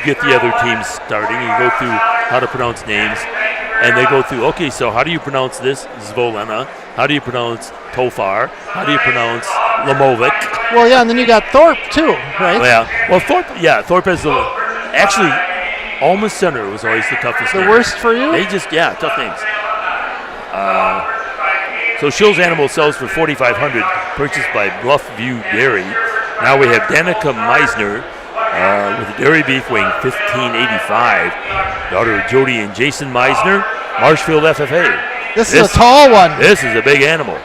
S1: get the other teams starting, you go through how to pronounce names, and they go through, okay, so how do you pronounce this? Zvolena. How do you pronounce Tofar? How do you pronounce Lamovic?
S2: Well, yeah, and then you got Thorpe, too, right?
S1: Yeah. Well, Thorpe has actually, Alma Center was always the toughest
S2: The
S1: name.
S2: worst for you?
S1: They just, tough names. So Shill's Animal sells for $4,500, purchased by Bluffview Dairy. Now we have Danica Meisner with a dairy beef weighing 1,585. Daughter of Jody and Jason Meisner, Marshfield FFA.
S2: This is a tall one.
S1: This is a big animal.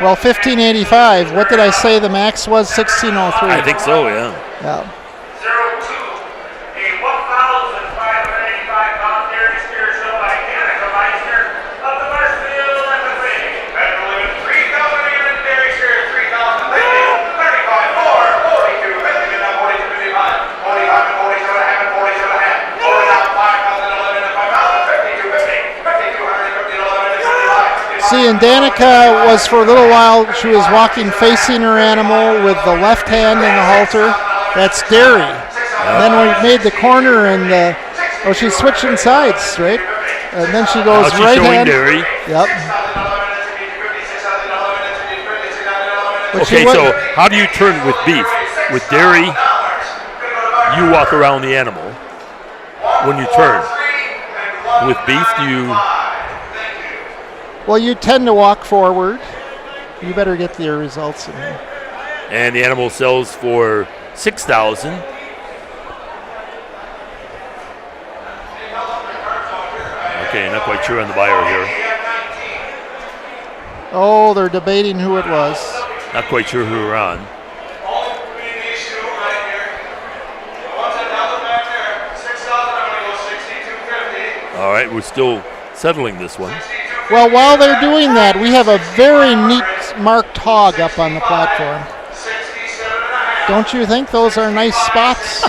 S2: Well, 1585. What did I say the max was? 1603.
S1: I think so, yeah.
S2: Yeah. See, and Danica was for a little while, she was walking facing her animal with the left hand in the halter. That's dairy. And then we made the corner and she's switching sides, right? And then she goes right hand.
S1: Dairy.
S2: Yep. But
S1: okay, so how do you turn with beef? With dairy, you walk around the animal when you turn. With beef, do you...
S2: Well, you tend to walk forward. You better get your results in here.
S1: And the animal sells for $6,000. Okay, not quite sure on the buyer here.
S2: Oh, they're debating who it was.
S1: Not quite sure who we're on. All right, we're still settling this one.
S2: Well, while they're doing that, we have a very neat marked hog up on the platform. Don't you think those are nice spots?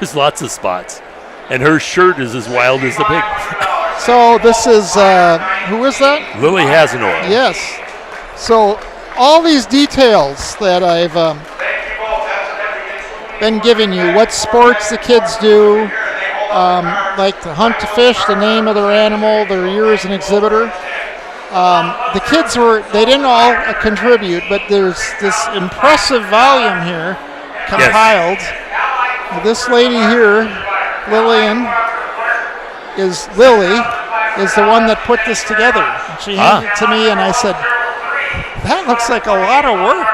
S1: There's lots of spots. And her shirt is as wild as the pig.
S2: So this is, who is that?
S1: Lily Hasenor.
S2: Yes. So all these details that I've been giving you, what sports the kids do, like to hunt to fish, the name of their animal, their year as an exhibitor. The kids they didn't all contribute, but there's this impressive volume here compiled. Yes. This lady here, Lily is the one that put this together. She handed it to me and I said, that looks like a lot of work.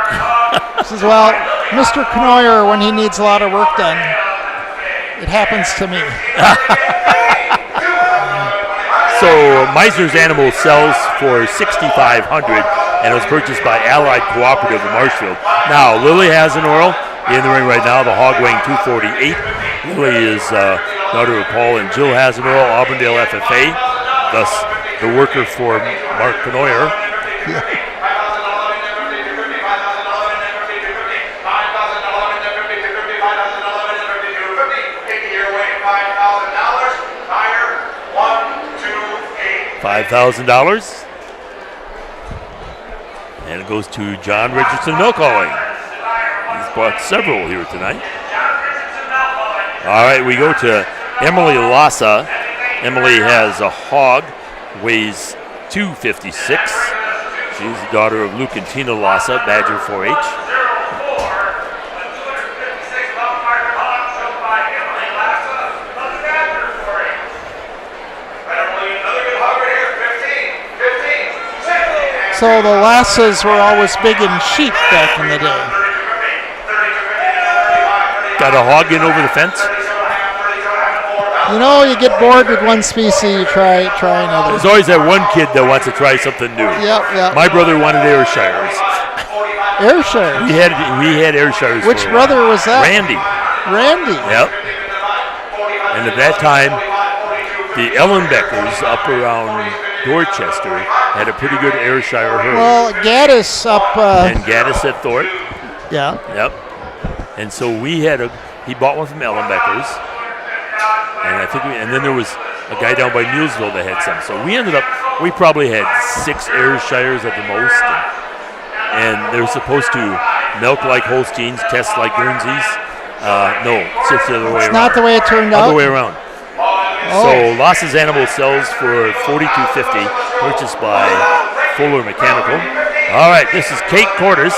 S2: She says, well, Mr. Knoyer, when he needs a lot of work done, it happens to me.
S1: So Meisner's animal sells for $6,500 and it was purchased by Allied Cooperative of Marshfield. Now, Lily Hasenor in the ring right now. The hog weighing 248. Lily is daughter of Paul and Jill Hasenall, Auburndale FFA, thus the worker for Mark Penoyer. $5,000. And it goes to John Richardson Milk Hauling. He's bought several here tonight. All right, we go to Emily Lassa. Emily has a hog, weighs 256. She's the daughter of Luke and Tina Lassa, Badger 4-H.
S2: So the Lassas were always big in sheep back in the day.
S1: Got a hog in over the fence?
S2: You know, you get bored with one species, you try another.
S1: There's always that one kid that wants to try something new.
S2: Yep.
S1: My brother wanted Ayrshires.
S2: Ayrshires?
S1: We had Ayrshires.
S2: Which brother was that?
S1: Randy.
S2: Yep.
S1: And at that time, the Ellenbeckers up around Dorchester had a pretty good Ayrshire herd.
S2: Well, Gaddis up.
S1: And Gaddis at Thorpe.
S2: Yeah.
S1: Yep. And so he bought one from Ellenbeckers. And then there was a guy down by Neilsville that had some. So we probably had 6 Ayrshires at the most. And they're supposed to milk like Holsteins, test like Guernseys. No, it's just the other way around.
S2: It's not the way it turned out?
S1: Other way around. So Losses Animal sells for $42.50, purchased by Fuller Mechanical. All right, this is Kate Cordes.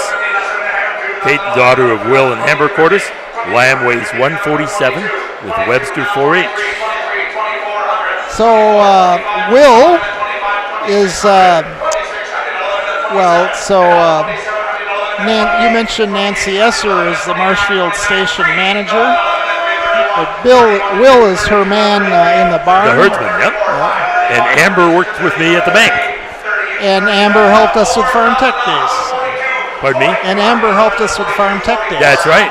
S1: Kate, the daughter of Will and Amber Cordes. Lamb weighs 147 with Webster 4-H.
S2: So Will is, you mentioned Nancy Esser as the Marshfield Station manager. But Will is her man in the barn.
S1: The herdsman, yep. And Amber worked with me at the bank.
S2: And Amber helped us with Farm Tech Days.
S1: Pardon me?
S2: And Amber helped us with Farm Tech Days.
S1: That's right.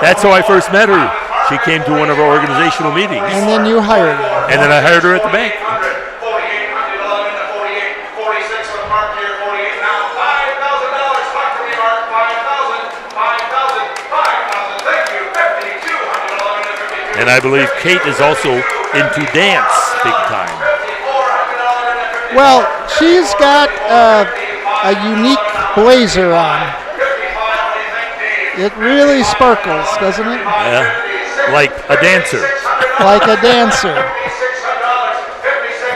S1: That's how I first met her. She came to one of our organizational meetings.
S2: And then you hired her.
S1: And then I hired her at the bank. And I believe Kate is also into dance big time.
S2: Well, she's got a unique blazer on. It really sparkles, doesn't it?
S1: Yeah, like a dancer.
S2: Like a dancer.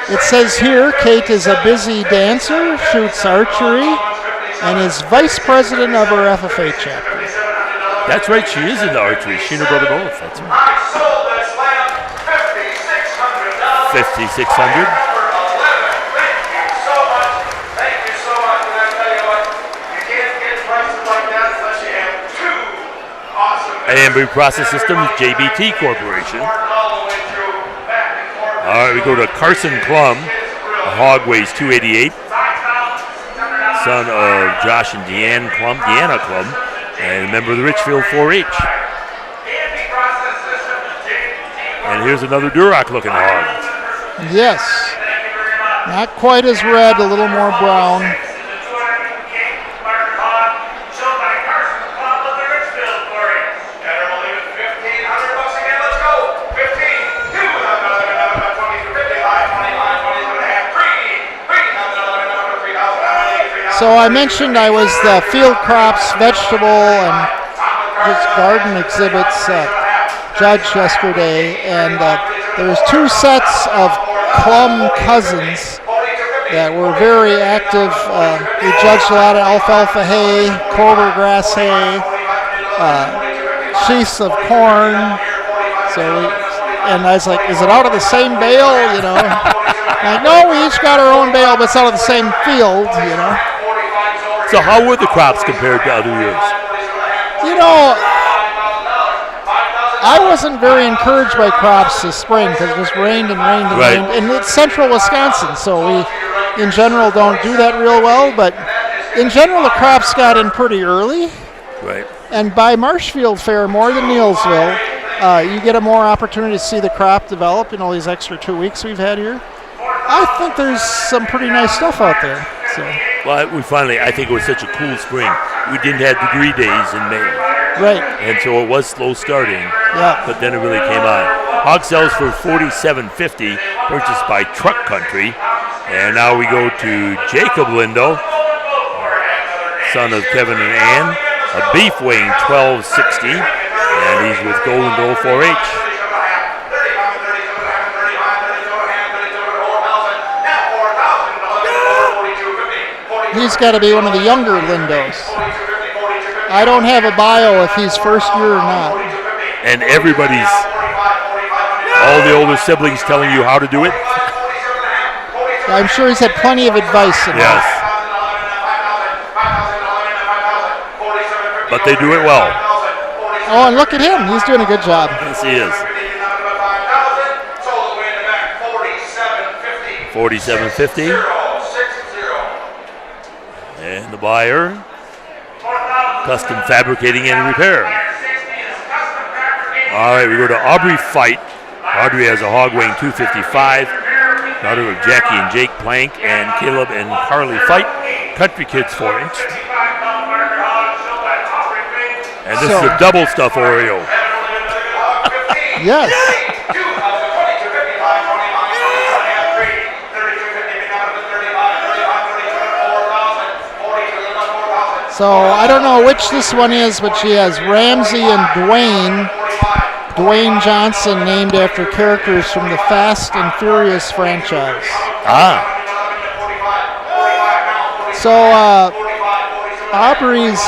S2: It says here, Kate is a busy dancer, shoots archery, and is vice president of her FFA chapter.
S1: That's right, she is into archery. She and her brother both. That's right. 5,600. Ambry Process Systems, JBT Corporation. All right, we go to Carson Klum. The hog weighs 288. Son of Josh and Deanna Klum, and a member of the Richfield 4-H. And here's another Duroc looking hog.
S2: Yes. Not quite as red, a little more brown. So I mentioned I was the field crops, vegetable, and just garden exhibits judge yesterday, and there was 2 sets of Klum cousins that were very active. We judged a lot of alfalfa hay, clover grass hay, sheaths of corn. And I was like, is it out of the same bale, you know? Like, no, we each got our own bale, but it's out of the same field, you know?
S1: So how were the crops compared to other years?
S2: You know, I wasn't very encouraged by crops this spring because it just rained and rained and rained. And it's central Wisconsin, so we, in general, don't do that real well. But in general, the crops got in pretty early.
S1: Right.
S2: And by Marshfield Fair, more than Neillsville, you get a more opportunity to see the crop develop. These extra 2 weeks we've had here. I think there's some pretty nice stuff out there. So.
S1: Well, I think it was such a cool spring. We didn't have degree days in May.
S2: Right.
S1: And so it was slow starting.
S2: Yeah.
S1: But then it really came on. Hog sells for $47.50, purchased by Truck Country. And now we go to Jacob Lindo, son of Kevin and Ann. A beef weighing $12.60, and he's with Golden Goal 4-H.
S2: He's got to be one of the younger Lindos. I don't have a bio if he's first year or not.
S1: And all the older siblings telling you how to do it?
S2: I'm sure he's had plenty of advice in
S1: Yes. But they do it well.
S2: Oh, and look at him. He's doing a good job.
S1: Yes, he is. $47.50. And the buyer, Custom Fabricating and Repair. All right, we go to Aubrey Fight. Audrey has a hog weighing 255. Daughter of Jackie and Jake Plank and Caleb and Carly Fight. Country Kids 4-H. And this is a double stuff Oreo.
S2: Yes. So I don't know which this one is, but she has Ramsey and Dwayne Johnson, named after characters from the Fast and Furious franchise.
S1: Ah.
S2: So Aubrey's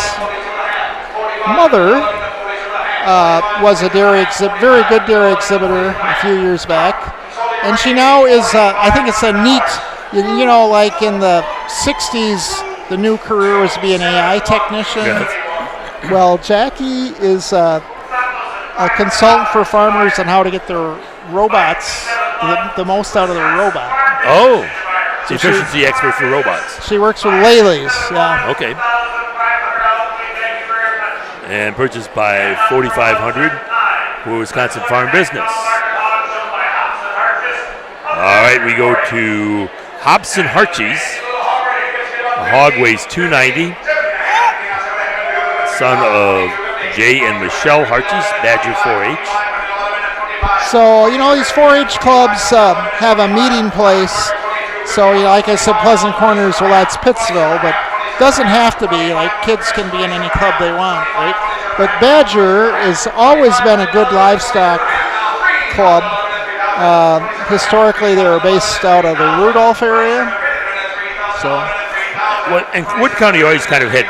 S2: mother was a very good dairy exhibitor a few years back, and she now is I think it's a neat, like in the 60s the new career was to be an AI technician.
S1: Yes.
S2: Well, Jackie is a consultant for farmers on how to get their robots the most out of their robot.
S1: Oh, so efficiency expert for robots.
S2: She works with Lely's, yeah.
S1: Okay. And purchased by 4,500 for Wisconsin Farm Business. All right, we go to Hobson Harchies. The hog weighs 290. Son of Jay and Michelle Harchies, Badger 4-H.
S2: So, these 4-H clubs have a meeting place. So, like I said, Pleasant Corners, well, that's Pittsville, but doesn't have to be. Like, kids can be in any club they want, right? But Badger has always been a good livestock club. Historically, they were based out of the Rudolph area. So,
S1: And Wood County always kind of had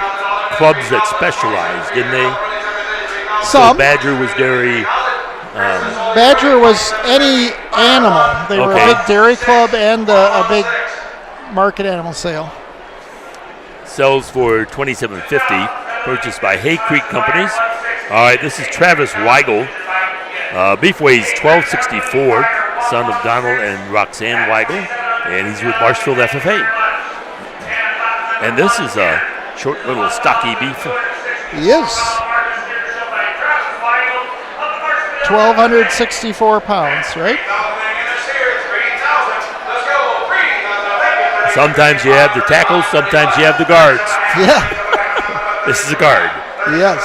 S1: clubs that specialized, didn't they?
S2: Some.
S1: So Badger was dairy.
S2: Badger was any animal. They were a big dairy club and a big market animal sale.
S1: Sells for $27.50. Purchased by Hay Creek Companies. All right, this is Travis Weigel. Beef weighs 1264. Son of Donald and Roxanne Weigel, and he's with Marshfield FFA. And this is a short little stocky beef.
S2: He is. 1,264 pounds, right?
S1: Sometimes you have the tackles, sometimes you have the guards.
S2: Yeah.
S1: This is a guard.
S2: Yes.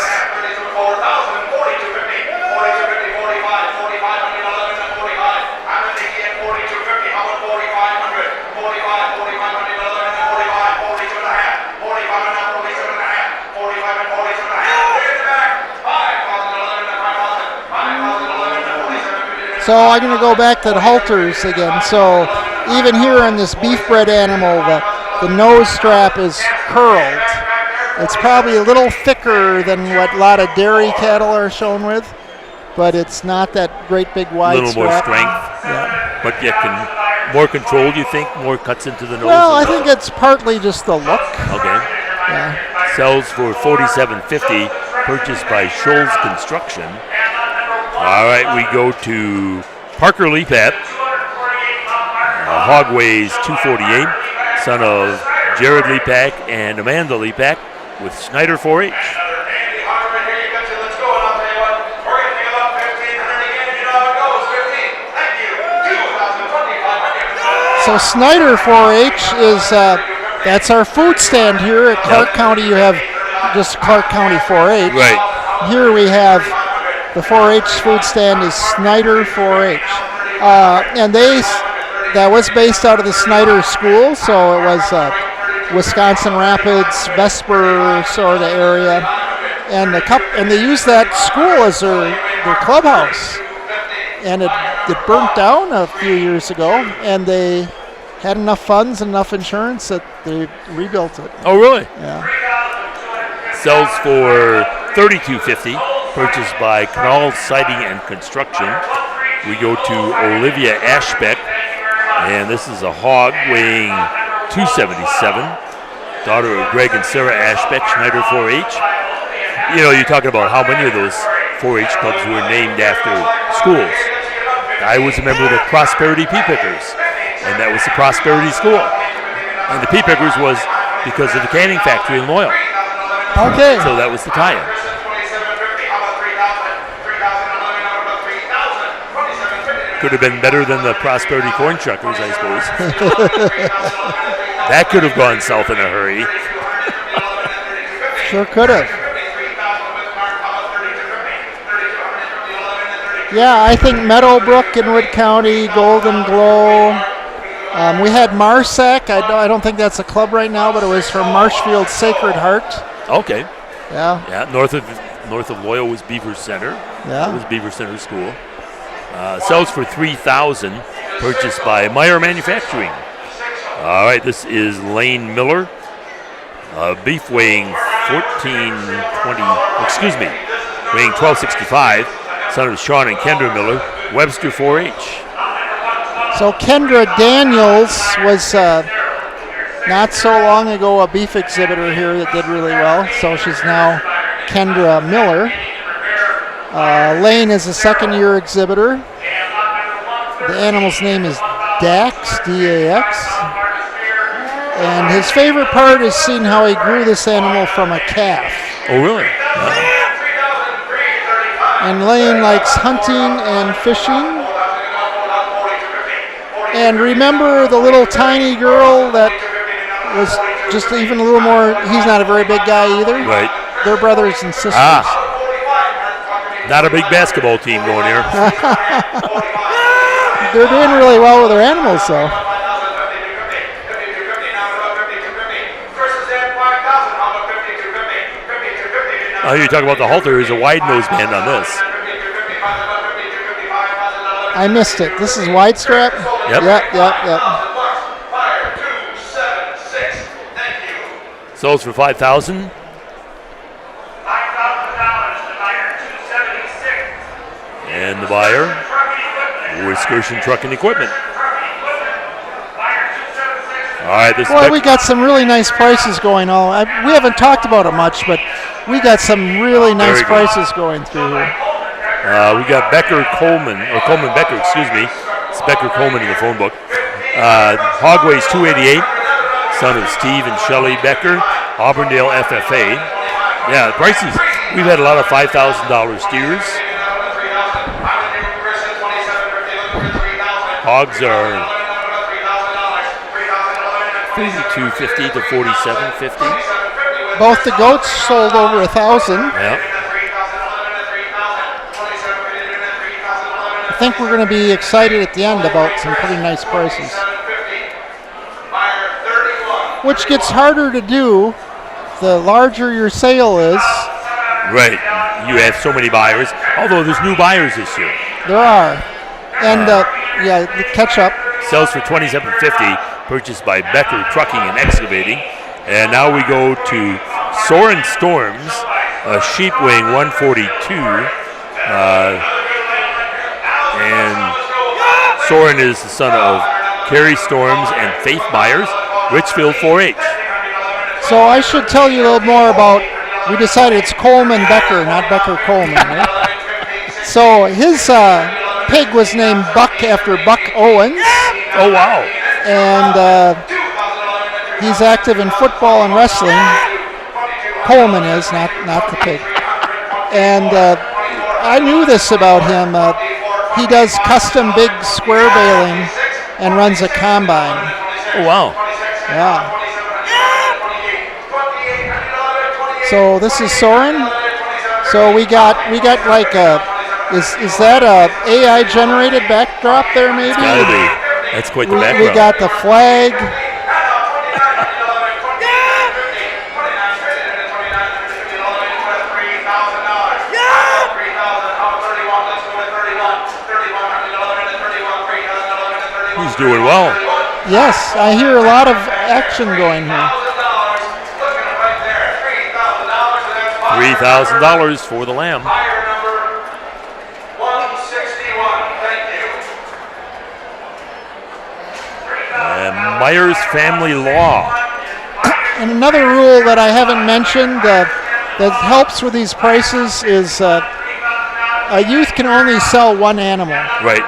S2: So I'm going to go back to the halters again. So even here on this beef bred animal, the nose strap is curled. It's probably a little thicker than what a lot of dairy cattle are shown with, but it's not that great big wide strap.
S1: A little more strength,
S2: yeah.
S1: But yet more controlled, you think? More cuts into the nose?
S2: Well, I think it's partly just the look.
S1: Okay.
S2: Yeah.
S1: Sells for $47.50, purchased by Scholl's Construction. All right, we go to Parker Leapat. Hog weighs 248, son of Jared Leapak and Amanda Leapak with Schneider 4-H.
S2: So Snyder 4-H is that's our food stand here at Clark County. You have just Clark County 4-H.
S1: Right.
S2: Here we have the 4-H food stand is Snyder 4-H, and that was based out of the Snyder School, so it was Wisconsin Rapids, Vesper sort of area, and they used that school as their clubhouse, and it burnt down a few years ago, and they had enough funds and enough insurance that they rebuilt it.
S1: Oh, really?
S2: Yeah.
S1: Sells for $32.50, purchased by Canal Siding and Construction. We go to Olivia Ashbeck, and this is a hog weighing 277, daughter of Greg and Sarah Ashbeck, Schneider 4-H. You know, you're talking about how many of those 4-H clubs were named after schools. I was a member of the Prosperity Pea Pickers, and that was the Prosperity School. And the Pea Pickers was because of the canning factory in Loyal.
S2: Okay.
S1: So that was the tie-in. Could have been better than the Prosperity Corn Chuckers, I suppose. That could have gone south in a hurry.
S2: Sure could have. Yeah, I think Meadowbrook in Wood County, Golden Glow. We had Marsac. I don't think that's a club right now, but it was from Marshfield Sacred Heart.
S1: Okay.
S2: Yeah.
S1: Yeah. North of Loyal was Beaver Center.
S2: Yeah.
S1: It was Beaver Center School. Sells for $3,000. Purchased by Meyer Manufacturing. All right. This is Lane Miller. Beef weighing 1265. Son of Sean and Kendra Miller. Webster 4-H.
S2: So Kendra Daniels was not so long ago a beef exhibitor here that did really well. So she's now Kendra Miller. Lane is a second-year exhibitor. The animal's name is Dax, D-A-X. And his favorite part is seeing how he grew this animal from a calf.
S1: Oh, really?
S2: And Lane likes hunting and fishing. And remember the little tiny girl that was just even a little more, he's not a very big guy either.
S1: Right.
S2: They're brothers and sisters.
S1: Not a big basketball team going here.
S2: They're doing really well with their animals, though.
S1: Oh, you're talking about the halter. There's a wide nose band on this.
S2: I missed it. This is wide strap?
S1: Yep.
S2: Yep.
S1: Sells for $5,000. And the buyer, Excursion Truck and Equipment. All right, this.
S2: Boy, we got some really nice prices going on. We haven't talked about it much, but we got some really nice prices going through here.
S1: We got Coleman Becker, excuse me. It's Becker Coleman in the phone book. Hog weighs 288, son of Steve and Shelley Becker, Auburndale FFA. Yeah, the prices, we've had a lot of $5,000 steers. Hogs are $32.50 to $47.50.
S2: Both the goats sold over 1,000.
S1: Yeah.
S2: I think we're going to be excited at the end about some pretty nice prices. Which gets harder to do the larger your sale is.
S1: Right. You have so many buyers, although there's new buyers this year.
S2: There are. And the catch up.
S1: Sells for $27.50, purchased by Becker Trucking and Excavating. And now we go to Soren Storms, a sheep weighing 142. And Soren is the son of Carrie Storms and Faith Myers, Richfield 4-H.
S2: So I should tell you a little more about, we decided it's Coleman Becker, not Becker Coleman, right? So his pig was named Buck after Buck Owens.
S1: Oh, wow.
S2: And he's active in football and wrestling. Coleman is, not the pig. And I knew this about him. He does custom big square baling and runs a combine.
S1: Oh, wow.
S2: Yeah. So this is Soren. So we got like a, is that a AI generated backdrop there maybe?
S1: It's gotta be. That's quite the backdrop.
S2: We got the flag.
S1: He's doing well.
S2: Yes, I hear a lot of action going here.
S1: $3,000 for the lamb. And Myers Family Law.
S2: And another rule that I haven't mentioned that helps with these prices is a youth can only sell one animal.
S1: Right.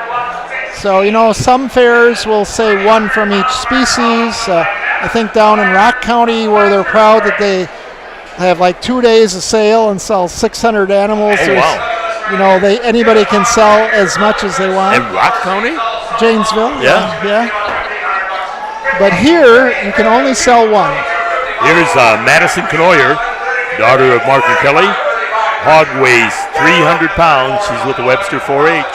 S2: So, some fairs will say one from each species. I think down in Rock County where they're proud that they have like 2 days of sale and sell 600 animals.
S1: Oh, wow.
S2: Anybody can sell as much as they want.
S1: In Rock County?
S2: Janesville.
S1: Yeah.
S2: But here, you can only sell one.
S1: Here's Madison Canoyer, daughter of Mark and Kelly. Hog weighs 300 pounds. She's with the Webster 4-H.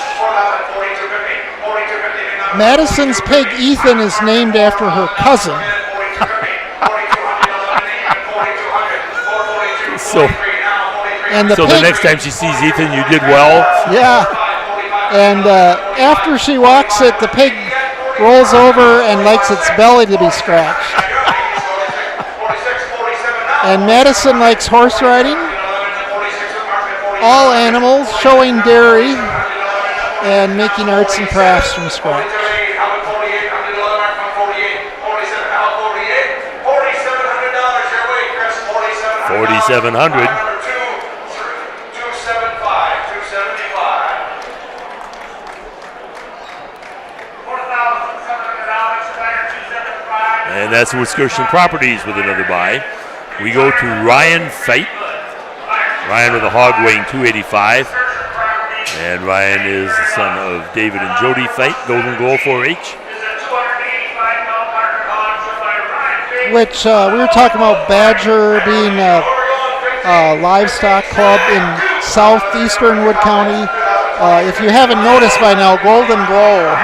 S2: Madison's pig Ethan is named after her cousin.
S1: So the next time she sees Ethan, you did well.
S2: Yeah. And after she walks it, the pig rolls over and likes its belly to be scratched. And Madison likes horse riding. All animals, showing dairy, and making arts and crafts from scratch. $4,700. And that's Wisconsin Properties with another buy. We go to Ryan Feit. Ryan with a hog weighing 285. And Ryan is the son of David and Jody Feit, Golden Goal 4-H. Which we were talking about Badger being a livestock club in southeastern Wood County. If you haven't noticed by now, Golden Glow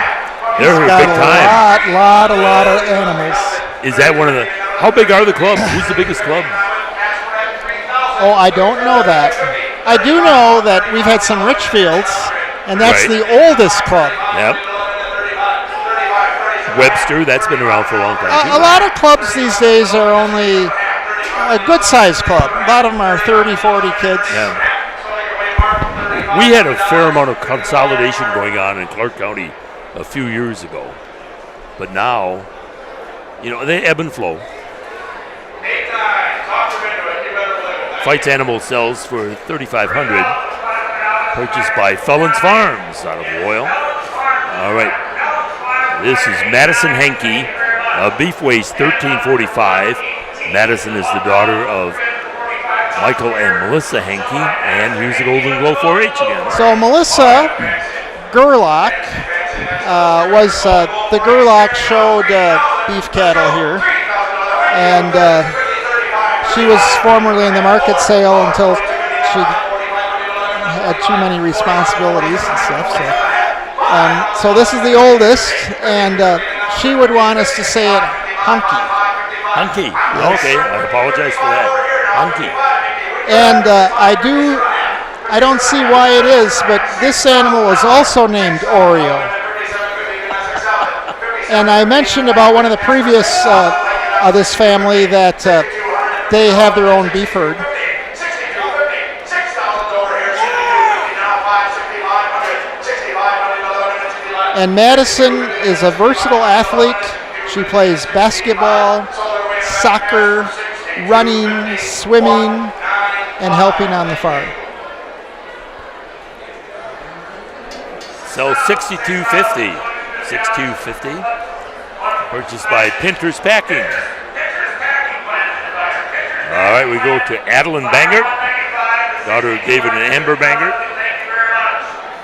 S1: They're
S2: got
S1: big time.
S2: A lot of animals.
S1: Is that one of the? How big are the clubs? Who's the biggest club?
S2: Oh, I don't know that. I do know that we've had some Richfields, and that's the oldest club.
S1: Yep. Webster, that's been around for a long time too.
S2: A lot of clubs these days are only a good-sized club. A lot of them are 30, 40 kids.
S1: Yeah. We had a fair amount of consolidation going on in Clark County a few years ago. But now, they ebb and flow. Fights Animal sells for $3,500. Purchased by Fellon's Farms out of Royal. All right. This is Madison Henke. Beef weighs $13.45. Madison is the daughter of Michael and Melissa Henke. And here's the Golden Glow 4-H again.
S2: So Melissa Gerlach was the Gerlach showed beef cattle here. And she was formerly in the market sale until she had too many responsibilities and stuff. So this is the oldest, and she would want us to say it hunky.
S1: Hunky. Yes. Okay, I apologize for that. Hunky.
S2: And I don't see why it is, but this animal is also named Oreo. And I mentioned about one of the previous this family that they have their own beef herd. And Madison is a versatile athlete. She plays basketball, soccer, running, swimming, and helping on the farm.
S1: So $62.50. $62.50. Purchased by Pinter's Packing. All right, we go to Adeline Bangert, daughter of David and Amber Bangert.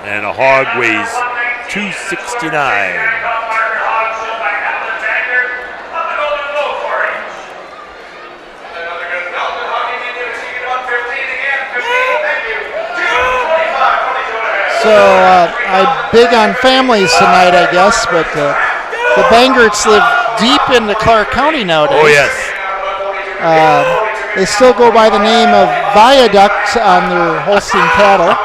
S1: And a hog weighs $269.
S2: So I'm big on families tonight, I guess, but the Bangerts live deep into Clark County nowadays.
S1: Oh, yes.
S2: They still go by the name of Viaduct on their Holstein cattle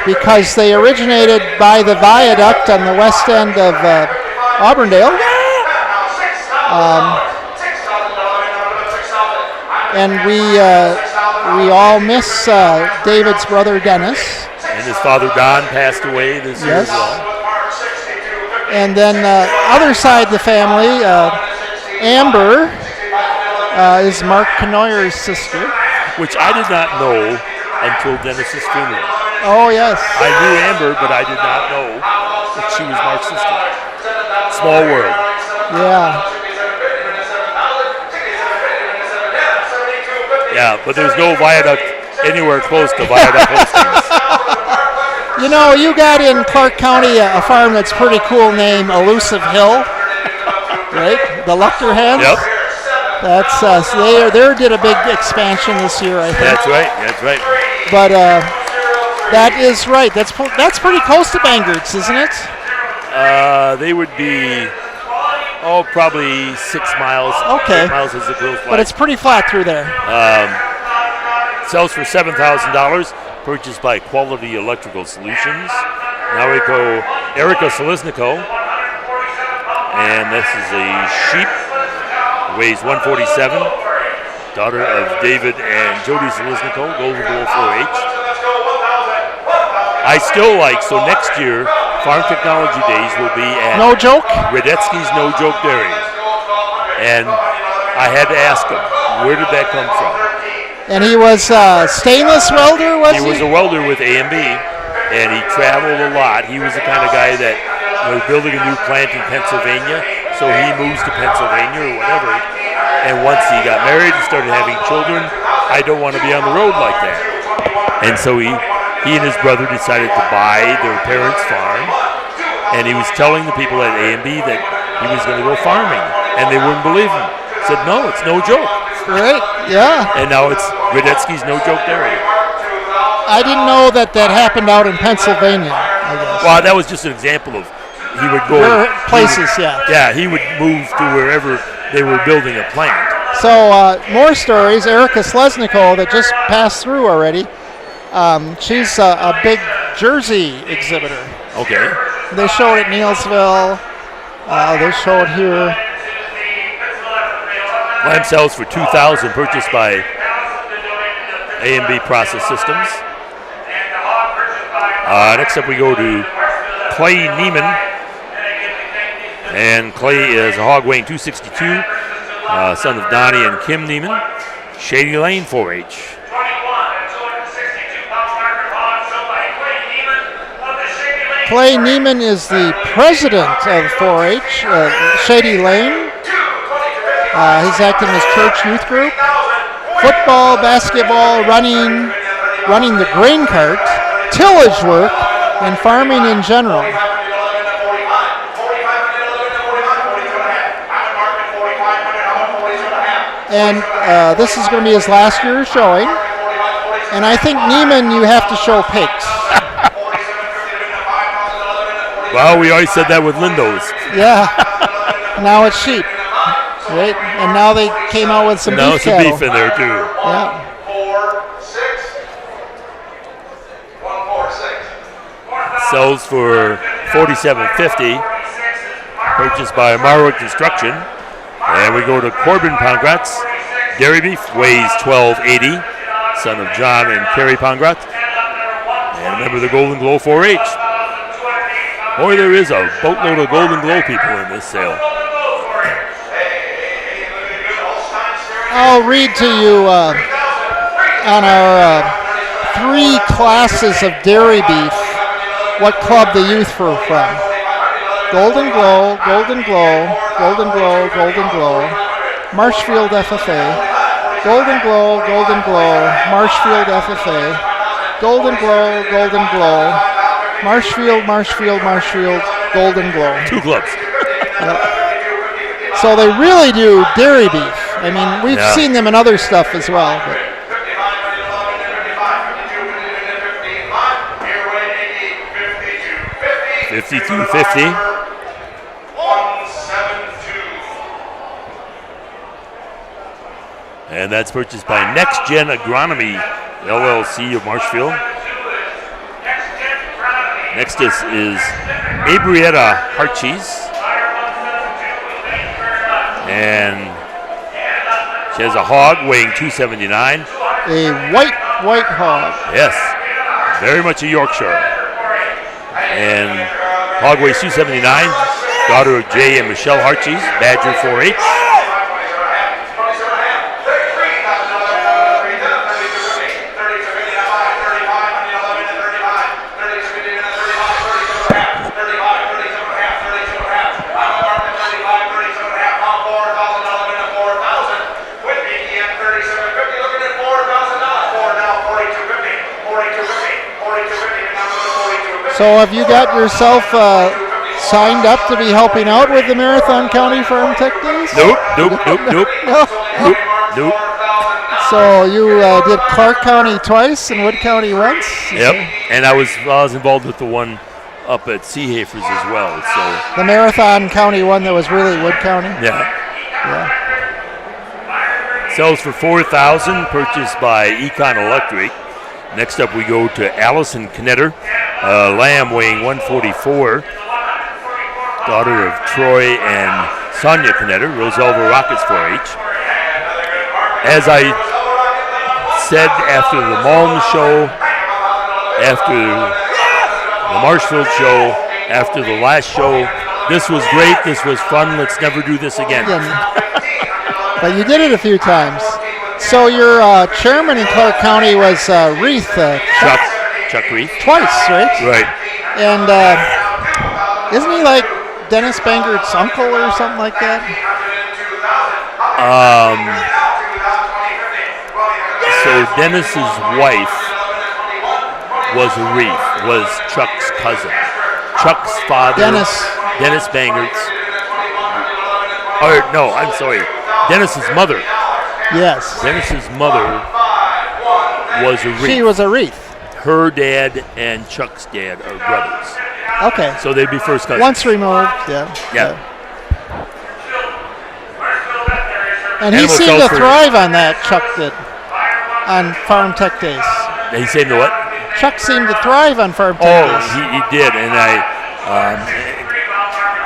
S2: because they originated by the viaduct on the west end of Auburndale. And we all miss David's brother Dennis.
S1: And his father Don passed away this year as well.
S2: And then other side of the family, Amber is Mark Canoyer's sister.
S1: Which I did not know until Dennis's funeral.
S2: Oh, yes.
S1: I knew Amber, but I did not know that she was Mark's sister. Small world.
S2: Yeah.
S1: Yeah, but there's no viaduct anywhere close to Viaduct Holsteins.
S2: You know, you got in Clark County a farm that's pretty cool named Elusive Hill, right? The Luchter hens.
S1: Yep.
S2: That's they did a big expansion this year, I think.
S1: That's right. That's right.
S2: But that is right. That's pretty close to Bangerts, isn't it?
S1: They would be probably 6 miles.
S2: Okay.
S1: 6 miles as the crow flies.
S2: But it's pretty flat through there.
S1: Sells for $7,000. Purchased by Quality Electrical Solutions. Now we go Erica Seliznico. And this is a sheep. Weighs 147. Daughter of David and Jody Seliznico. Golden Glow 4-H. I still like, so next year, Farm Technology Days will be at
S2: No Joke?
S1: Radetsky's No Joke Dairy. And I had to ask him, where did that come from?
S2: And he was a stainless welder, was he?
S1: He was a welder with A&B, and he traveled a lot. He was the kind of guy that was building a new plant in Pennsylvania, so he moves to Pennsylvania or whatever. And once he got married and started having children, I don't want to be on the road like that. And so he and his brother decided to buy their parents' farm, and he was telling the people at A&B that he was going to go farming, and they wouldn't believe him. Said, no, it's no joke.
S2: Right, yeah.
S1: And now it's Radetsky's No Joke Dairy.
S2: I didn't know that happened out in Pennsylvania, I guess.
S1: Well, that was just an example of he would go
S2: places, yeah.
S1: Yeah, he would move to wherever they were building a plant.
S2: So more stories. Erica Seliznico that just passed through already. She's a big Jersey exhibitor.
S1: Okay.
S2: They show it at Neilsville. They show it here.
S1: Lamb sells for $2,000, purchased by A&B Process Systems. Next up we go to Clay Neiman. And Clay is a hog weighing 262, son of Donnie and Kim Neiman. Shady Lane 4-H.
S2: Clay Neiman is the president of 4-H, Shady Lane. He's active in his church youth group, football, basketball, running the grain cart, tillage work, and farming in general. And this is going to be his last year showing. And I think Neiman, you have to show pigs.
S1: Well, we always said that with Lindo's.
S2: Yeah. Now it's sheep. Right, and now they came out with some beef cattle.
S1: Beef in there too.
S2: Yeah.
S1: 146. Sells for $47.50. Purchased by Amaro Construction. And we go to Corbin Pongratz. Dairy beef weighs 1280. Son of John and Carrie Pongratz. And remember the Golden Glow 4-H. Boy, there is a boatload of Golden Glow people in this sale.
S2: I'll read to you on our 3 classes of dairy beef what club the youth were from. Golden Glow, Golden Glow, Golden Glow, Golden Glow, Marshfield FFA, Golden Glow, Golden Glow, Marshfield FFA, Golden Glow, Golden Glow, Marshfield, Marshfield, Marshfield, Golden Glow.
S1: 2 clubs.
S2: Yep. So they really do dairy beef. I mean, we've seen them in other stuff as well. But.
S1: $52.50. And that's purchased by Next Gen Agronomy, LLC of Marshfield. Next is Abrietta Heart Cheese. And she has a hog weighing 279.
S2: A white hog.
S1: Yes, very much a Yorkshire. And hog weighs 279. Daughter of Jay and Michelle Heart Cheese, Badger 4-H.
S2: So have you got yourself signed up to be helping out with the Marathon County Farm Tech Days?
S1: Nope.
S2: So you did Clark County twice and Wood County once?
S1: Yep, and I was involved with the one up at Seahafers as well. So
S2: the Marathon County one that was really Wood County?
S1: Yeah. Sells for $4,000, purchased by Econ Electric. Next up we go to Allison Knetter, lamb weighing 144, daughter of Troy and Sonia Knetter, Rosalva Rockets 4-H. As I said after the Malm show, after the Marshfield show, after the last show, this was great, this was fun, let's never do this again.
S2: But you did it a few times. So your chairman in Clark County was Reith.
S1: Chuck Reith.
S2: Twice, right?
S1: Right.
S2: And isn't he like Dennis Bangert's uncle or something like that?
S1: So Dennis's wife was a Reith, was Chuck's cousin. Chuck's father, Dennis Bangert's, or no, I'm sorry, Dennis's mother.
S2: Yes.
S1: Dennis's mother was a Reith.
S2: She was a Reith.
S1: Her dad and Chuck's dad are brothers.
S2: Okay.
S1: So they'd be first cousins.
S2: Once removed, yeah. And he seemed to thrive on that, Chuck did, on Farm Tech Days.
S1: He seemed to what?
S2: Chuck seemed to thrive on Farm Tech Days.
S1: Oh, he did, and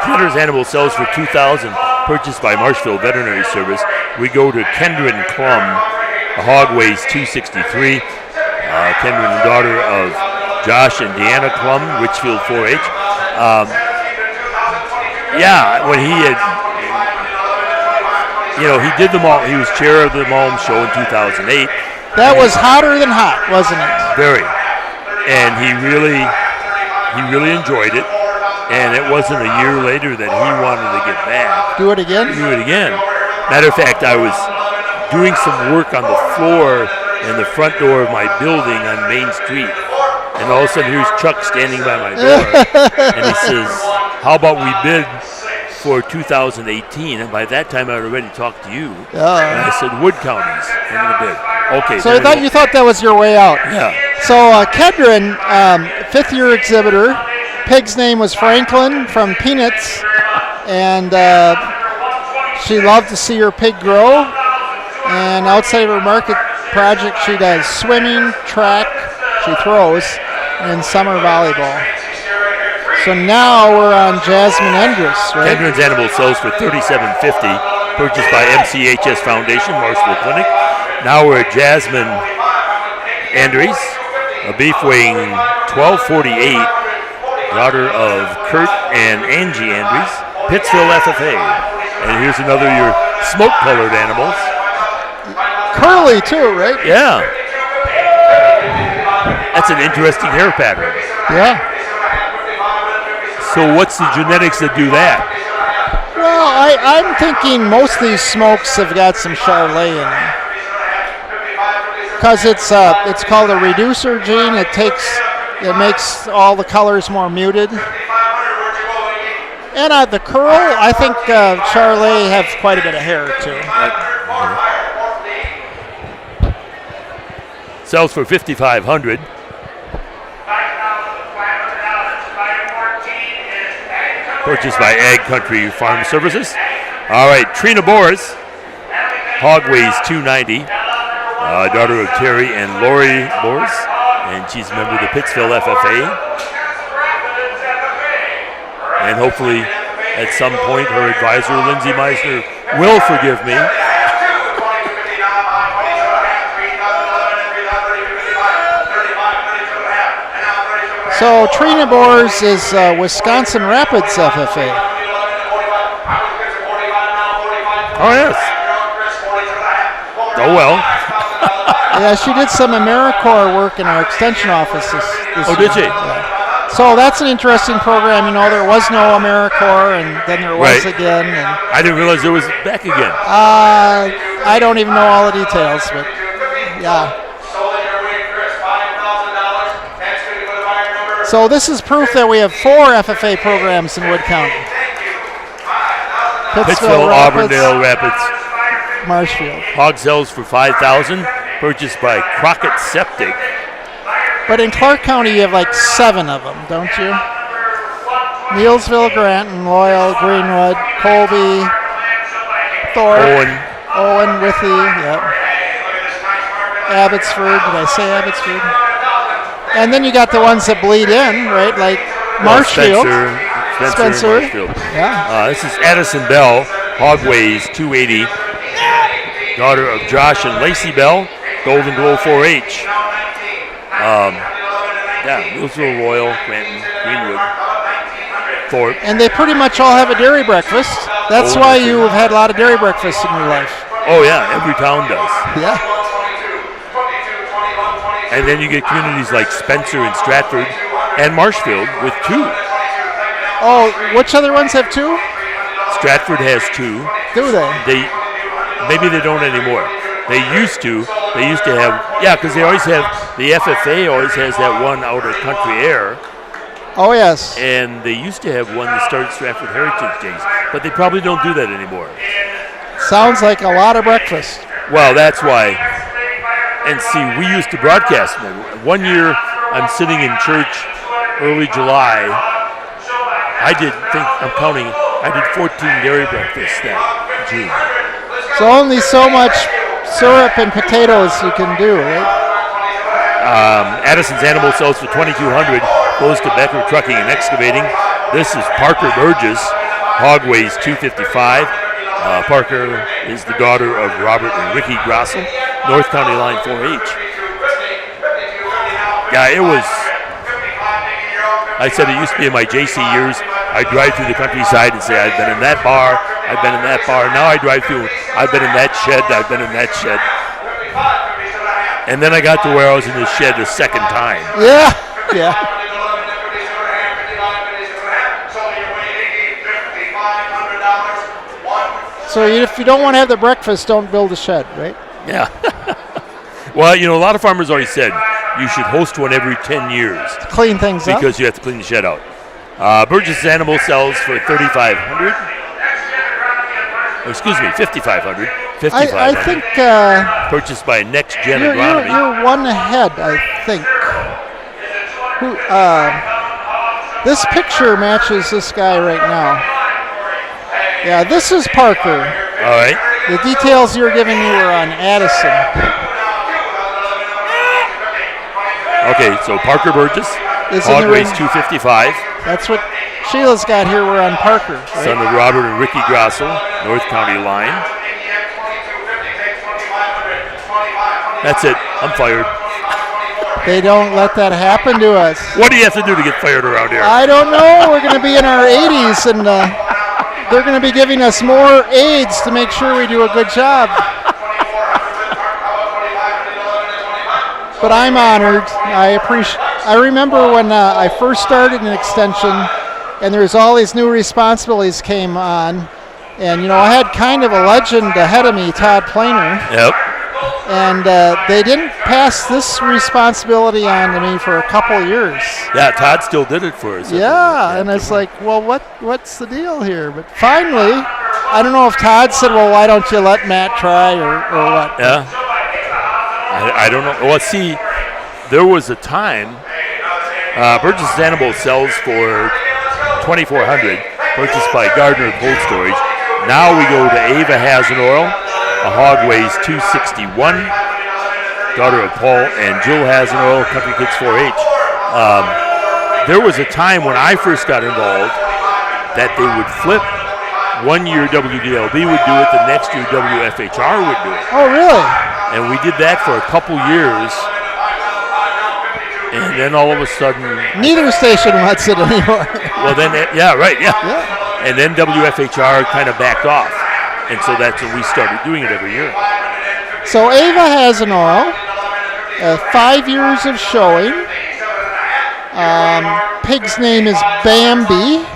S1: Knetter's animal sells for $2,000, purchased by Marshfield Veterinary Service. We go to Kendron Klum. The hog weighs 263. Kendron, the daughter of Josh and Deanna Klum, Richfield 4-H. When he had, he did the Malm. He was chair of the Malm show in 2008.
S2: That was hotter than hot, wasn't it?
S1: Very. And he really enjoyed it. And it wasn't a year later that he wanted to get back.
S2: Do it again?
S1: Do it again. Matter of fact, I was doing some work on the floor in the front door of my building on Main Street. And all of a sudden, here's Chuck standing by my door. And he says, how about we bid for 2018? And by that time, I had already talked to you. And I said, Wood County's in the bid. Okay.
S2: So you thought that was your way out.
S1: Yeah.
S2: So Kedron, fifth-year exhibitor. Pig's name was Franklin from Peanuts, and she loved to see her pig grow. And outside of her market project, she does swimming, track, she throws, and summer volleyball. So now we're on Jasmine Endress, right?
S1: Kendron's animal sells for $37.50, purchased by MCHS Foundation, Marshfield Clinic. Now we're at Jasmine Endress, a beef weighing 1248. Daughter of Kurt and Angie Andrews, Pittsville FFA. And here's another of your smoke-colored animals.
S2: Curly too, right?
S1: Yeah. That's an interesting hair pattern.
S2: Yeah.
S1: So what's the genetics that do that?
S2: Well, I'm thinking most of these smokes have got some Charolais in them. Because it's called a reducer gene. It makes all the colors more muted. And the curl, I think Charolais have quite a bit of hair too.
S1: Sells for $5,500. purchased by Ag Country Farm Services. All right, Trina Boris. Hog weighs 290. Daughter of Terry and Lori Boris, and she's a member of the Pittsville FFA. And hopefully, at some point, her advisor, Lindsay Meisner, will forgive me.
S2: So Trina Boers is Wisconsin Rapids FFA.
S1: Oh, yes. Oh, well.
S2: Yeah, she did some AmeriCorps work in our extension office this year.
S1: Did she?
S2: Yeah. So that's an interesting program. You know, there was no AmeriCorps, and then there was again. And
S1: I didn't realize it was back again.
S2: I don't even know all the details, but yeah. So this is proof that we have 4 FFA programs in Wood County.
S1: Pittsville, Auburndale, Rapids,
S2: Marshfield.
S1: Hog sells for $5,000, purchased by Crockett Septic.
S2: But in Clark County, you have like 7 of them, don't you? Neilsville, Granton, Loyal, Greenwood, Colby, Thorpe, Owen, Withy, yep. Abbotsford, did I say Abbotsford? And then you got the ones that bleed in, right? Like Marshfield.
S1: Spencer. Marshfield.
S2: Yeah.
S1: This is Addison Bell. Hog weighs 280. Daughter of Josh and Lacey Bell. Golden Glow 4-H. Neilsville, Royal, Granton, Greenwood, Thorpe.
S2: And they pretty much all have a dairy breakfast. That's why you have had a lot of dairy breakfasts in your life.
S1: Oh, yeah. Every town does.
S2: Yeah.
S1: And then you get communities like Spencer and Stratford and Marshfield with 2.
S2: Oh, which other ones have 2?
S1: Stratford has 2.
S2: Do they?
S1: Maybe they don't anymore. They used to. They used to have, because they always have, the FFA always has that one out at Country Air.
S2: Oh, yes.
S1: And they used to have one that started Stratford Heritage Days, but they probably don't do that anymore.
S2: Sounds like a lot of breakfast.
S1: Well, that's why. And see, we used to broadcast them. One year, I'm sitting in church early July. I did 14 dairy breakfasts that June.
S2: So only so much syrup and potatoes you can do, right?
S1: Addison's animal sells for $2,200. Goes to Becker Trucking and Excavating. This is Parker Burgess. Hog weighs 255. Parker is the daughter of Robert and Ricky Grossel. North County Line 4-H. Yeah, it was. I said it used to be in my JC years. I'd drive through the countryside and say, I've been in that bar, I've been in that bar. Now I drive through, I've been in that shed, I've been in that shed. And then I got to where I was in the shed a second time.
S2: Yeah, yeah. So if you don't want to have the breakfast, don't build a shed, right?
S1: Yeah. Well, a lot of farmers already said you should host one every 10 years.
S2: To clean things up?
S1: Because you have to clean the shed out. Burgess Animal sells for $3,500. Excuse me, $5,500. $5,500.
S2: I think
S1: purchased by Next Gen Agronomy.
S2: You're one ahead, I think. This picture matches this guy right now. Yeah, this is Parker.
S1: All right.
S2: The details you're giving me were on Addison.
S1: Okay, so Parker Burgess. Hog weighs 255.
S2: That's what Sheila's got here. We're on Parker. Right?
S1: Son of Robert and Ricky Grossel, North County Line. That's it. I'm fired.
S2: They don't let that happen to us.
S1: What do you have to do to get fired around here?
S2: I don't know. We're going to be in our 80s, and they're going to be giving us more aids to make sure we do a good job. But I'm honored. I remember when I first started in Extension, and there's all these new responsibilities came on, and I had kind of a legend ahead of me, Todd Planer.
S1: Yep.
S2: And they didn't pass this responsibility on to me for a couple of years.
S1: Yeah, Todd still did it for us.
S2: Yeah, and it's like, well, what's the deal here? But finally, I don't know if Todd said, well, why don't you let Matt try or what?
S1: Yeah. I don't know. Well, see, there was a time Burgess Animal sells for $2,400. purchased by Gardner Cold Storage. Now we go to Ava Hasenoil. A hog weighs 261. Daughter of Paul and Jill Hasenoil, Country Kids 4-H. There was a time when I first got involved that they would flip. 1 year WDLB would do it, the next year WFHR would do it.
S2: Oh, really?
S1: And we did that for a couple years. And then all of a sudden...
S2: Neither station wants it anymore.
S1: Well, then, yeah. And then WFHR kind of backed off. And so that's when we started doing it every year.
S2: So Ava Hasenoil, 5 years of showing. Pig's name is Bambi.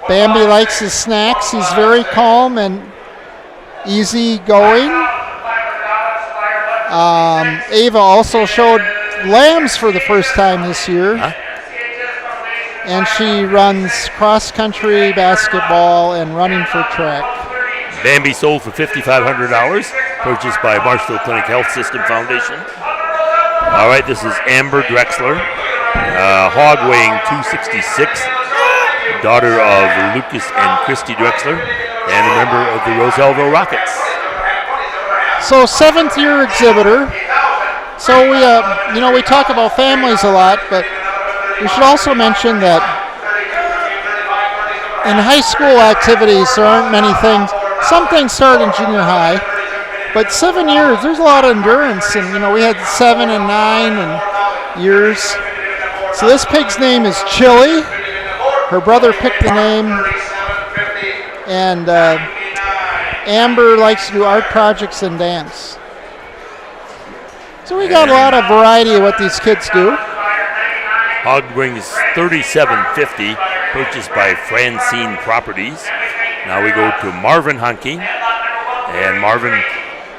S2: Bambi likes his snacks. He's very calm and easy going. Ava also showed lambs for the first time this year.
S1: Huh?
S2: And she runs cross-country basketball and running for track.
S1: Bambi sold for $5,500, purchased by Marshfield Clinic Health System Foundation. All right, this is Amber Drexler, hog weighing 266, daughter of Lucas and Christy Drexler, and a member of the Roselville Rockets.
S2: So 7th year exhibitor. So we talk about families a lot, but we should also mention that in high school activities there aren't many things. Some things start in junior high, but 7 years, there's a lot of endurance, and we had 7 and 9 and years. So this pig's name is Chili. Her brother picked the name, and Amber likes to do art projects and dance. So we got a lot of variety of what these kids do.
S1: Hog brings $37.50, purchased by Francine Properties. Now we go to Marvin Hunke, and Marvin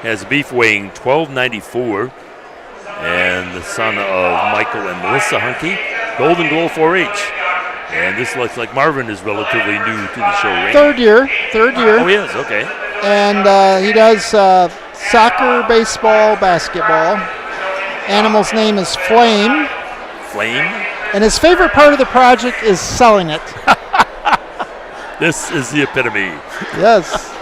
S1: has beef weighing $12.94, and the son of Michael and Melissa Hunke, Golden Glow 4-H. And this looks like Marvin is relatively new to the show ring.
S2: Third year.
S1: Oh, he is, okay.
S2: And he does soccer, baseball, basketball. Animal's name is Flame.
S1: Flame?
S2: And his favorite part of the project is selling it.
S1: This is the epitome.
S2: Yes.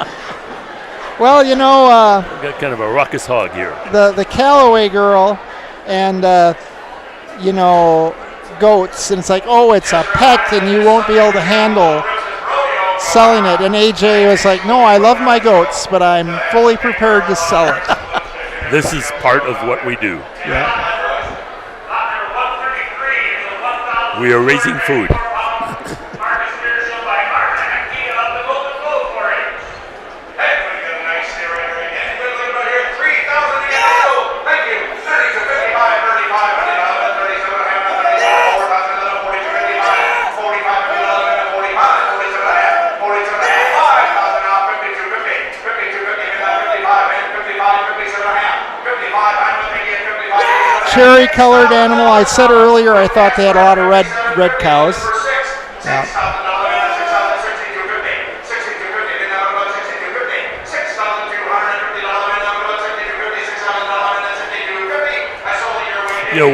S2: Well,
S1: we've got kind of a raucous hog here.
S2: The Callaway girl and, goats, and it's like, oh, it's a pet and you won't be able to handle selling it. And AJ was like, no, I love my goats, but I'm fully prepared to sell it.
S1: This is part of what we do.
S2: Yeah.
S1: We are raising food.
S2: Cherry-colored animal. I said earlier I thought they had a lot of red cows. Yeah.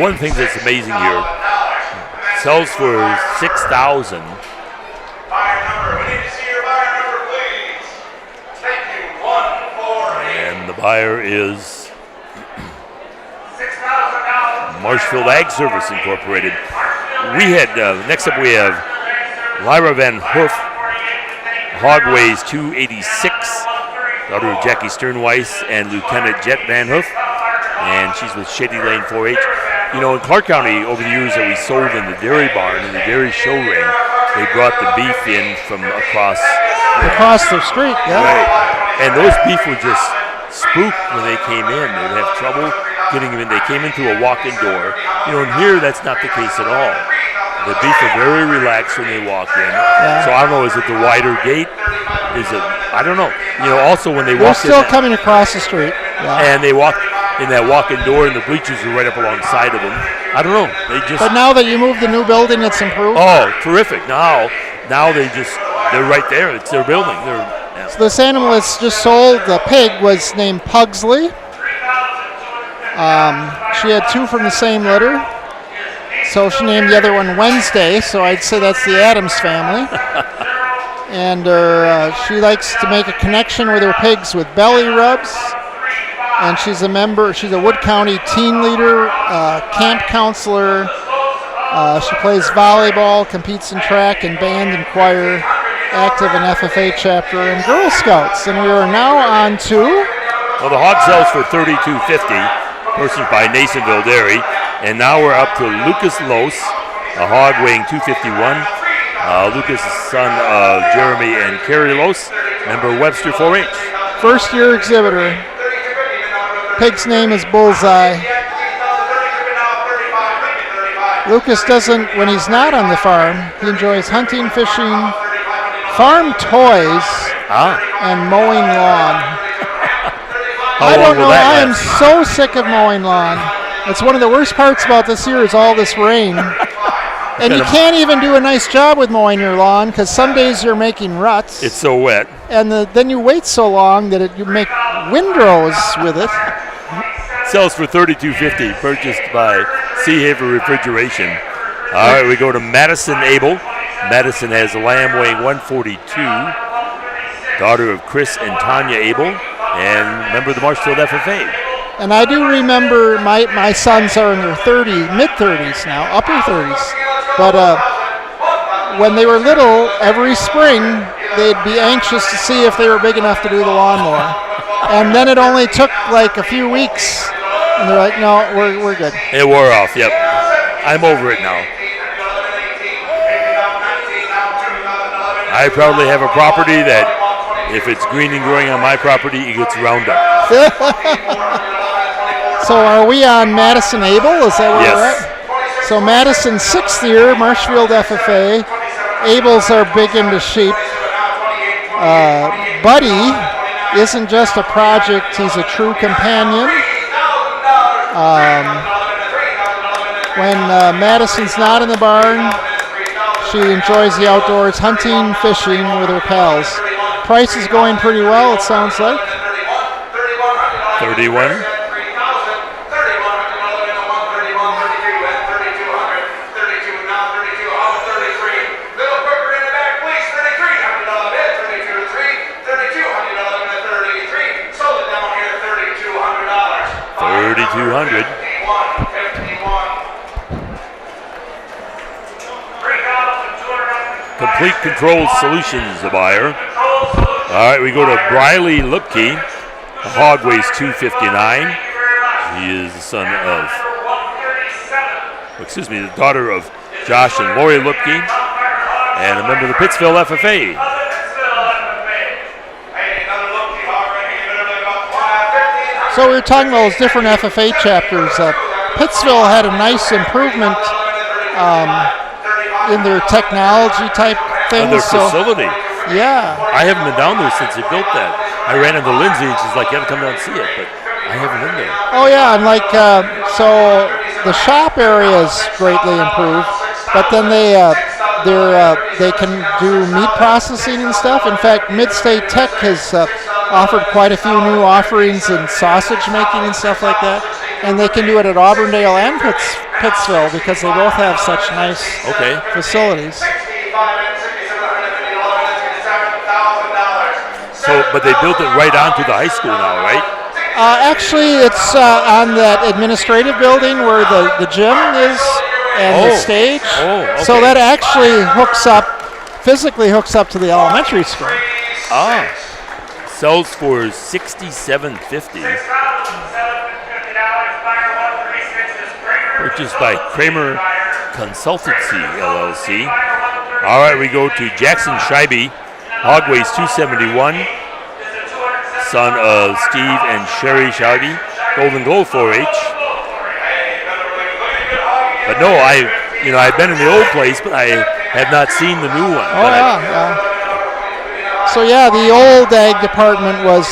S1: One thing that's amazing here, sells for $6,000. And the buyer is Marshfield Ag Service Incorporated. We had, next up we have Lyra Van Hoof. Hog weighs 286. Daughter of Jackie Sternweiss and Lieutenant Jet Van Hoof. And she's with Shady Lane 4-H. In Clark County, over the years that we sold in the dairy barn, in the dairy show ring, they brought the beef in from across
S2: the street, yeah.
S1: Right. And those beef were just spooked when they came in. They would have trouble getting them in. They came in through a walk-in door. And here that's not the case at all. The beef are very relaxed when they walk in.
S2: Yeah.
S1: So I don't know, is it the wider gate? Is it, I don't know. Also when they walk in.
S2: They're still coming across the street. Yeah.
S1: And they walk in that walk-in door, and the bleachers are right up alongside of them. I don't know.
S2: But now that you moved the new building, it's improved.
S1: Oh, terrific! Now they're right there. It's their building.
S2: So this animal that's just sold, the pig, was named Pugsley. She had 2 from the same litter. So she named the other one Wednesday, so I'd say that's the Adams family. And she likes to make a connection with her pigs with belly rubs. And she's a Wood County teen leader, camp counselor. She plays volleyball, competes in track and band and choir, active in FFA chapter and Girl Scouts. And we are now on to...
S1: Well, the hog sells for $32.50. Purchased by Nasonville Dairy, and now we're up to Lucas Los, a hog weighing 251. Lucas is son of Jeremy and Carrie Los, member Webster 4-H.
S2: First year exhibitor. Pig's name is Bullseye. Lucas doesn't, when he's not on the farm, he enjoys hunting, fishing, farm toys, and mowing lawn. I don't know. I am so sick of mowing lawn. It's one of the worst parts about this year is all this rain. And you can't even do a nice job with mowing your lawn because some days you're making ruts.
S1: It's so wet.
S2: And then you wait so long that you make windrows with it.
S1: Sells for $32.50, purchased by Seahaver Refrigeration. All right, we go to Madison Abel. Madison has a lamb weighing 142. Daughter of Chris and Tanya Abel. And member of the Marshfield FFA.
S2: And I do remember my sons are in their mid-30s now, upper 30s. But when they were little, every spring, they'd be anxious to see if they were big enough to do the lawnmower. And then it only took like a few weeks. And they're like, no, we're good.
S1: It wore off, yep. I'm over it now. I proudly have a property that if it's green and growing on my property, it gets Roundup.
S2: So are we on Madison Abel? Is that where we're at? So Madison's 6th year, Marshfield FFA. Abels are big into sheep. Buddy isn't just a project, he's a true companion. When Madison's not in the barn, she enjoys the outdoors, hunting, fishing with her pals. Price is going pretty well, it sounds like.
S1: 31. $3,200. Complete Control Solutions, the buyer. All right, we go to Briley Lupke. The hog weighs 259. She is the the daughter of Josh and Lori Lupke, and a member of the Pittsville FFA.
S2: So we were talking about those different FFA chapters. Pittsville had a nice improvement in their technology type things.
S1: Their facility.
S2: Yeah.
S1: I haven't been down there since they built that. I ran into Lindsay and she's like, you have to come down and see it, but I haven't been there.
S2: Oh yeah, and like, so the shop area is greatly improved, but then they can do meat processing and stuff. In fact, Mid-State Tech has offered quite a few new offerings in sausage making and stuff like that, and they can do it at Auburndale and Pittsville because they both have such nice facilities.
S1: So, but they built it right onto the high school now, right?
S2: Actually, it's on that administrative building where the gym is and the stage.
S1: Oh, okay.
S2: So that actually physically hooks up to the elementary school.
S1: Ah. Sells for $67.50. Purchased by Kramer Consultancy, LLC. All right, we go to Jackson Scheibe. Hog weighs 271. Son of Steve and Sherry Scheibe. Golden Goal 4-H. But no, I've been in the old place, but I have not seen the new one.
S2: So yeah, the old ag department was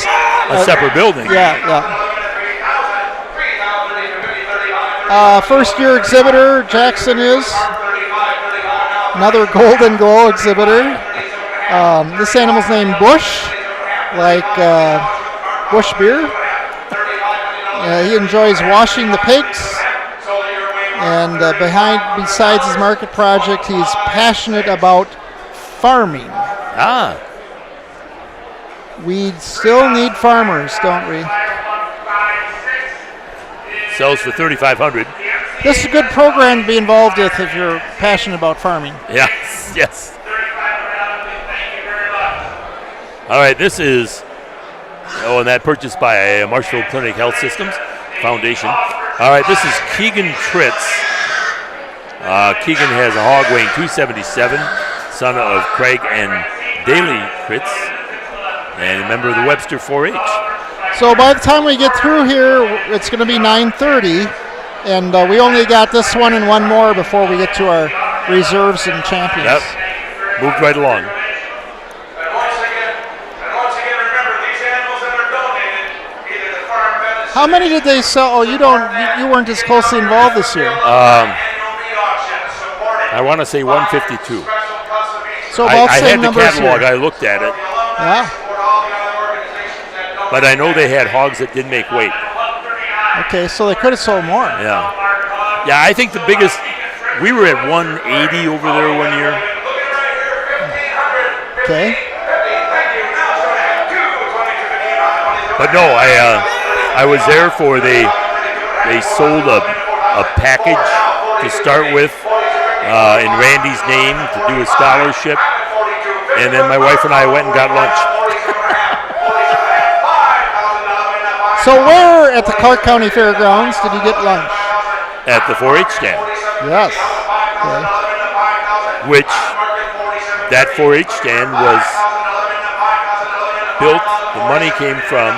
S1: a separate building.
S2: Yeah. First year exhibitor, Jackson is. Another Golden Goal exhibitor. This animal's named Bush, like Bush beer. He enjoys washing the pigs And besides his market project, he's passionate about farming.
S1: Ah.
S2: We still need farmers, don't we?
S1: Sells for $3,500.
S2: This is a good program to be involved with if you're passionate about farming.
S1: Yes, yes. All right, this is, and that purchased by Marshfield Clinic Health Systems Foundation. All right, this is Keegan Tritz. Keegan has a hog weighing 277, son of Craig and Daly Tritz, and a member of the Webster 4-H.
S2: So by the time we get through here, it's going to be 9:30, and we only got this one and one more before we get to our reserves and champions.
S1: Yep, moved right along.
S2: How many did they sell? Oh, you weren't as closely involved this year.
S1: I want to say 152.
S2: So about
S1: I
S2: same
S1: had the
S2: numbers
S1: catalog.
S2: here.
S1: I looked at it.
S2: Yeah.
S1: But I know they had hogs that didn't make weight.
S2: Okay, so they could have sold more.
S1: Yeah. Yeah, I think the biggest, we were at 180 over there one year.
S2: Okay.
S1: But no, I was there for they sold a package to start with in Randy's name to do a scholarship, and then my wife and I went and got lunch.
S2: So where at the Clark County Fairgrounds did you get lunch?
S1: At the 4-H stand.
S2: Yes. Okay.
S1: Which that 4-H stand was built, the money came from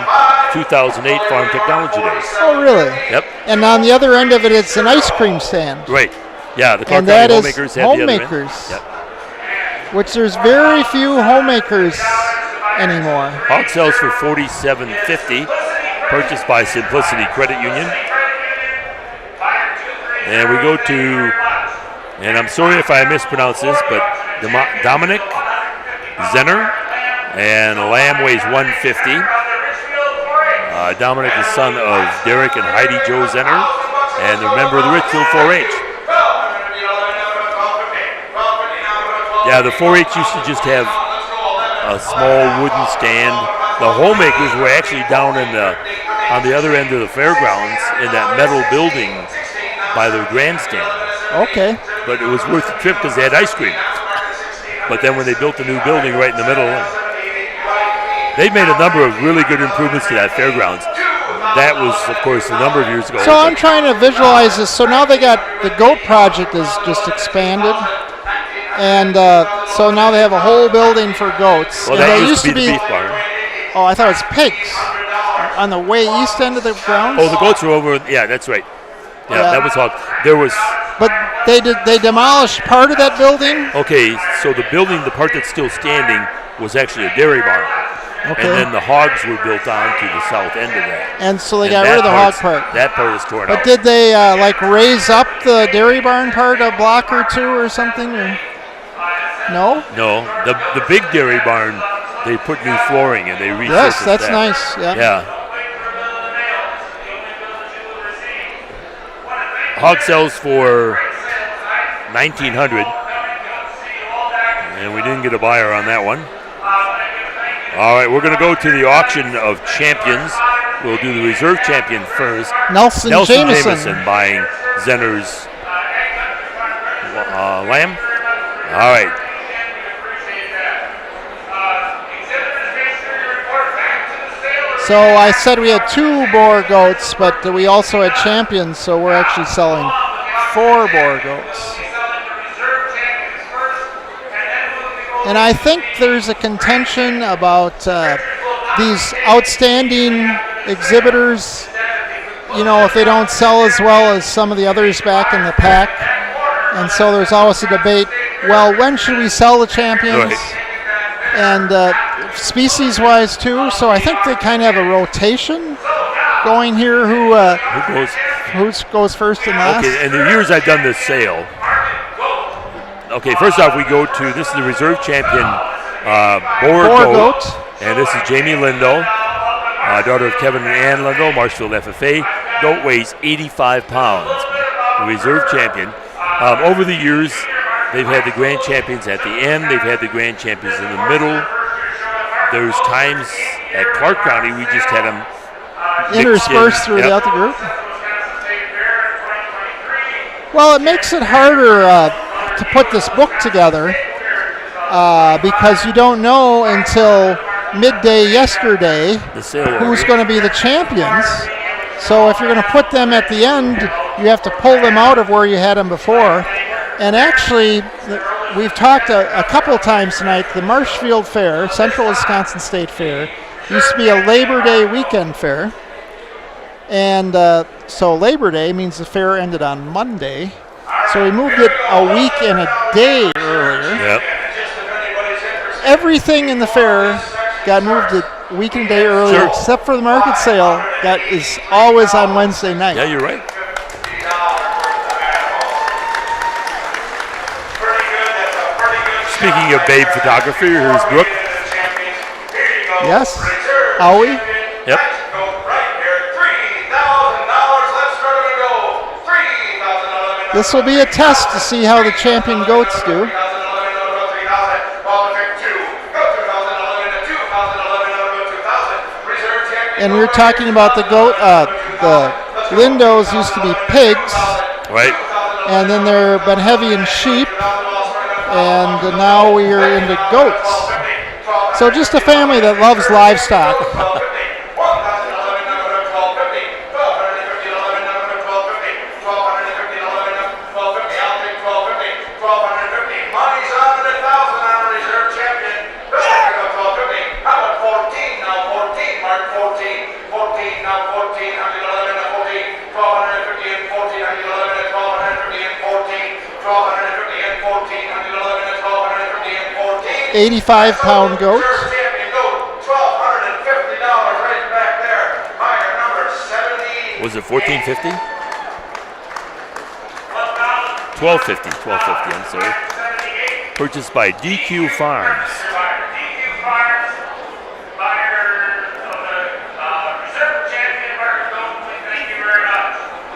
S1: 2008 Farm Technology Days.
S2: Oh, really?
S1: Yep.
S2: And on the other end of it, it's an ice cream stand.
S1: Right. Yeah, the Clark
S2: And that
S1: County
S2: is
S1: homemakers had the other end.
S2: homemakers.
S1: Yep.
S2: Which there's very few homemakers anymore.
S1: Hog sells for $47.50, purchased by Simplicity Credit Union. And we go to, and I'm sorry if I mispronounce this, but Dominic Zenner, and a lamb weighs 150. Dominic is son of Derek and Heidi Joe Zenner, and they're a member of the Richfield 4-H. Yeah, the 4-H used to just have a small wooden stand. The homemakers were actually down on the other end of the fairgrounds in that metal building by the grandstand.
S2: Okay.
S1: But it was worth the trip because they had ice cream. But then when they built the new building right in the middle, they've made a number of really good improvements to that fairgrounds. That was, of course, a number of years ago.
S2: So I'm trying to visualize this. So now they got the goat project is just expanded. And so now they have a whole building for goats.
S1: Well,
S2: and
S1: that used to be the beef barn.
S2: Oh, I thought it was pigs. On the way east end of the grounds?
S1: Oh, the goats were over. Yeah, that's right. Yeah, that was hog. There was.
S2: But they demolished part of that building?
S1: Okay, so the building, the part that's still standing, was actually a dairy barn.
S2: Okay.
S1: And then the hogs were built on to the south end of that.
S2: And so they got rid of the hog part.
S1: That part is torn out.
S2: But did they raise up the dairy barn part a block or two or something? Or? No?
S1: No. The big dairy barn, they put new flooring and they resurfaced
S2: Yes, that's
S1: that.
S2: nice. Yeah.
S1: Hog sells for $1,900. And we didn't get a buyer on that one. All right, we're going to go to the auction of champions. We'll do the reserve champion first.
S2: Nelson
S1: Jameson buying Zenner's lamb. All right.
S2: So I said we had 2 boar goats, but we also had champions, so we're actually selling 4 boar goats. And I think there's a contention about these outstanding exhibitors, you know, if they don't sell as well as some of the others back in the pack. And so there's always a debate, well, when should we sell the champions?
S1: Right.
S2: And species-wise, too. So I think they kind of have a rotation going here. Who goes first and last?
S1: Okay, and the years I've done this sale. Okay, first off, we go to, this is the reserve champion boar goat. And this is Jamie Lindo, daughter of Kevin and Ann Lindo, Marshfield FFA. Goat weighs 85 pounds. reserve champion. Over the years, they've had the grand champions at the end. They've had the grand champions in the middle. There's times at Clark County we just had them
S2: interspersed throughout the group. Well, it makes it harder to put this book together because you don't know until midday yesterday who's going to be the champions. So if you're going to put them at the end, you have to pull them out of where you had them before. And actually, we've talked a couple times tonight, the Marshfield Fair, Central Wisconsin State Fair, used to be a Labor Day weekend fair. And so Labor Day means the fair ended on Monday. So we moved it a week and a day earlier.
S1: Yep.
S2: Everything in the fair got moved a week and a day earlier, except for the market sale that is always on Wednesday night.
S1: Yeah, you're right. Speaking of babe photography, here's Brooke.
S2: Yes. Howie.
S1: Yep.
S2: This will be a test to see how the champion goats do. And we were talking about the goat. The Lindos used to be pigs.
S1: Right.
S2: And then they've been heavy in sheep. And now we are into goats. So just a family that loves livestock. $85-pound goats.
S1: Was it $14.50? $12.50. $12.50. I'm sorry. Purchased by DQ Farms.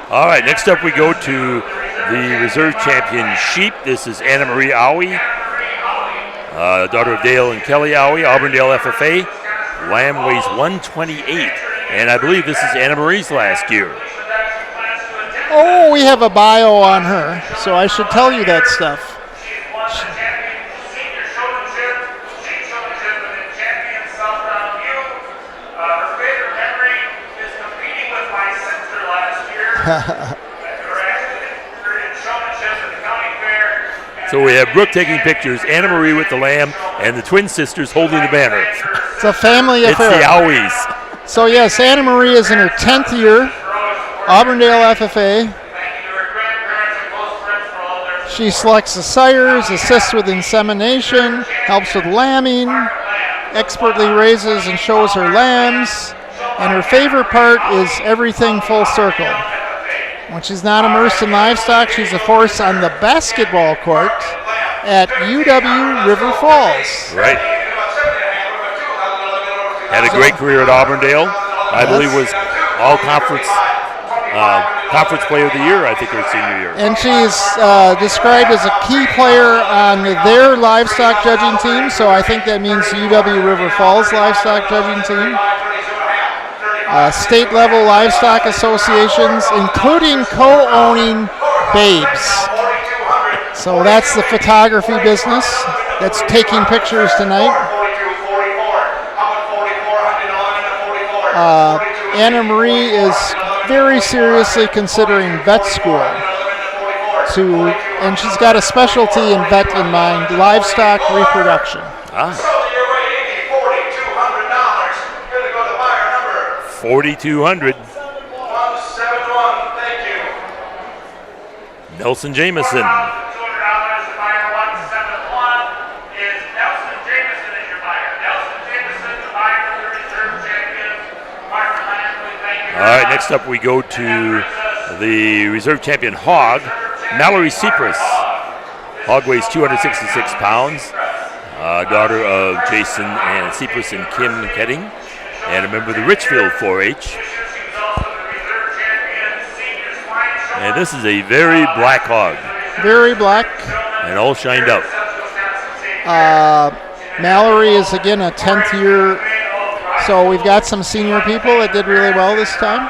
S1: All right. Next up, we go to the reserve champion sheep. This is Anna Marie Owie. Daughter of Dale and Kelly Owie, Auburndale FFA. Lamb weighs 128, and I believe this is Anna Marie's last year.
S2: Oh, we have a bio on her, so I should tell you that stuff.
S1: So we have Brooke taking pictures, Anna Marie with the lamb, and the twin sisters holding the banner.
S2: It's a family affair.
S1: It's the Owies.
S2: So yes, Anna Marie is in her 10th year, Auburndale FFA. She selects the sires, assists with insemination, helps with lambing, expertly raises and shows her lambs, and her favorite part is everything full circle. When she's not immersed in livestock, she's a force on the basketball court at UW River Falls.
S1: Right. Had a great career at Auburndale. I believe was all conference player of the year, I think, her senior year.
S2: And she's described as a key player on their livestock judging team, so I think that means UW River Falls livestock judging team. State-level livestock associations, including co-owning Babes. So that's the photography business that's taking pictures tonight. Anna Marie is very seriously considering vet school. And she's got a specialty in vet in mind, livestock reproduction.
S1: $4,200. Nelson Jameson. All right, next up we go to the reserve champion hog, Mallory Cypress. Hog weighs 266 pounds. Daughter of Jason and Cypress and Kim Ketting, and a member of the Richfield 4-H. And this is a very black hog.
S2: Very black.
S1: And all shined up.
S2: Mallory is again a 10th year. So we've got some senior people that did really well this time.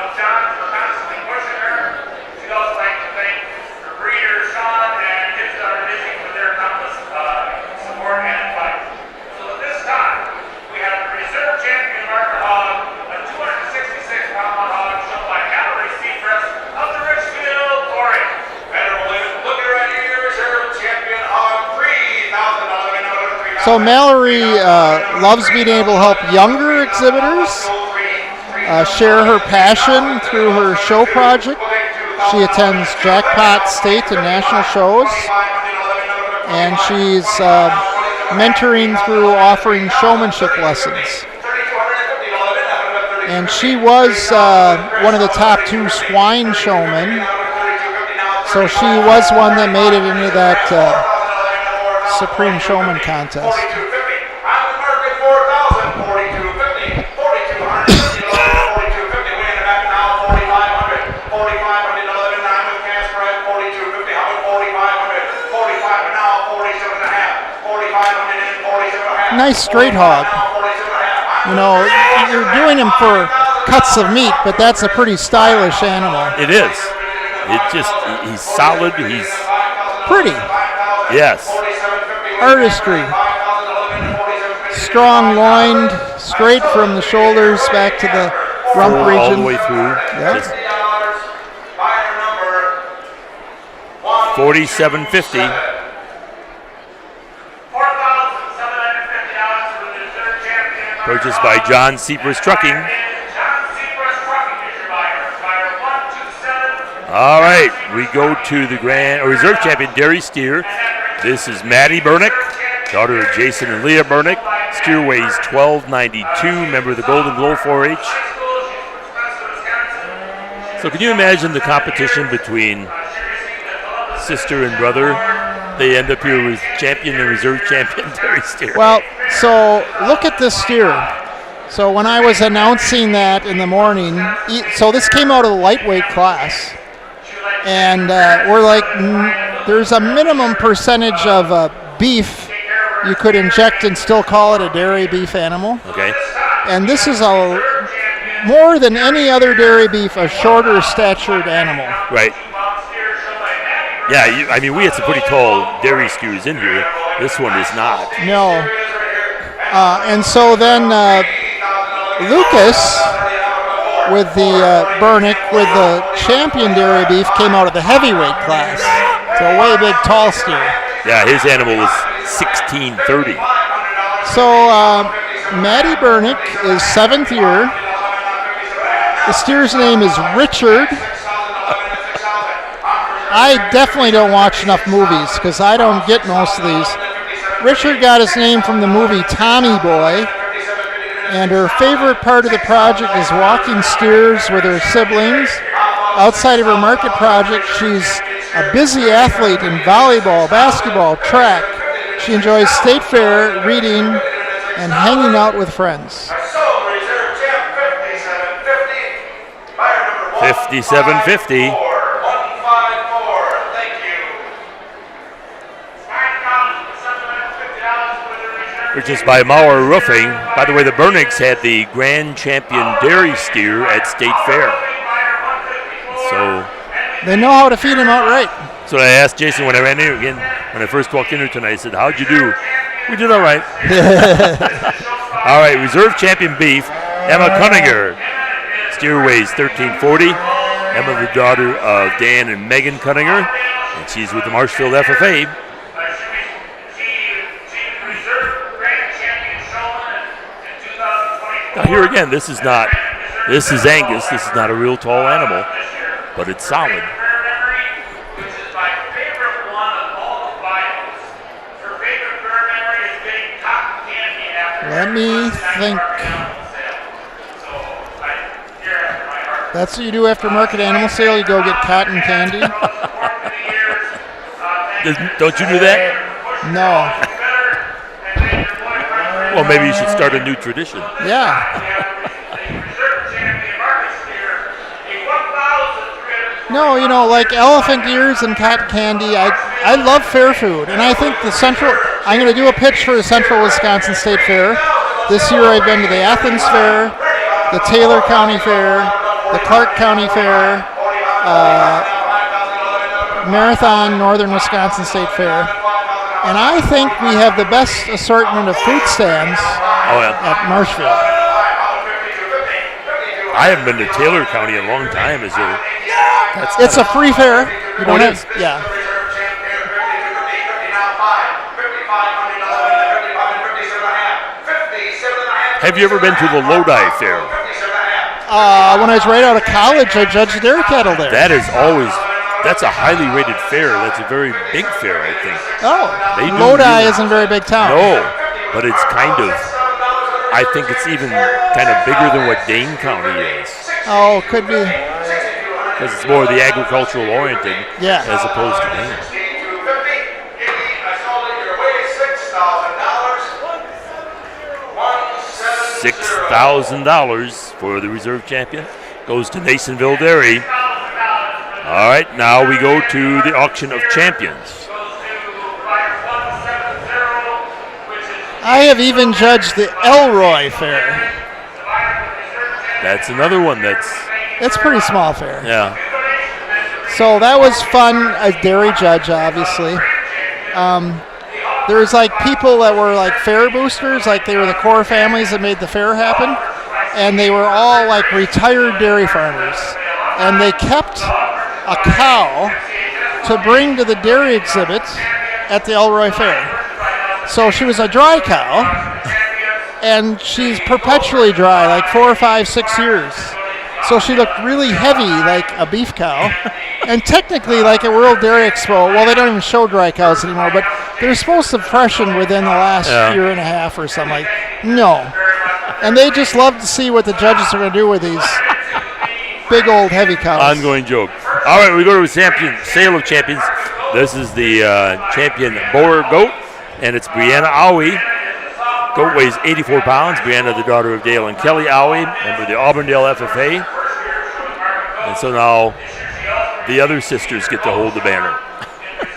S2: So Mallory loves being able to help younger exhibitors share her passion through her show project. She attends jackpot, state, and national shows, and she's mentoring through offering showmanship lessons. And she was one of the top 2 swine showmen, so she was one that made it into that Supreme Showman contest. Nice straight hog. You know, you're doing him for cuts of meat, but that's a pretty stylish animal.
S1: It is. He's solid. He's
S2: pretty.
S1: Yes.
S2: Artistry. Strong loined, straight from the shoulders back to the rump region.
S1: All the way through.
S2: Yep.
S1: 47.50. Purchased by John Seepers Trucking. All right, we go to the reserve champion dairy steer. This is Maddie Bernick, daughter of Jason and Leah Bernick. Steer weighs 1292, member of the Golden Glow 4-H. So can you imagine the competition between sister and brother? They end up here with champion and reserve champion dairy steer.
S2: Well, so look at this steer. So when I was announcing that in the morning, so this came out of the lightweight class. And we're like, there's a minimum percentage of beef you could inject and still call it a dairy beef animal.
S1: Okay.
S2: And this is more than any other dairy beef, a shorter statured animal.
S1: Right. Yeah, we had some pretty tall dairy steers in here. This one is not.
S2: No. And so then Lucas with the Bernick with the champion dairy beef came out of the heavyweight class. So a way big tall steer.
S1: Yeah, his animal was 1630.
S2: So Maddie Bernick is 7th year. The steer's name is Richard. I definitely don't watch enough movies because I don't get most of these. Richard got his name from the movie Tommy Boy, and her favorite part of the project is walking steers with her siblings. Outside of her market project, she's a busy athlete in volleyball, basketball, track. She enjoys state fair, reading, and hanging out with friends.
S1: 57.50. Purchased by Mauer Roofing. By the way, the Bernicks had the grand champion dairy steer at State Fair. So
S2: they know how to feed him outright.
S1: So I asked Jason when I ran in again, when I first walked in here tonight, I said, how'd you do? We did all right. All right, reserve champion beef, Emma Cunninger. Steer weighs 1340. Emma, the daughter of Dan and Megan Cunninger, and she's with the Marshfield FFA. Now here again, this is Angus. This is not a real tall animal, but it's solid.
S2: Let me think. That's what you do after market animal sale. You go get cotton candy.
S1: Don't you do that?
S2: No.
S1: Well, maybe you should start a new tradition.
S2: Yeah. No, like elephant ears and cotton candy. I love fair food, and I think I'm going to do a pitch for the Central Wisconsin State Fair. This year I've been to the Athens Fair, the Taylor County Fair, the Clark County Fair, Marathon Northern Wisconsin State Fair, and I think we have the best assortment of fruit stands at Marshfield.
S1: I haven't been to Taylor County in a long time. Is there?
S2: It's a free fair.
S1: It is?
S2: Yeah.
S1: Have you ever been to the Lodi Fair?
S2: When I was right out of college, I judged dairy cattle there.
S1: That's a highly rated fair. That's a very big fair, I think.
S2: Oh, Lodi isn't a very big town.
S1: No, but it's I think it's even kind of bigger than what Dane County is.
S2: Oh, could be.
S1: Because it's more the agricultural oriented as opposed to Dane. $6,000 for the reserve champion. Goes to Nasonville Dairy. All right, now we go to the auction of champions.
S2: I have even judged the Elroy Fair.
S1: That's another one
S2: It's a pretty small fair.
S1: Yeah.
S2: So that was fun, a dairy judge, obviously. There was people that were fair boosters, they were the core families that made the fair happen, and they were all retired dairy farmers, and they kept a cow to bring to the dairy exhibit at the Elroy Fair. So she was a dry cow, and she's perpetually dry, 4 or 5, 6 years. So she looked really heavy, like a beef cow. And technically, like at World Dairy Expo, well, they don't even show dry cows anymore, but they're supposed to freshen within the last year and a half or something. No. And they just love to see what the judges are going to do with these big old heavy cows.
S1: Ongoing joke. All right, we go to the sale of champions. This is the champion Boer goat, and it's Brianna Aui. Goat weighs 84 pounds. Brianna, the daughter of Dale and Kelly Aui, member of the Auburndale FFA. And so now the other sisters get to hold the banner.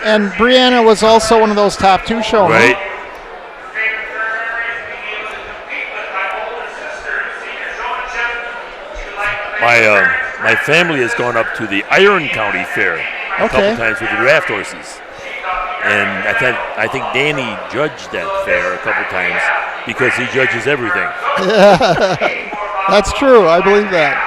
S2: And Brianna was also one of those top 2 showmen.
S1: Right. My family has gone up to the Iron County Fair a couple times with the draft horses. And I think Danny judged that fair a couple times because he judges everything.
S2: That's true. I believe that.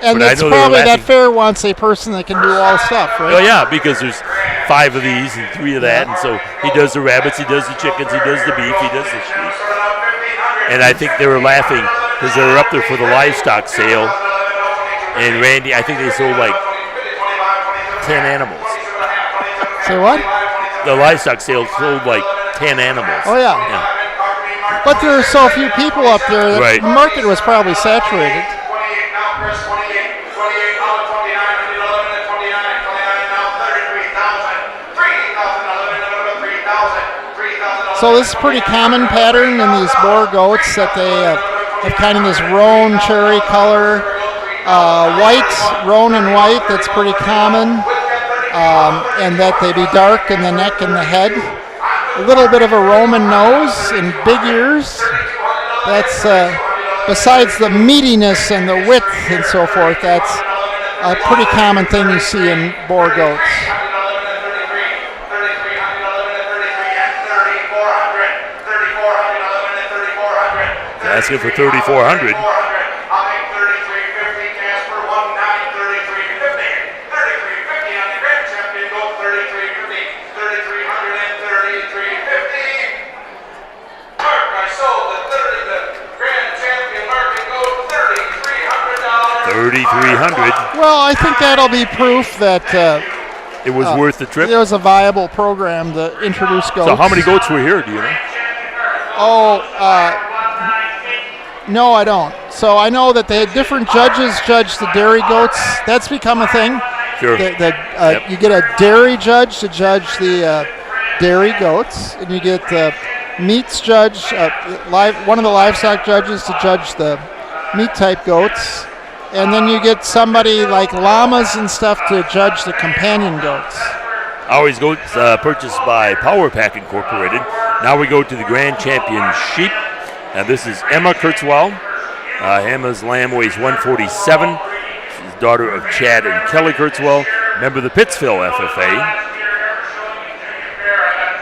S2: And it's probably that fair wants a person that can do all stuff, right?
S1: Oh, yeah, because there's 5 of these and 3 of that. And so he does the rabbits, he does the chickens, he does the beef, he does the sheep. And I think they were laughing because they were up there for the livestock sale. And Randy, I think they sold like 10 animals.
S2: Say what?
S1: The livestock sale sold like 10 animals.
S2: Oh, yeah. But there are so few people up there that the market was probably saturated. So this is a pretty common pattern in these Boer goats that they have kind of this roan cherry color. White, roan and white, that's pretty common. And that they be dark in the neck and the head. A little bit of a Roman nose and big ears. That's, besides the meatiness and the width and so forth, that's a pretty common thing you see in Boer goats.
S1: Asking for $3,400. $3,300.
S2: Well, I think that'll be proof that
S1: it was worth the trip.
S2: There was a viable program to introduce goats.
S1: So how many goats were here, do you know?
S2: No, I don't. So I know that they had different judges judge the dairy goats. That's become a thing.
S1: Sure.
S2: You get a dairy judge to judge the dairy goats, and you get the meats judge, one of the livestock judges to judge the meat type goats, And then you get somebody like llamas and stuff to judge the companion goats.
S1: Always goats purchased by Power Pack Incorporated. Now we go to the Grand Champion Sheep. And this is Emma Kurzweil. Emma's lamb weighs 147. She's the daughter of Chad and Kelly Kurzweil, member of the Pittsville FFA.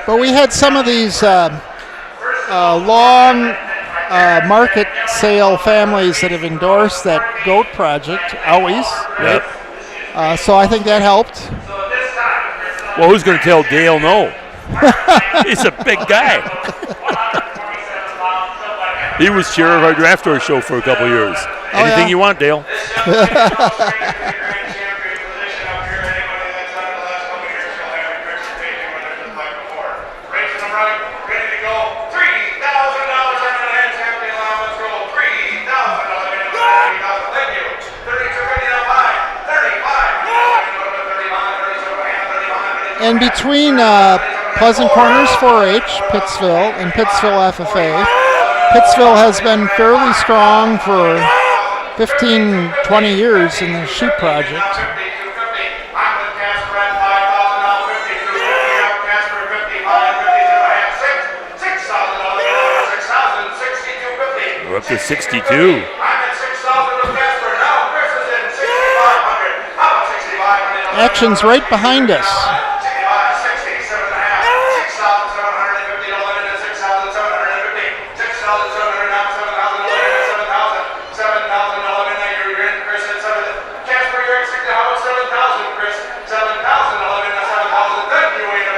S2: But we had some of these long market sale families that have endorsed that goat project, always.
S1: Yep.
S2: Right? So I think that helped.
S1: Well, who's going to tell Dale no? He's a big guy. He was chair of our draft tour show for a couple of years. Anything you want, Dale.
S2: And between Pleasant Corners 4-H, Pittsville, and Pittsville FFA, Pittsville has been fairly strong for 15, 20 years in the sheep project.
S1: We're up to 62.
S2: Action's right behind us.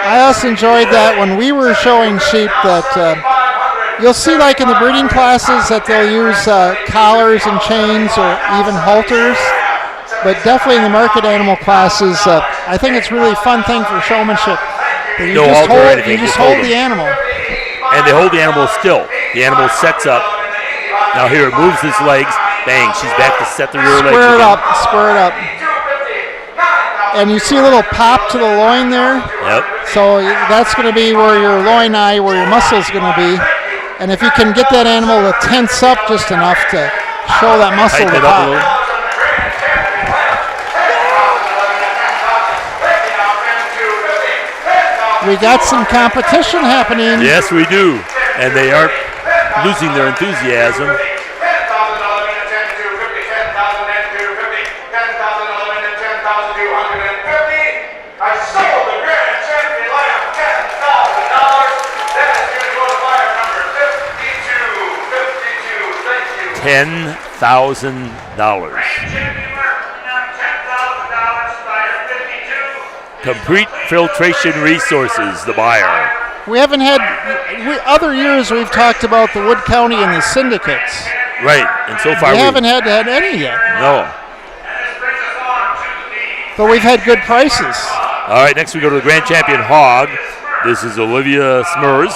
S2: I also enjoyed that when we were showing sheep that you'll see, like in the breeding classes, that they'll use collars and chains or even halters. But definitely in the market animal classes, I think it's really a fun thing for showmanship. You just hold the animal.
S1: And they hold the animal still. The animal sets up. Now here it moves its legs. Bang, she's back to set the rear legs again.
S2: Square it up. And you see a little pop to the loin there.
S1: Yep.
S2: So that's going to be where your loin eye, where your muscle's going to be. And if you can get that animal to tense up just enough to show that muscle to pop. We got some competition happening.
S1: Yes, we do. And they aren't losing their enthusiasm. $10,000. Complete Filtration Resources, the buyer.
S2: We haven't had, other years we've talked about the Wood County and the syndicates.
S1: Right, and so far
S2: we haven't had any yet.
S1: No.
S2: But we've had good prices.
S1: All right, next we go to the Grand Champion Hog. This is Olivia Smurs.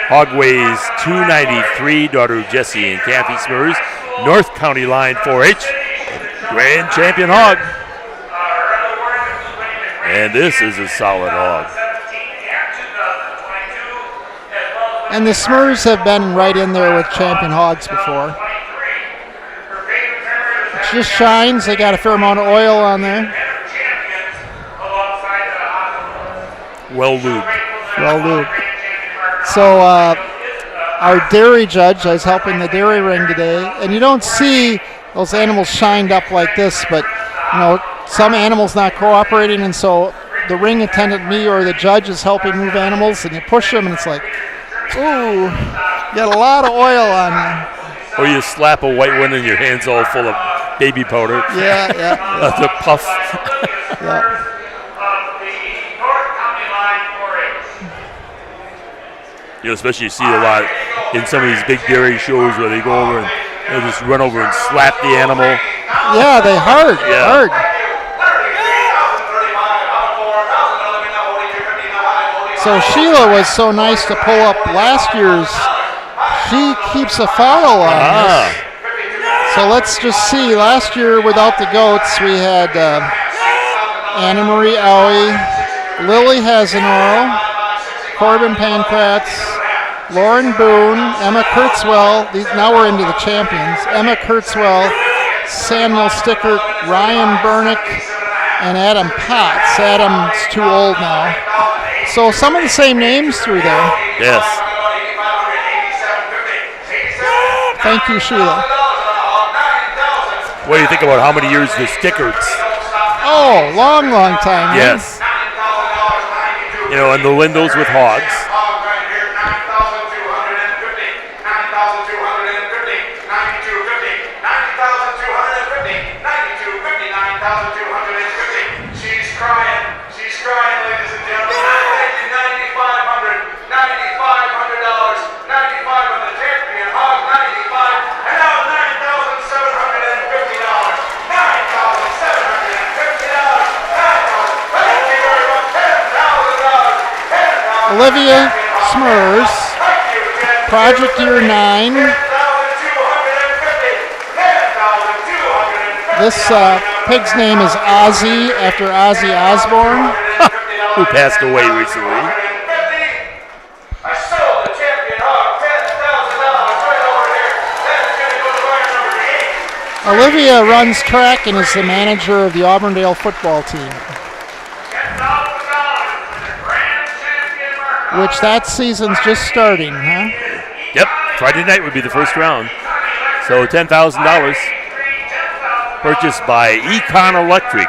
S1: Hog weighs 293, daughter of Jesse and Kathy Smurs. North County Line 4-H, Grand Champion Hog. And this is a solid hog.
S2: And the Smurs have been right in there with champion hogs before. It just shines. They got a fair amount of oil on there.
S1: Well lubed.
S2: Well lubed. So our dairy judge, I was helping the dairy ring today, and you don't see those animals shined up like this, but you know, some animals not cooperating, and so the ring attendant, me or the judge, is helping move animals, and you push them, and it's like, ooh, you got a lot of oil on you.
S1: Or you slap a white one and your hand's all full of baby powder.
S2: Yeah.
S1: The puff.
S2: Yeah.
S1: You know, especially you see a lot in some of these big dairy shows where they go over and they'll just run over and slap the animal.
S2: Yeah, they hard. So Sheila was so nice to pull up last year's. She keeps a file on this. So let's just see. Last year without the goats, we had Anna Marie Owie, Lily Hasenoro, Corbin Pankratz, Lauren Boone, Emma Kurzweil. Now we're into the champions. Emma Kurzweil, Samuel Stickert, Ryan Burnick, and Adam Potts. Adam's too old now. So some of the same names through there.
S1: Yes.
S2: Thank you, Sheila.
S1: What do you think about how many years the Stickerts?
S2: Oh, long, long time.
S1: Yes. You know, and the Lindos with hogs.
S2: Olivia Smurs, Project Year 9. This pig's name is Ozzy, after Ozzy Osbourne.
S1: Who passed away recently.
S2: Olivia runs track and is the manager of the Auburndale football team, which that season's just starting, huh?
S1: Yep, Friday night would be the first round. So $10,000 purchased by Econ Electric.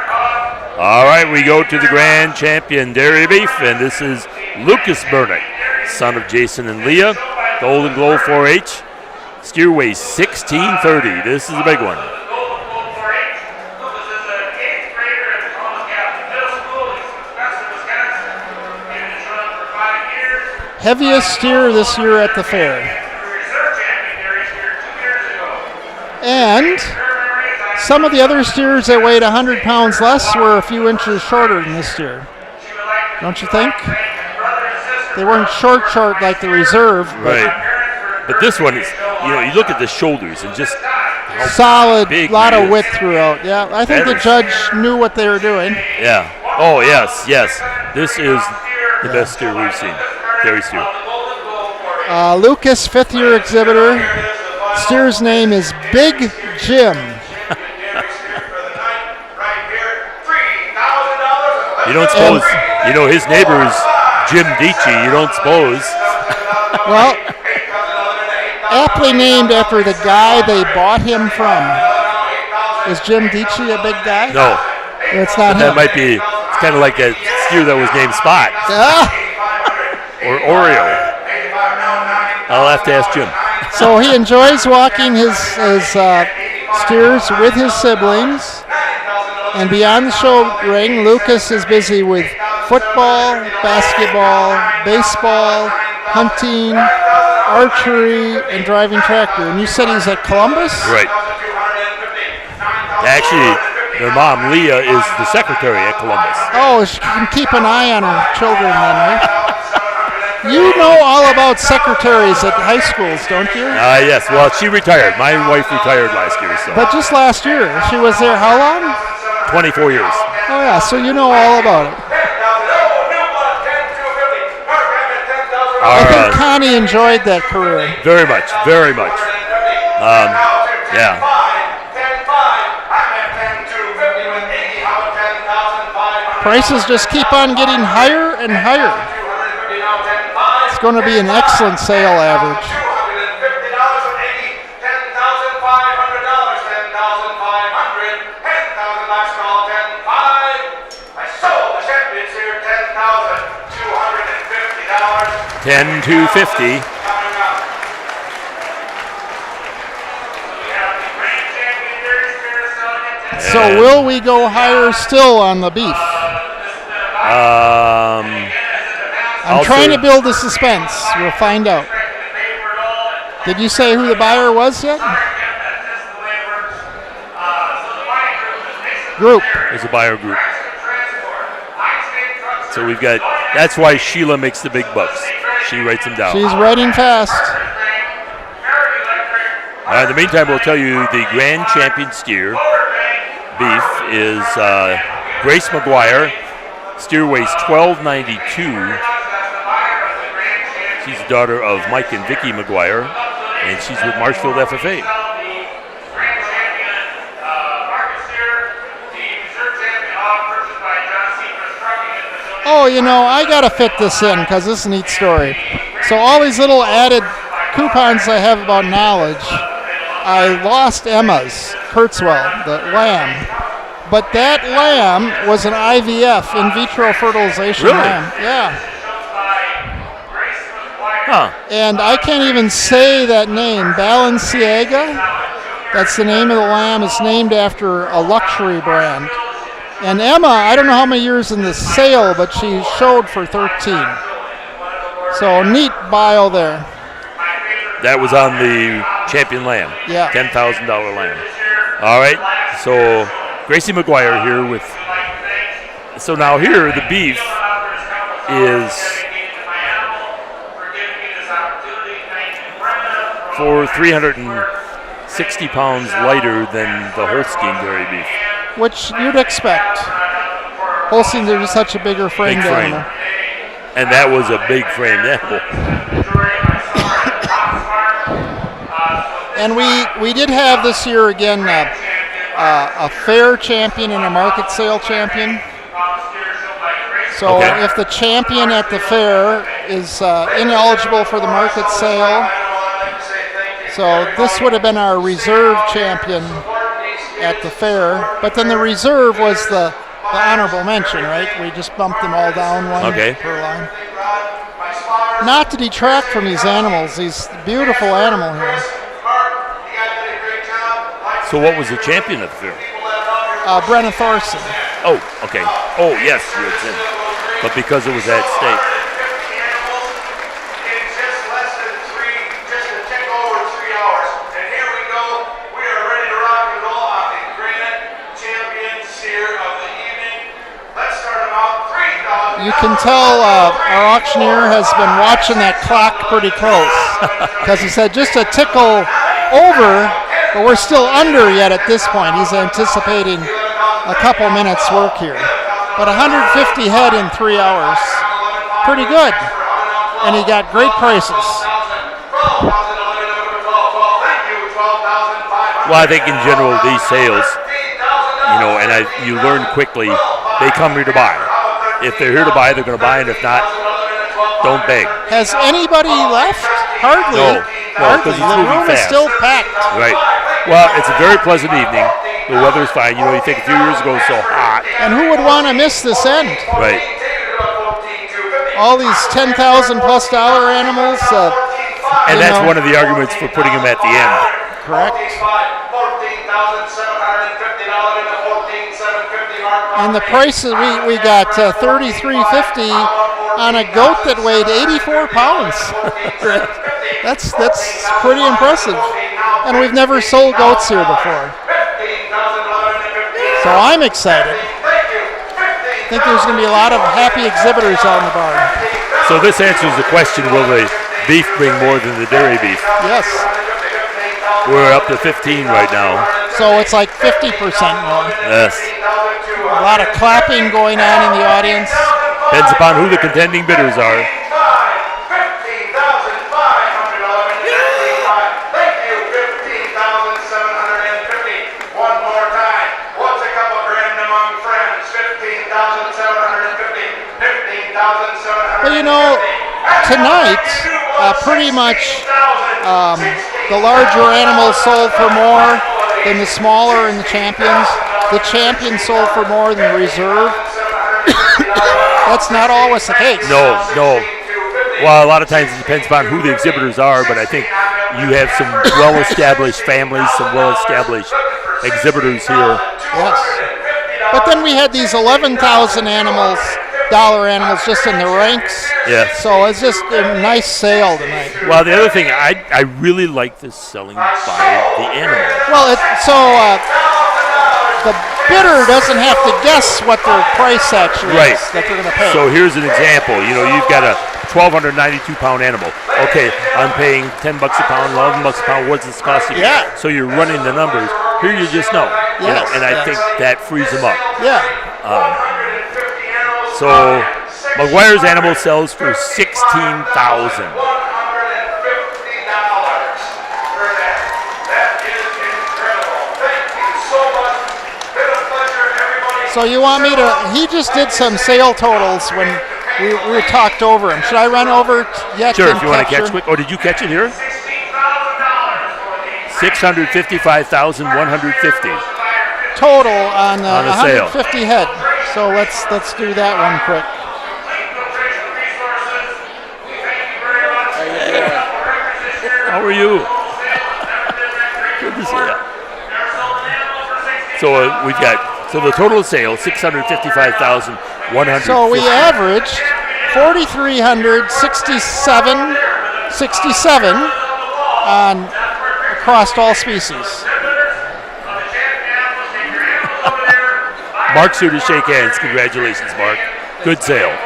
S1: All right, we go to the grand champion dairy beef, and this is Lucas Burnick, son of Jason and Leah, Golden Glow 4-H. Steer weighs 1630. This is a big one.
S2: Heaviest steer this year at the fair. And some of the other steers that weighed 100 pounds less were a few inches shorter than this steer. Don't you think? They weren't short like the reserve.
S1: Right. But this one is, you know, you look at the shoulders and just
S2: solid, lot of width throughout. Yeah, I think the judge knew what they were doing.
S1: Yeah. Oh, yes, yes. This is the best steer we've seen. Dairy steer.
S2: Lucas, fifth-year exhibitor. Steer's name is Big Jim.
S1: You don't suppose, you know, his neighbor is Jim Dici. You don't suppose.
S2: Well, aptly named after the guy they bought him from. Is Jim Dici a big guy?
S1: No.
S2: It's not him.
S1: That might be, it's kind of like a steer that was named Spot. Or Oreo. I'll have to ask Jim.
S2: So he enjoys walking his steers with his siblings. And beyond the show ring, Lucas is busy with football, basketball, baseball, hunting, archery, and driving tractor. And you said he's at Columbus?
S1: Right. Actually, their mom, Leah, is the secretary at Columbus.
S2: Oh, she can keep an eye on her children then, right? You know all about secretaries at high schools, don't you?
S1: Yes. Well, she retired. My wife retired last year. So.
S2: But just last year. She was there how long?
S1: 24 years.
S2: Oh, yeah. So you know all about it. I think Connie enjoyed that career.
S1: Very much. Very much. Yeah.
S2: Prices just keep on getting higher and higher. It's going to be an excellent sale average.
S1: $10,250.
S2: So will we go higher still on the beef? I'm trying to build the suspense. We'll find out. Did you say who the buyer was yet? Group.
S1: There's a buyer group. So we've got, that's why Sheila makes the big bucks. She writes them down.
S2: She's writing fast.
S1: In the meantime, we'll tell you the grand champion steer beef is Grace McGuire. Steer weighs 1292. She's the daughter of Mike and Vicki McGuire, and she's with Marshfield FFA.
S2: Oh, I got to fit this in because this is a neat story. So all these little added coupons I have about knowledge. I lost Emma's, Kurtzwell, the lamb. But that lamb was an IVF, in vitro fertilization lamb. Yeah.
S1: Huh.
S2: And I can't even say that name, Balenciaga. That's the name of the lamb. It's named after a luxury brand. And Emma, I don't know how many years in the sale, but she showed for 13. So neat bio there.
S1: That was on the champion lamb.
S2: Yeah.
S1: $10,000 lamb. All right. So Gracie McGuire here with. So now here the beef is for 360 pounds lighter than the Holstein dairy beef.
S2: Which you'd expect. Holsteins are just such a bigger frame.
S1: Big frame. And that was a big frame animal.
S2: And we did have this year again a fair champion and a market sale champion. So if the champion at the fair is ineligible for the market sale, so this would have been our reserve champion at the fair, but then the reserve was the honorable mention, right? We just bumped them all down one per line. Not to detract from these animals, these beautiful animal here.
S1: So what was the champion at the fair?
S2: Brenna Thorson.
S1: Oh, okay. Oh, yes, you had said. But because it was at stake.
S2: You can tell our auctioneer has been watching that clock pretty close because he said just a tickle over, but we're still under yet at this point. He's anticipating a couple minutes work here. But 150 head in 3 hours. Pretty good. And he got great prices.
S1: Well, I think in general these sales, and you learn quickly, they come here to buy. If they're here to buy, they're going to buy, and if not, don't beg.
S2: Has anybody left? Hardly.
S1: No,
S2: Hardly.
S1: because it's
S2: The
S1: moving
S2: room
S1: fast.
S2: is still packed.
S1: Right. Well, it's a very pleasant evening. The weather's fine. You think a few years ago it was so hot.
S2: And who would want to miss this end?
S1: Right.
S2: All these $10,000+ animals.
S1: And that's one of the arguments for putting them at the end.
S2: Correct. And the prices, we got $33.50 on a goat that weighed 84 pounds. That's pretty impressive. And we've never sold goats here before. So I'm excited. I think there's going to be a lot of happy exhibitors out in the barn.
S1: So this answers the question, will the beef bring more than the dairy beef?
S2: Yes.
S1: We're up to 15 right now.
S2: So it's like 50% more.
S1: Yes.
S2: A lot of clapping going on in the audience.
S1: Depends upon who the contending bidders are.
S2: But tonight, pretty much the larger animals sold for more than the smaller and the champions. The champions sold for more than the reserve. That's not always the case.
S1: No. Well, a lot of times it depends upon who the exhibitors are, but I think you have some well-established families, some well-established exhibitors here.
S2: Yes. But then we had these $11,000 dollar animals just in the ranks.
S1: Yes.
S2: So it's just a nice sale tonight.
S1: Well, the other thing, I really like this selling by the animal.
S2: Well, the bidder doesn't have to guess what their price actually is that they're going to pay.
S1: So here's an example. You've got a 1,292 pound animal. Okay, I'm paying $10 a pound, $11 a pound. What's this costing?
S2: Yeah.
S1: So you're running the numbers. Here you just know.
S2: Yes.
S1: And I think that frees them up.
S2: Yeah.
S1: So McGuire's animal sells for $16,000.
S2: So you want me to, he just did some sale totals when we talked over him. Should I run over yet?
S1: Sure, if you want to catch quick. Oh, did you catch it here? 655,150.
S2: Total on
S1: the
S2: 150
S1: sale.
S2: head. So let's do that one quick.
S1: How are you? Good to see you. So we've got, the total sale, 655,150.
S2: So we averaged 4,367 on across all species.
S1: Mark's here to shake hands. Congratulations, Mark. Good sale.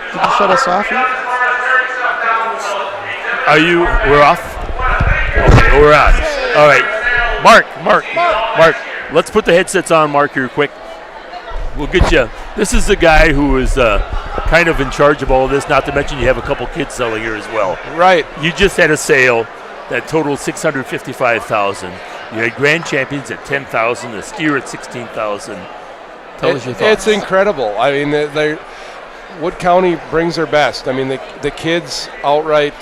S2: Did you shut us off yet?
S1: We're off? Okay, we're on. All right. Mark, let's put the headsets on, Mark, here quick. We'll get you. This is the guy who is kind of in charge of all of this, not to mention you have a couple kids selling here as well.
S3: Right.
S1: You just had a sale that totaled 655,000. You had grand champions at 10,000, a steer at 16,000. Tell us your thoughts.
S3: It's incredible. I mean, Wood County brings their best. I mean, the kids outright,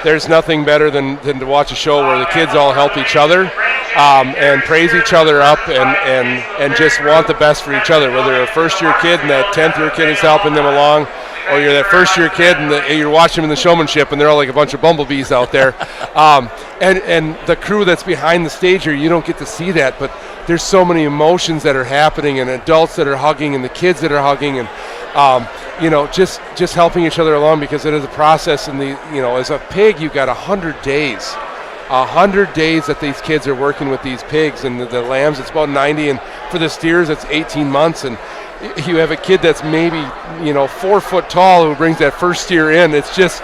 S3: there's nothing better than to watch a show where the kids all help each other and praise each other up and just want the best for each other, whether you're a first-year kid and that 10th-year kid is helping them along, or you're that first-year kid and you're watching them in the showmanship and they're all like a bunch of bumblebees out there. And the crew that's behind the stage here, you don't get to see that, but there's so many emotions that are happening and adults that are hugging and the kids that are hugging and just helping each other along, because it is a process. And as a pig, you've got 100 days. 100 days that these kids are working with these pigs, and the lambs, it's about 90, and for the steers, it's 18 months. And you have a kid that's maybe 4 foot tall who brings that first steer in. It's just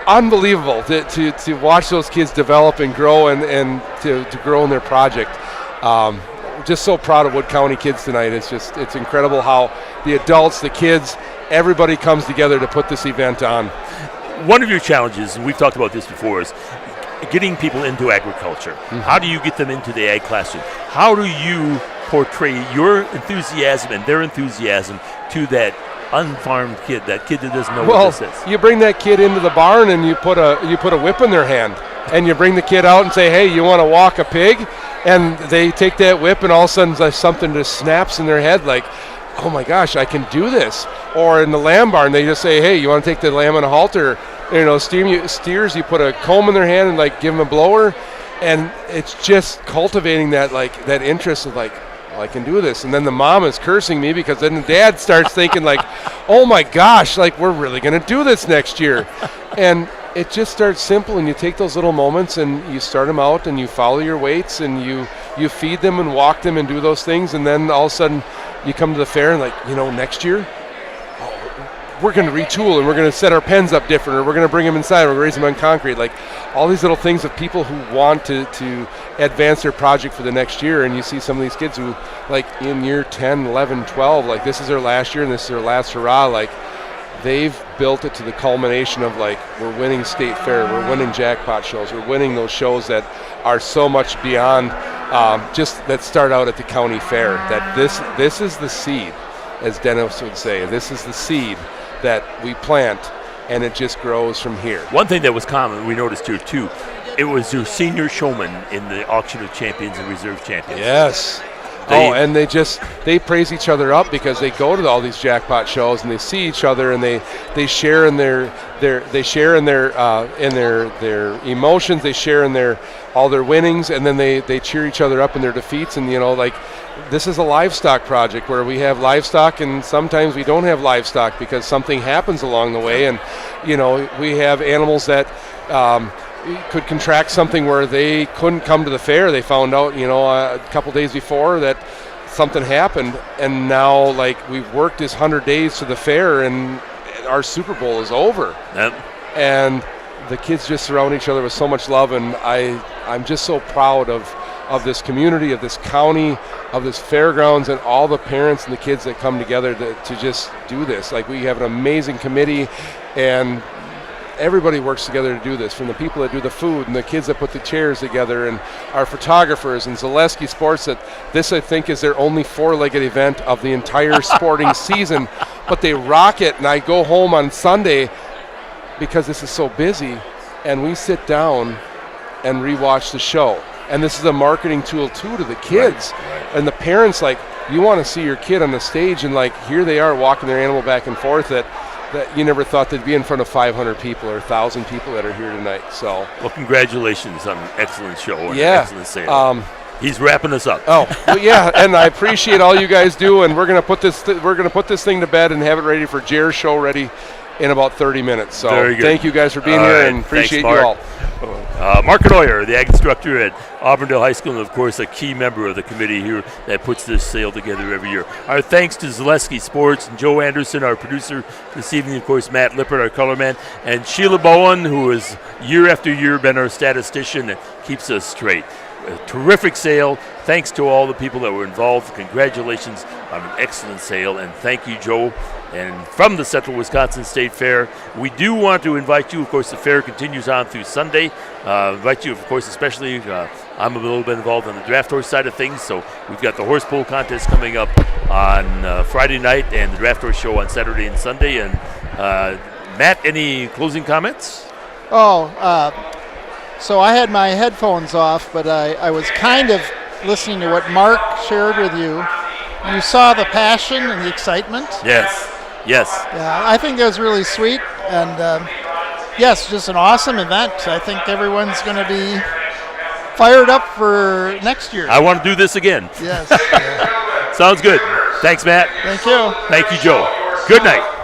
S3: unbelievable to watch those kids develop and grow and to grow in their project. Just so proud of Wood County kids tonight. It's incredible how the adults, the kids, everybody comes together to put this event on.
S1: One of your challenges, and we've talked about this before, is getting people into agriculture. Mm-hmm. How do you get them into the ag classroom? How do you portray your enthusiasm and their enthusiasm to that unfarmed kid, that kid that doesn't know what this is?
S3: You bring that kid into the barn and you put a whip in their hand, and you bring the kid out and say, hey, you want to walk a pig? And they take that whip, and all of a sudden something just snaps in their head like, oh my gosh, I can do this. Or in the lamb barn, they just say, hey, you want to take the lamb on a halter? Steers, you put a comb in their hand and give them a blower. And it's just cultivating that interest of I can do this. And then the mom is cursing me because then the dad starts thinking oh my gosh, we're really going to do this next year. And it just starts simple, and you take those little moments and you start them out and you follow your weights and you feed them and walk them and do those things. And then all of a sudden you come to the fair and next year, we're going to retool and we're going to set our pens up different, or we're going to bring them inside, or we're going to raise them on concrete. All these little things of people who want to advance their project for the next year. And you see some of these kids who in year 10, 11, 12, this is their last year and this is their last hurrah. They've built it to the culmination of we're winning state fair, we're winning jackpot shows, we're winning those shows that are so much beyond just that start out at the county fair. That this is the seed, as Dennis would say. This is the seed that we plant, and it just grows from here.
S1: One thing that was common, we noticed here too, it was your senior showman in the auction of champions and reserve champions.
S3: Yes. And they praise each other up because they go to all these jackpot shows and they see each other, and they share in their emotions, they share in all their winnings, and then they cheer each other up in their defeats. And this is a livestock project where we have livestock, and sometimes we don't have livestock because something happens along the way, and we have animals that could contract something where they couldn't come to the fair. They found out, a couple days before that something happened, and now we've worked this 100 days to the fair, and our Super Bowl is over.
S1: Yep.
S3: And the kids just surround each other with so much love, and I'm just so proud of this community, of this county, of this fairgrounds, and all the parents and the kids that come together to just do this. We have an amazing committee, and everybody works together to do this, from the people that do the food and the kids that put the chairs together and our photographers and Zaleski Sports. That this, I think, is their only four-legged event of the entire sporting season, but they rock it. And I go home on Sunday because this is so busy, and we sit down and rewatch the show. And this is a marketing tool too to the kids. Right. And the parents, like, you want to see your kid on the stage, and like here they are walking their animal back and forth that you never thought they'd be in front of 500 people or 1,000 people that are here tonight. So,
S1: well, congratulations on an excellent show and an excellent sale. He's wrapping us up.
S3: Oh, well, yeah, and I appreciate all you guys do, and we're gonna put this thing to bed and have it ready for Jer's show ready in about 30 minutes. So thank you guys for being here, and appreciate you all.
S1: Mark Anoyer, the ag instructor at Auburndale High School, and of course a key member of the committee here that puts this sale together every year. Our thanks to Zaleski Sports and Joe Anderson, our producer this evening, of course Matt Lippert, our color man, and Sheila Bowen, who has year after year been our statistician that keeps us straight. A terrific sale. Thanks to all the people that were involved. Congratulations on an excellent sale, and thank you, Joe. And from the Central Wisconsin State Fair, we do want to invite you. Of course, the fair continues on through Sunday. Invite you, of course, especially. I'm a little bit involved on the draft horse side of things, so we've got the horse pole contest coming up on Friday night, and the draft horse show on Saturday and Sunday. And Matt, any closing comments?
S2: So I had my headphones off, but I was kind of listening to what Mark shared with you. You saw the passion and the excitement.
S1: Yes.
S2: Yeah, I think that was really sweet. And yes, just an awesome event. I think everyone's going to be fired up for next year.
S1: I want to do this again.
S2: Yes.
S1: Sounds good. Thanks, Matt.
S2: Thank you.
S1: Thank you, Joe. Good night.